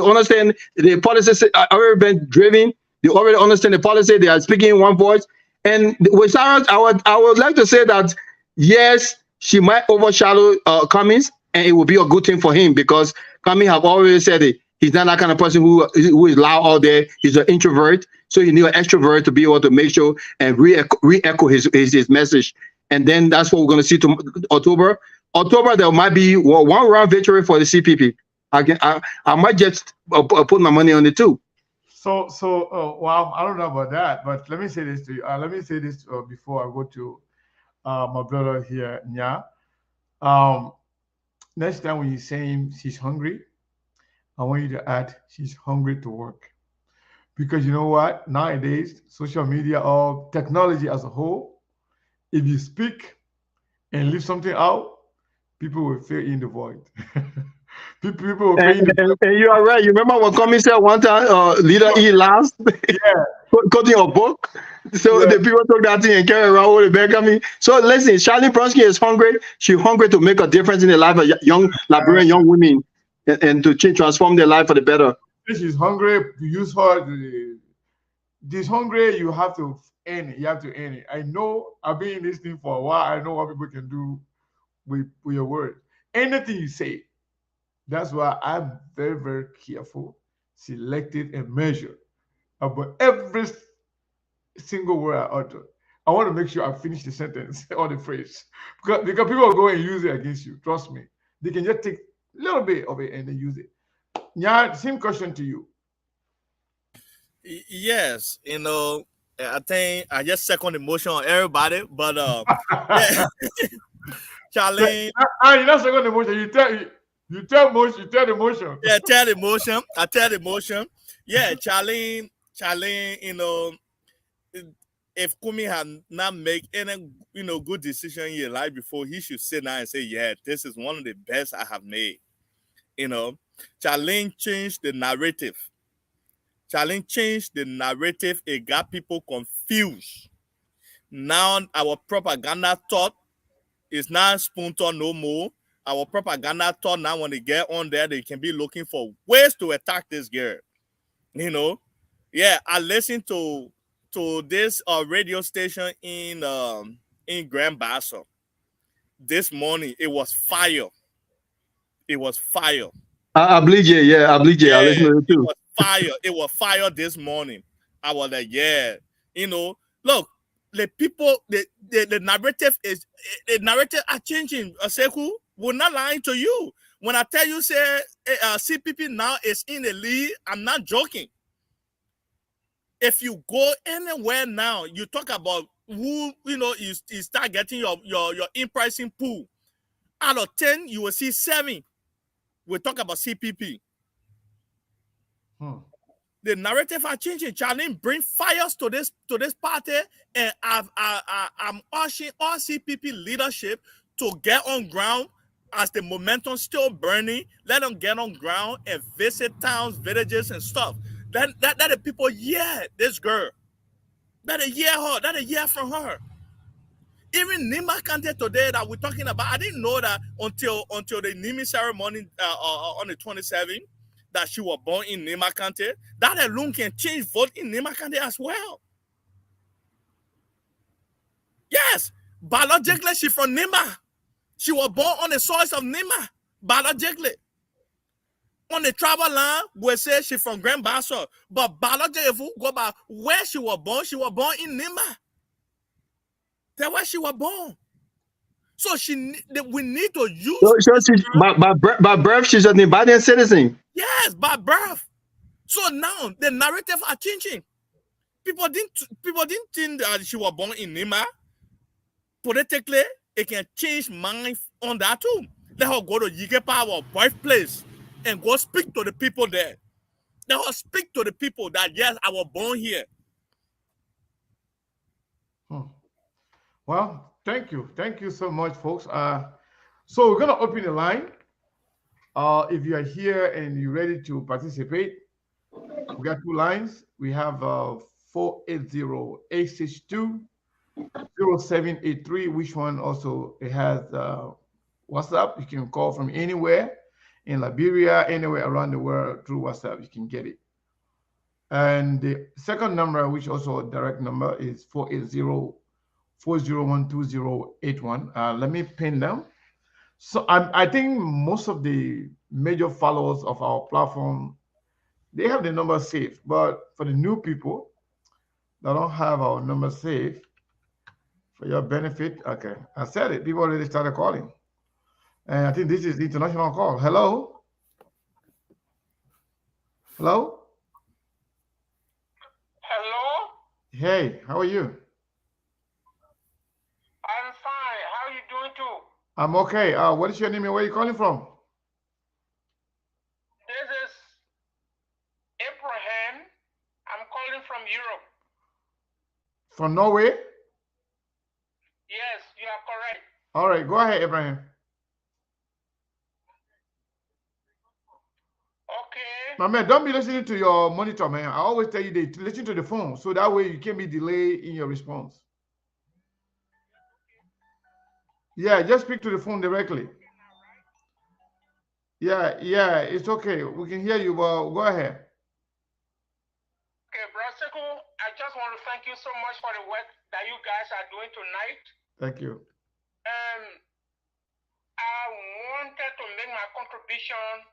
understand the policies are already been driven. They already understand the policy. They are speaking in one voice. And with Shara, I would like to say that, yes, she might overshadow Cummings, and it will be a good thing for him because Cummings have always said it. He's not that kind of person who is loud out there. He's an introvert. So you need an extrovert to be able to make sure and re-echo his message. And then that's what we're going to see to October. October, there might be one round victory for the CPP. I might just put my money on it too. So, well, I don't know about that, but let me say this to you. Let me say this before I go to my brother here, Nya. Next time when you're saying she's hungry, I want you to add she's hungry to work. Because you know what? Nowadays, social media or technology as a whole, if you speak and leave something out, people will fill in the void. people will fill in the void. And you are right. You remember when Cummings said one time, leader eat last? Yeah. Quoting a book. So the people took that thing and carry around with the back of me. So listen, Charlie Bronsky is hungry. She's hungry to make a difference in the life of young Liberian young women and to transform their life for the better. She's hungry. You use her. This hungry, you have to earn it. You have to earn it. I know. I've been in this thing for a while. I know what people can do with your word. Anything you say. That's why I'm very, very careful, selective, and measured about every single word I utter. I want to make sure I finish the sentence or the phrase because people will go and use it against you. Trust me. They can just take a little bit of it and then use it. Yeah, same question to you. Yes, I think I just second emotion on everybody, but yeah. Charlene, you're not second emotion. You tell the emotion. Yeah, tell the emotion. I tell the emotion. Yeah, Charlene, if Kumi had not make any good decision in your life before, he should sit down and say, yeah, this is one of the best I have made. Charlene changed the narrative. Charlene changed the narrative. It got people confused. Now our propaganda thought is not spoon-turned no more. Our propaganda thought now when they get on there, they can be looking for ways to attack this girl. Yeah, I listened to this radio station in Grand Bassa this morning. It was fire. It was fire. I believe you. Yeah, I believe you. I listened to it too. It was fire. It was fire this morning. I was like, yeah, look, the people, the narrative are changing. Sekou, we're not lying to you. When I tell you, say, CPP now is in the lead, I'm not joking. If you go anywhere now, you talk about who, you start getting your in-pricing pool. Out of 10, you will see 7. We talk about CPP. The narrative are changing. Charlene bring fires to this party, and I'm urging all CPP leadership to get on ground as the momentum still burning. Let them get on ground and visit towns, villages, and stuff. Let the people hear this girl. Let it hear her. Let it hear from her. Even Nima Kante today that we're talking about, I didn't know that until the naming ceremony on the 27th that she was born in Nima Kante. That alone can change vote in Nima Kante as well. Yes, biologically she from Nima. She was born on the soils of Nima, biologically. On the tribal line, we say she from Grand Bassa, but biologically, if we go by where she was born in Nima. That's where she was born. So we need to use So this she's, girl. by birth, she's an Liberian citizen. Yes, by birth. So now the narrative are changing. People didn't think that she was born in Nima. Politically, it can change mind on that too. Let her go to Yike Power birthplace and go speak to the people there. Let her speak to the people that yes, I was born here. Well, thank you so much, folks. So we're gonna open the line. If you are here and you're ready to participate, we got two lines. We have 480-862-0783, which one also it has WhatsApp. You can call from anywhere in Liberia, anywhere around the world through WhatsApp. You can get it. And the second number, which also a direct number, is 480-401-2081. Let me pin them. So I think most of the major followers of our platform, they have the number saved. But for the new people that don't have our number saved, for your benefit, okay, I said it. People already started calling. And I think this is the international call. Hello? Hello? Hello? Hey, how are you? I'm fine. How are you doing too? I'm okay. What is your name and where are you calling from? This is Abraham. I'm calling from Europe. From Norway? Yes, you are correct. All right, go ahead, Abraham. Okay. My man, don't be listening to your monitor, man. I always tell you to listen to the phone so that way you can be delayed in your response. Yeah, just speak to the phone directly. Yeah, it's okay. We can hear you, but go ahead. Okay, Brasico, I just want to thank you so much for the work that you guys are doing tonight. Thank you. I wanted to make my contribution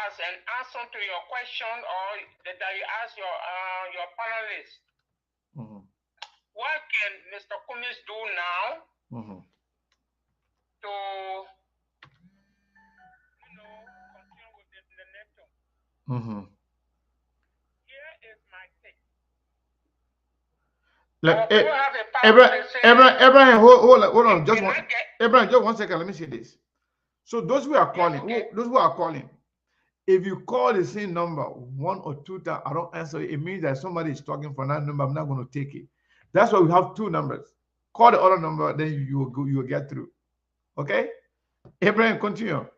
as an answer to your question or that you asked your panelists. Mm-hmm. What can Mr. Kumis do now to continue with the network? Here is my take. Abraham, hold on, Abraham, just 1 second. Let me say this. So those who are calling, if you call the same number 1 or 2 times, I don't answer it means that somebody is talking for that number. I'm not going to take it. That's why we have 2 numbers. Call the other number, then you will get through. Okay, Abraham, continue. All right.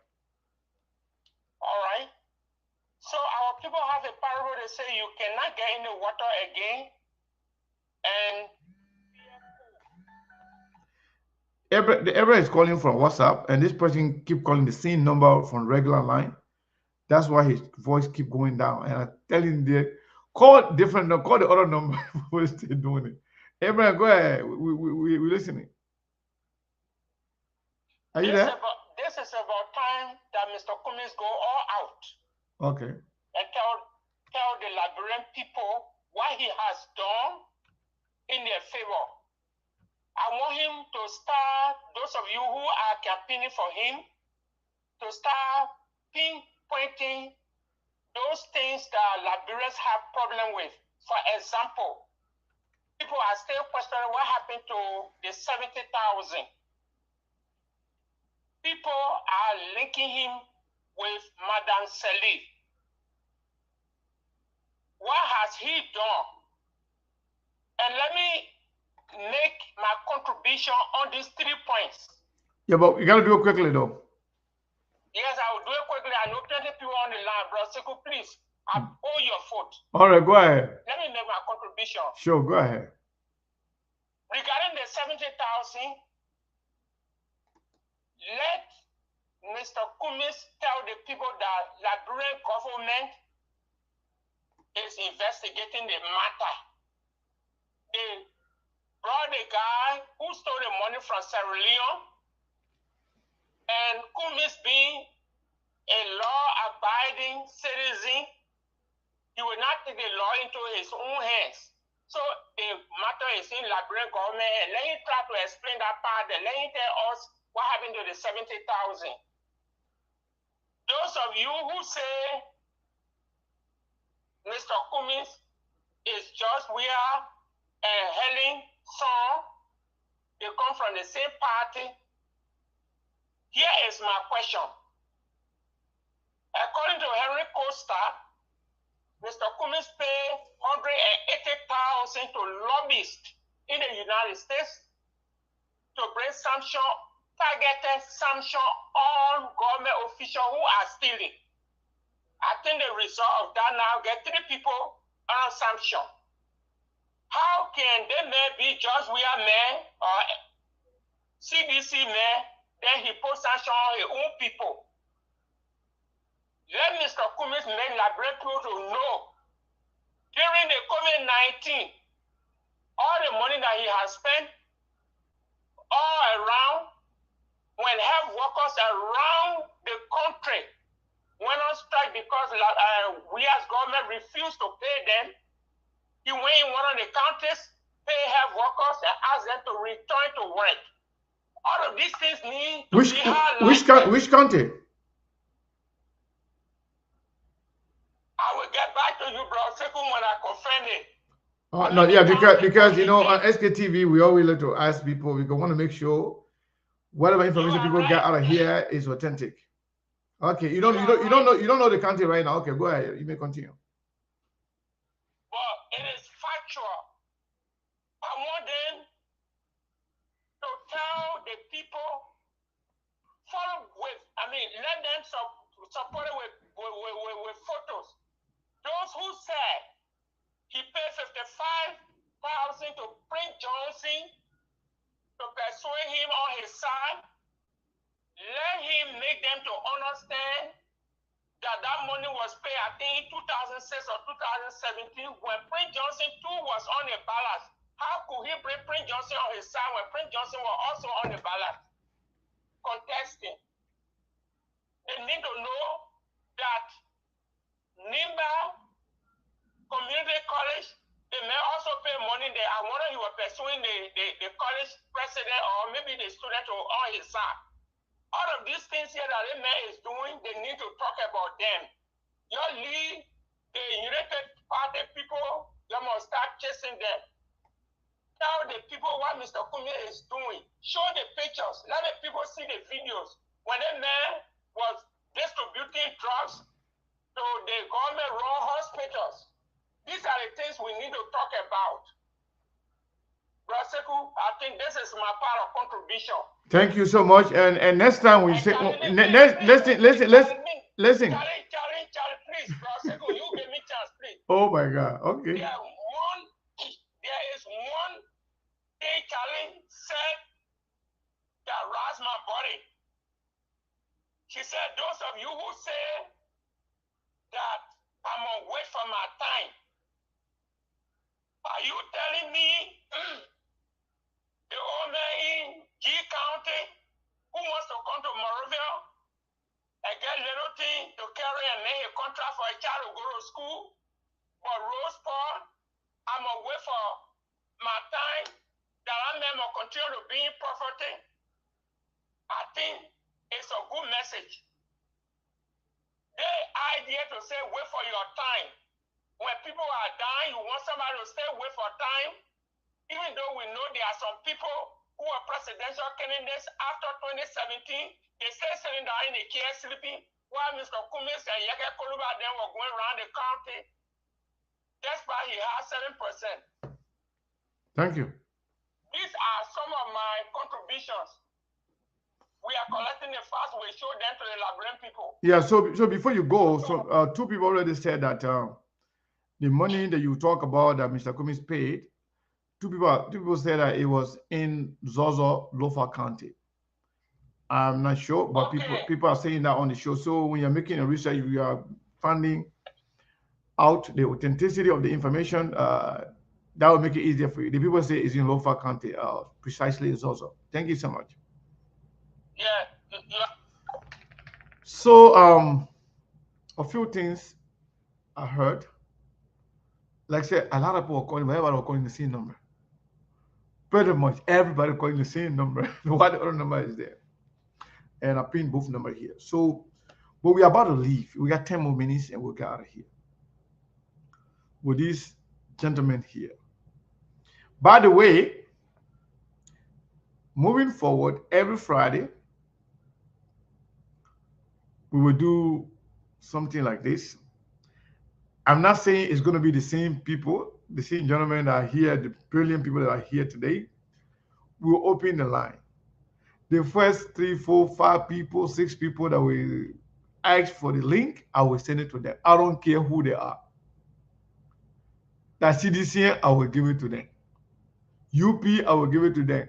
So our people have a parable. They say you cannot get in the water again, and Abraham is calling from WhatsApp, and this person keep calling the same number from regular line. That's why his voice keep going down. And I tell him that call different number, call the other number. We're still doing it. Abraham, go ahead. We're listening. Are you there? This is about time that Mr. Cummings go all out. Okay. And tell the Liberian people what he has done in their favor. I want him to start, those of you who are campaigning for him, to start pinpointing those things that Liberians have problem with. For example, people are still questioning what happened to the 70,000. People are linking him with Madame Salif. What has he done? And let me make my contribution on these 3 points. Yeah, but you got to do it quickly, though. Yes, I will do it quickly. I know plenty of people on the line, bro. Sekou, please, I owe your foot. All right, go ahead. Let me make my contribution. Sure, go ahead. Regarding the 70,000, let Mr. Kumis tell the people that Liberian government is investigating the matter. They brought a guy who stole the money from Sierra Leone, and Kumis being a law-abiding citizen, he will not take the law into his own hands. So the matter is in Liberian government, and let him try to explain that part, and let him tell us what happened to the 70,000. Those of you who say Mr. Cummings is just where and Helen son, they come from the same party. Here is my question. According to Henry Costa, Mr. Cummings paid $180,000 to lobbyists in the United States to bring targeted sanction on government officials who are stealing. I think the result of that now get 3 people on sanction. How can they may be just we are man or CDC man, then he put sanction on his own people? Let Mr. Cummings make Liberian people to know during the COVID-19, all the money that he has spent all around when health workers around the country went on strike because we as government refused to pay them. He went in one of the counties, pay health workers, and asked them to return to work. All of these things need to be highlighted. Which country? I will get back to you, bro. Second, when I confirm it. No, yeah, because you know on SKTV we always like to ask people. We want to make sure whatever information people get out of here is authentic. Okay, you don't know the country right now. Okay, go ahead. You may continue. Well, it is factual. I want them to tell the people, let them support it with photos. Those who said he paid $55,000 to Prince Johnson to persuade him on his side, let him make them to understand that money was paid, I think, 2006 or 2017, when Prince Johnson too was on the ballot. How could he bring Prince Johnson on his side when Prince Johnson was also on the ballot contesting? They need to know that Nimba Community College, they may also pay money there. I wonder he was pursuing the college president or maybe the student on his side. All of these things here that the man is doing, they need to talk about them. You leave the United Party people, you must start chasing them. Tell the people what Mr. Cummings is doing. Show the pictures. Let the people see the videos. When the man was distributing drugs to the government-run hospitals. These are the things we need to talk about. Braseku, I think this is my part of contribution. Thank you so much. And next time we say, listen. Charlie, please, Braseku, you give me chance, please. Oh my God. Okay. There is one thing Charlie said that roused my body. She said, those of you who say that I'm gonna wait for my time, are you telling me the old man in G County who wants to come to Morovia and get little thing to carry and make a contract for a child to go to school for Rose Paul, I'm gonna wait for my time that I may continue to be in poverty? I think it's a good message. The idea to say wait for your time. When people are dying, you want somebody to stay wait for time. Even though we know there are some people who are presidential candidates after 2017, they still sitting down in the care sleeping while Mr. Cummings and Yeke Koluba then were going around the county. That's why he has 7%. Thank you. These are some of my contributions. We are collecting the funds. We show them to the Liberian people. Yeah. So before you go, two people already said that the money that you talk about that Mr. Cummings paid, two people said that it was in Zozo, Lofa County. I'm not sure, but people are saying that on the show. So when you're making a research, you are finding out the authenticity of the information. That will make it easier for you. The people say it's in Lofa County, precisely Zozo. Thank you so much. Yeah. So a few things I heard. like I said, a lot of people are calling, but everybody are calling the same number. Pretty much everybody calling the same number. What other number is there? And I pinned both numbers here. So, but we're about to leave. We got 10 more minutes and we'll get out of here with this gentleman here. By the way, moving forward, every Friday, we will do something like this. I'm not saying it's going to be the same people, the same gentlemen that are here, the brilliant people that are here today. We'll open the line. The first 3, 4, 5 people, 6 people that will ask for the link, I will send it to them. I don't care who they are. That CDC, I will give it to them. UP, I will give it to them.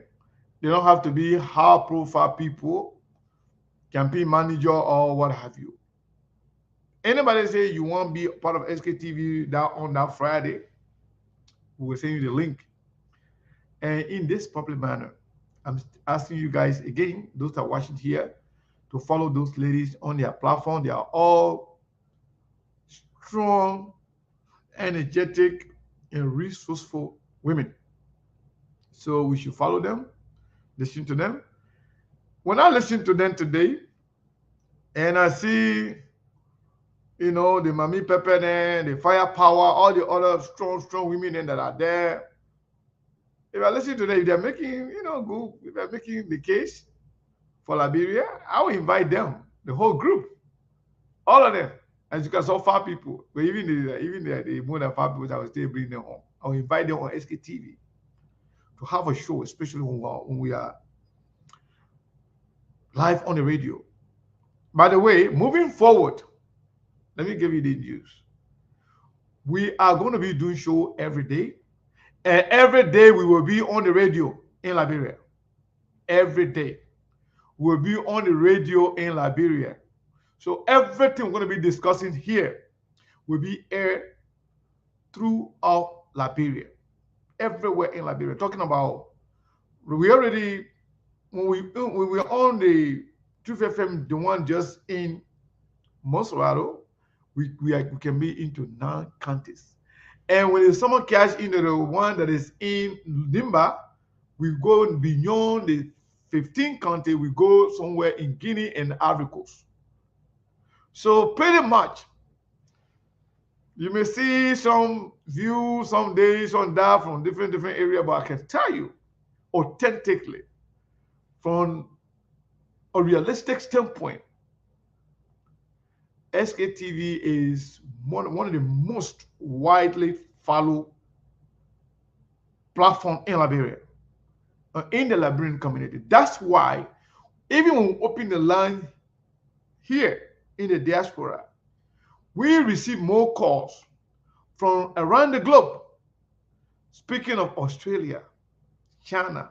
They don't have to be high profile people, campaign manager or what have you. Anybody say you want to be part of SKTV on that Friday, we will send you the link. And in this public manner, I'm asking you guys again, those that are watching here, to follow those ladies on their platform. They are all strong, energetic, and resourceful women. So we should follow them, listen to them. When I listen to them today, and I see, the Mami Pepper and the Firepower, all the other strong women that are there, if I listen to them, if they're making, good, if they're making the case for Liberia, I will invite them, the whole group, all of them. As you can saw 5 people, but even the more than 5 people, I will still bring them home. I will invite them on SKTV to have a show, especially when we are live on the radio. By the way, moving forward, let me give you the news. We are going to be doing show every day, and every day we will be on the radio in Liberia. Every day we'll be on the radio in Liberia. So everything we're going to be discussing here will be aired throughout Liberia, everywhere in Liberia. Talking about, we already, when we were on the Truth FM, the one just in Monserrato, we can be into 9 counties. And when someone cash into the one that is in Limba, we go beyond the 15 county, we go somewhere in Guinea and Ivory Coast. So pretty much, you may see some views some days on that from different areas, but I can tell you authentically, from a realistic standpoint, SKTV is one of the most widely followed platform in Liberia, in the Liberian community. That's why even when we open the line here in the diaspora, we receive more calls from around the globe. Speaking of Australia, China,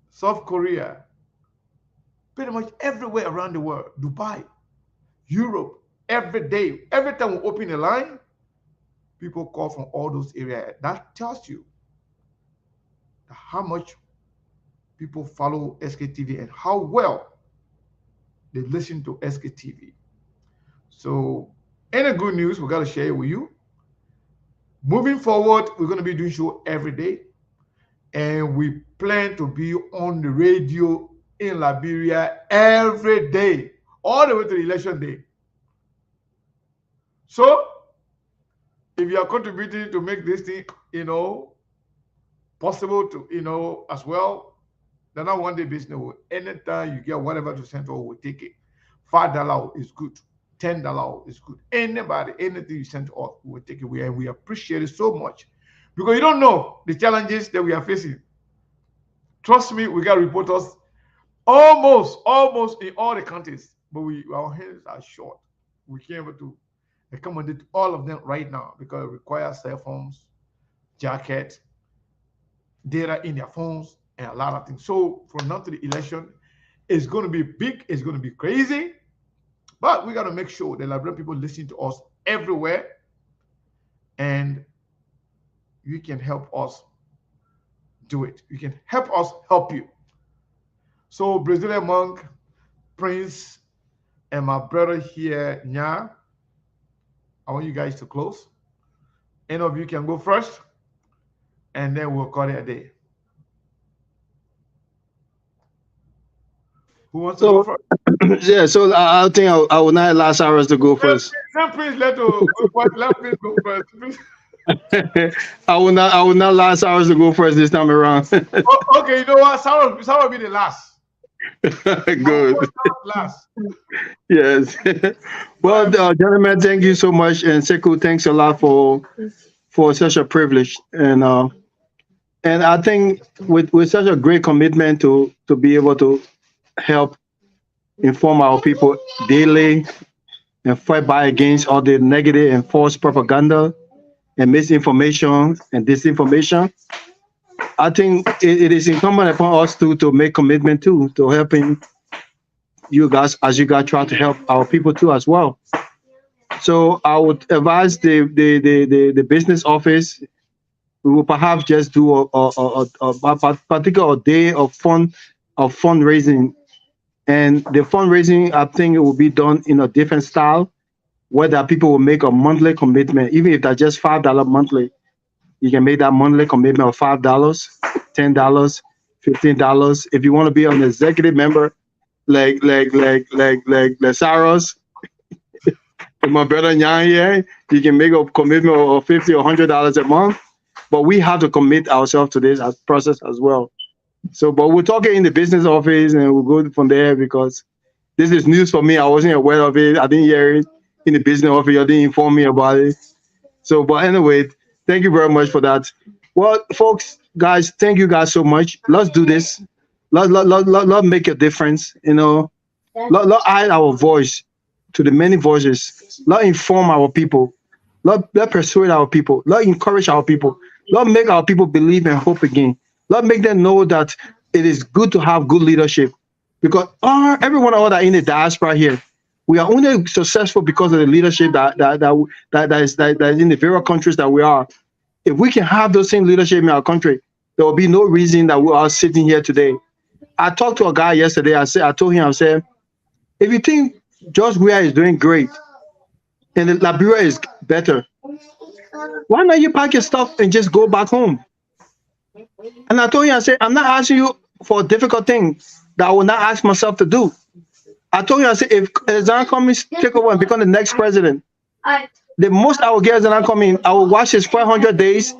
South Korea, pretty much everywhere around the world, Dubai, Europe, every day, every time we open a line, people call from all those areas. That tells you how much people follow SKTV and how well they listen to SKTV. So, any good news, we got to share it with you. Moving forward, we're going to be doing show every day, and we plan to be on the radio in Liberia every day, all the way to the election day. So, if you are contributing to make this thing, possible to, as well, then I want the business. Anytime you get whatever to send over, we'll take it. $5 is good. $10 is good. Anybody, anything you send to us, we'll take it. We appreciate it so much, because you don't know the challenges that we are facing. Trust me, we got reporters almost in all the countries, but our hands are short. We can't able to accommodate all of them right now because it requires cell phones, jackets, data in their phones, and a lot of things. So from now to the election, it's going to be big, it's going to be crazy, but we got to make sure that Liberian people listen to us everywhere, and you can help us do it. You can help us help you. So Brazilian Monk, Prince, and my brother here, Nya, I want you guys to close. Any of you can go first, and then we'll call it a day. Who wants to go So first? yeah, so I think I will not allow Cyrus to go first. Please let please go first. Please. I will not allow Cyrus to go first this time around. Oh, okay, you know what? Someone will be the last. I will Good. go down last. Yes. Go Well, ahead. gentlemen, thank you so much, and Sekou, thanks a lot for such a privilege, and I think with such a great commitment to be able to help inform our people daily and fight back against all the negative and false propaganda and misinformation and disinformation. I think it is incumbent upon us to make commitment too to helping you guys as you guys try to help our people too as well. So I would advise the business office. We will perhaps just do a particular day of fundraising, and the fundraising I think it will be done in a different style, whether people will make a monthly commitment, even if that's just $5 monthly. You can make that monthly commitment of $5, $10, $15. If you want to be an executive member, like Saros and my brother Nyan here, you can make a commitment of $50 or $100 a month. But we have to commit ourselves to this process as well. So, but we'll talk it in the business office and we'll go from there because this is news for me. I wasn't aware of it. I didn't hear it in the business office. You didn't inform me about it. So, but anyway, thank you very much for that. Well, folks, guys, thank you guys so much. Let's do this. Let make a difference. Let add our voice to the many voices. Let inform our people. Let persuade our people. Let encourage our people. Let make our people believe and hope again. Let make them know that it is good to have good leadership. Because every one of us that in the diaspora here, we are only successful because of the leadership that is in the various countries that we are. If we can have those same leadership in our country, there will be no reason that we are sitting here today. I talked to a guy yesterday. I told him, I said, if you think George Weah is doing great and the Liberia is better, why not you pack your stuff and just go back home? And I told him, I said, I'm not asking you for a difficult thing that I will not ask myself to do. I told you, I said, if Zan Cummings take over and become the next president, the most I will get as Zan Cummings, I will watch his 400 days,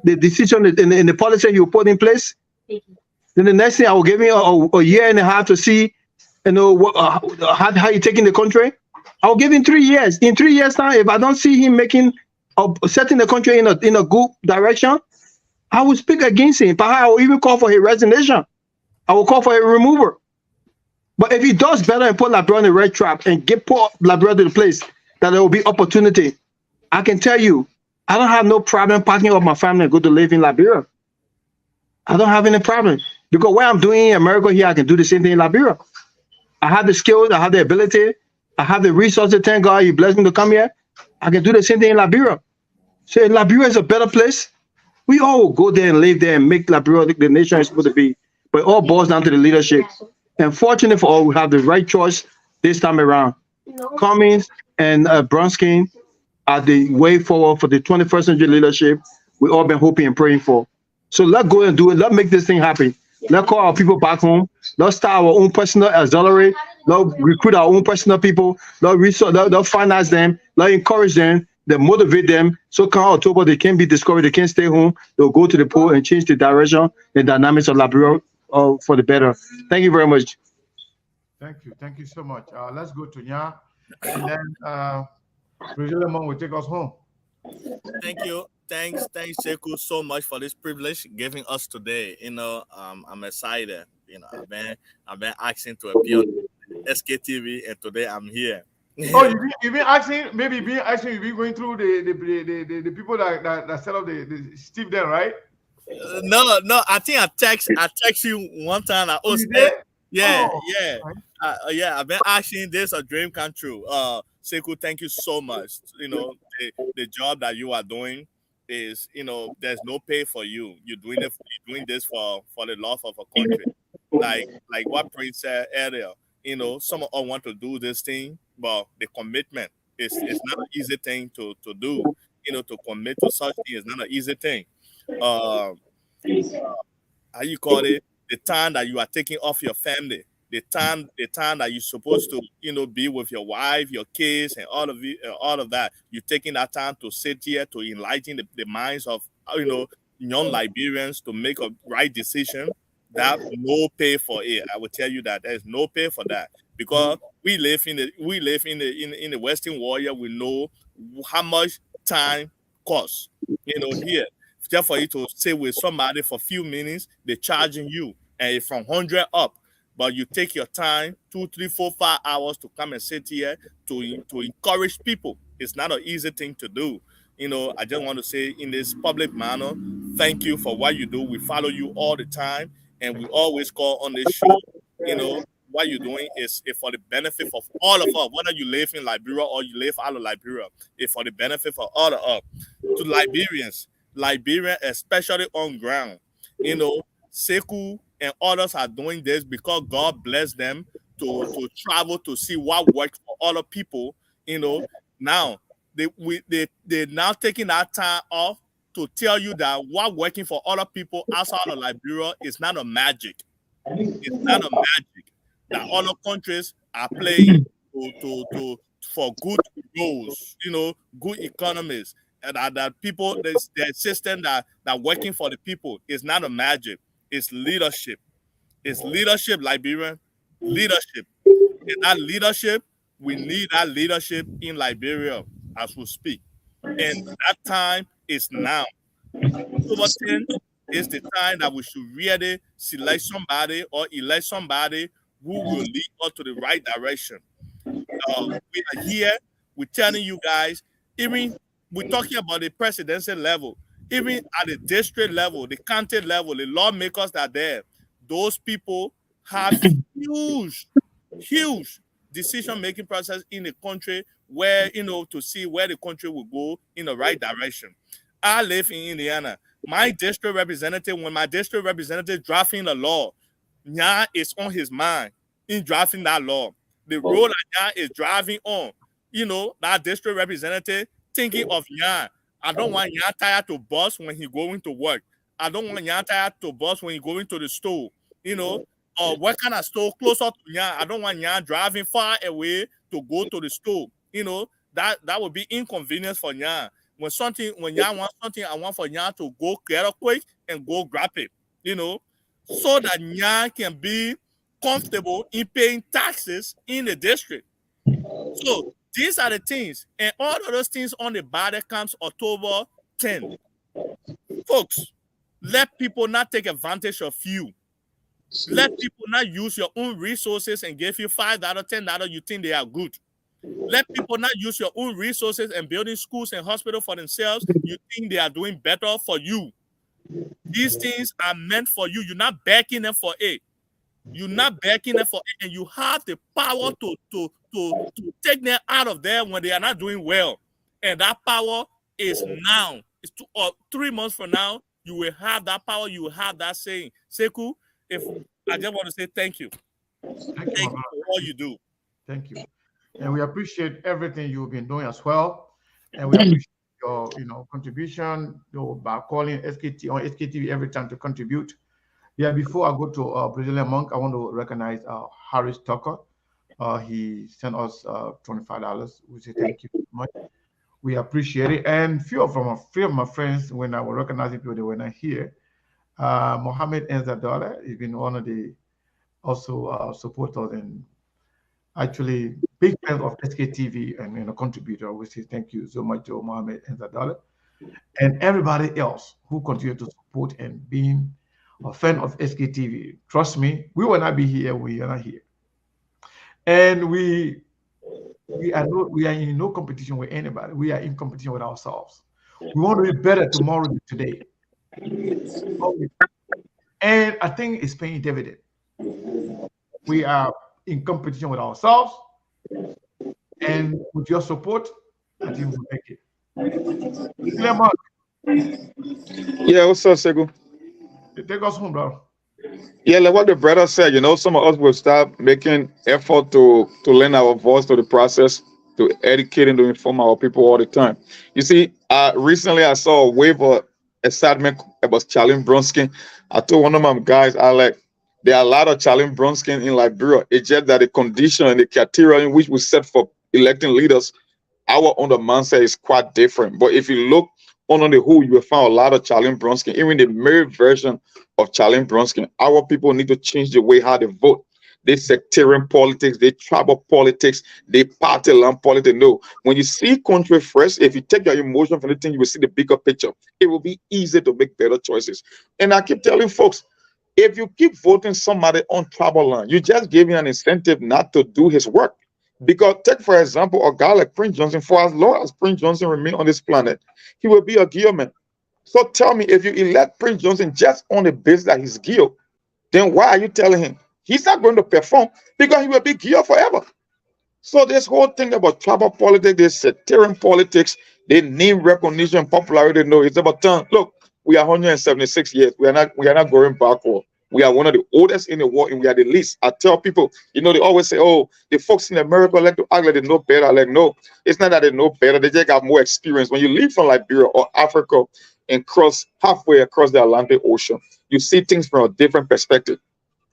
the decision in the policy he will put in place. Then the next thing I will give him a year and a half to see, how he taking the country. I will give him 3 years. In 3 years time, if I don't see him setting the country in a good direction, I will speak against him. Perhaps I will even call for his resignation. I will call for a removal. But if he does better and put Liberia in the red trap and put Liberia to the place that there will be opportunity, I can tell you, I don't have no problem packing up my family and go to live in Liberia. I don't have any problem. Because what I'm doing in America here, I can do the same thing in Liberia. I have the skills, I have the ability, I have the resources. Thank God He blessed me to come here. I can do the same thing in Liberia. So if Liberia is a better place, we all will go there and live there and make Liberia the nation it's supposed to be. But it all boils down to the leadership. And fortunately for all, we have the right choice this time around. Cummings and Brunskin are the way forward for the 21st century leadership we all been hoping and praying for. So let's go and do it. Let's make this thing happen. Let's call our people back home. Let's start our own personal auxiliary. Let's recruit our own personal people. Let's finance them. Let's encourage them. Let's motivate them. So come October, they can't be discouraged. They can't stay home. They'll go to the pool and change the direction and dynamics of Liberia for the better. Thank you very much. Thank you. Thank you so much. Let's go to Nya, and then President Lemon will take us home. Thank you. Thanks, Sekou, so much for this privilege giving us today. I'm excited. I've been asking to appear on SKTV, and today I'm here. Oh, you've been asking, maybe being asking, you've been going through the people that set up the Steve there, right? No. I think I text you one time. You did? Yeah, Oh, yeah, yeah. I've been asking this a dream come true. Sekou, thank you so much. The job that you are doing is, there's no pay for you. You're doing this for the love of a country. Like what Prince said earlier. Some of us want to do this thing, but the commitment is not an easy thing to do. to commit to such thing is not an easy thing. Uh, how you call it, the time that you are taking off your family, the time that you're supposed to, be with your wife, your kids, and all of that. You're taking that time to sit here to enlighten the minds of young Liberians to make a right decision. That no pay for it. I will tell you that there's no pay for that, because we live in the Western world. Here we know how much time costs. Here, just for you to stay with somebody for a few minutes, they're charging you, and it's from 100 up. But you take your time, 2, 3, 4, 5 hours to come and sit here to encourage people. It's not an easy thing to do. I just want to say in this public manner, thank you for what you do. We follow you all the time, and we always call on this show. What you're doing is for the benefit of all of us, whether you live in Liberia or you live out of Liberia. It's for the benefit of all of us. To Liberians, especially on ground, Sekou and others are doing this because God bless them to travel to see what works for other people. Now they're now taking that time off to tell you that what working for other people outside of Liberia is not a magic. It's not a magic that other countries are playing for good roles, good economies, and that people, the system that working for the people is not a magic. It's leadership. It's leadership, Liberian leadership. And that leadership, we need that leadership in Liberia as we speak. And that time is now. October 10th is the time that we should really select somebody or elect somebody who will lead us to the right direction. We are here. We're telling you guys, even we're talking about the presidential level, even at the district level, the county level, the lawmakers that are there, those people have huge decision-making process in the country where, to see where the country will go in the right direction. I live in Indiana. My district representative, when my district representative drafting the law, Nya is on his mind in drafting that law. The road that Nya is driving on, that district representative thinking of Nya. I don't want Nya tired to bus when he going to work. I don't want Nya tired to bus when he going to the store, or what kind of store closer to Nya. I don't want Nya driving far away to go to the store. That would be inconvenience for Nya. When Nya wants something, I want for Nya to go get it quick and go grab it, so that Nya can be comfortable in paying taxes in the district. So these are the things, and all of those things on the ballot comes October 10th. Folks, let people not take advantage of you. Let people not use your own resources and give you $5, $10. You think they are good. Let people not use your own resources and building schools and hospitals for themselves. You think they are doing better for you. These things are meant for you. You're not backing them for it. You're not backing them for it, and you have the power to take them out of there when they are not doing well. And that power is now. It's 2 or 3 months from now. You will have that power. You will have that saying. Sekou, I just want to say thank you. Thank you for all you do. Thank you. And we appreciate everything you've been doing as well. And we appreciate your contribution by calling SKT on SKTV every time to contribute. Yeah, before I go to Brazilian Monk, I want to recognize Harris Tucker. He sent us $25. We say thank you so much. We appreciate it. And few of my friends, when I was recognizing people, they were not here. Mohammed Enzadala has been one of the also supporters and actually big fans of SKTV and contributor. We say thank you so much to Mohammed Enzadala and everybody else who continue to support and being a fan of SKTV. Trust me, we will not be here. We are not here, and we are in no competition with anybody. We are in competition with ourselves. We want to be better tomorrow than today, and I think it's paying dividend. We are in competition with ourselves, and with your support, I think we'll make it. Yeah, what's up, Sekou? Take us home, bro. Yeah, like what the brother said, some of us will start making effort to lend our voice to the process. to educate and to inform our people all the time. You see, recently I saw a wave of excitement about Charlie Bronsky. I told one of my guys, I like, there are a lot of Charlie Bronsky in Liberia. It's just that the condition and the criteria in which we set for electing leaders, our own mindset is quite different. But if you look on the whole, you will find a lot of Charlie Bronsky, even the mirror version of Charlie Bronsky. Our people need to change the way how they vote. They sectarian politics, they tribal politics, they party line politics. No, when you see country first, if you take your emotion from the thing, you will see the bigger picture. It will be easy to make better choices. And I keep telling folks, if you keep voting somebody on tribal line, you just give him an incentive not to do his work. Because take for example a guy like Prince Johnson. For as long as Prince Johnson remain on this planet, he will be a Guillermin. So tell me, if you elect Prince Johnson just on the basis that he's Gil, then why are you telling him he's not going to perform? Because he will be Gil forever. So this whole thing about tribal politics, this sectarian politics, they name recognition, popularity. No, it's about time. Look, we are 176 years. We are not going backward. We are one of the oldest in the world, and we are the least. I tell people, they always say, "Oh, the folks in America like to act like they know better." Like, no, it's not that they know better. They just got more experience. When you leave from Liberia or Africa and cross halfway across the Atlantic Ocean, you see things from a different perspective.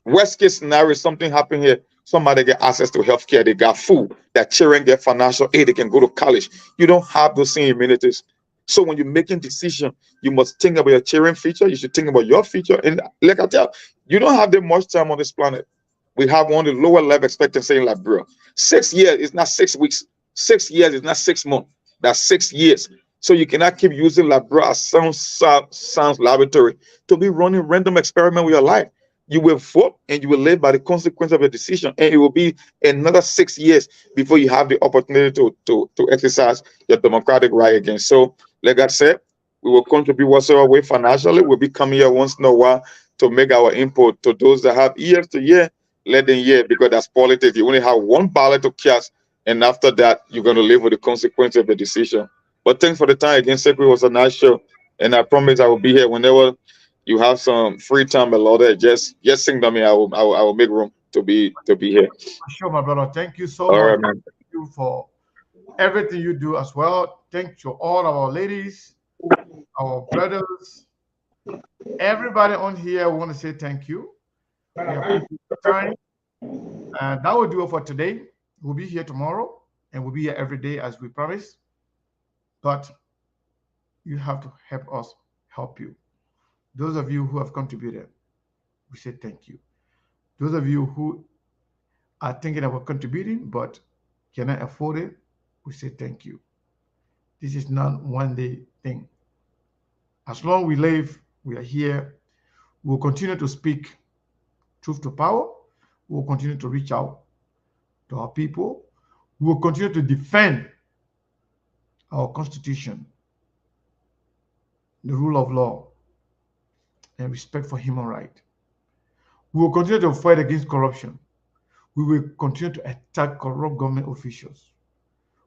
Worst case scenario, something happen here. Somebody get access to healthcare, they got food, their children get financial aid, they can go to college. You don't have those same amenities. So when you're making decision, you must think about your children's future. You should think about your future. And like I tell you, don't have that much time on this planet. We have one of the lower life expectancy in Liberia. 6 years is not 6 weeks. 6 years is not 6 months. That's 6 years. So you cannot keep using Liberia as sounds laboratory to be running random experiment with your life. You will vote and you will live by the consequence of your decision. And it will be another 6 years before you have the opportunity to exercise your democratic right again. So, like I said, we will contribute whatsoever way financially. We'll be coming here once in a while to make our input. To those that have ears to hear, let them hear, because that's politics. You only have one ballot to cast, and after that, you're going to live with the consequence of the decision. But thanks for the time again. Sekwe, was a nice show, and I promise I will be here whenever you have some free time. A lot of just sing to me. I will make room to be here. Sure, my brother. Thank you so All much. right, man. Thank you for everything you do as well. Thank you all our ladies, our brothers, everybody on here. I want to say thank you. We appreciate your time. And that will do it for today. We'll be here tomorrow, and we'll be here every day as we promised. But you have to help us help you. Those of you who have contributed, we say thank you. Those of you who are thinking about contributing but cannot afford it, we say thank you. This is not one day thing. As long as we live, we are here. We'll continue to speak truth to power. We'll continue to reach out to our people. We'll continue to defend our Constitution, the rule of law, and respect for human rights. We will continue to fight against corruption. We will continue to attack corrupt government officials.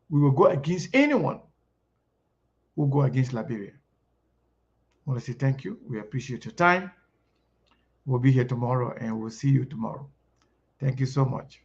We will go against anyone who go against Liberia. I want to say thank you. We appreciate your time. We'll be here tomorrow, and we'll see you tomorrow. Thank you so much.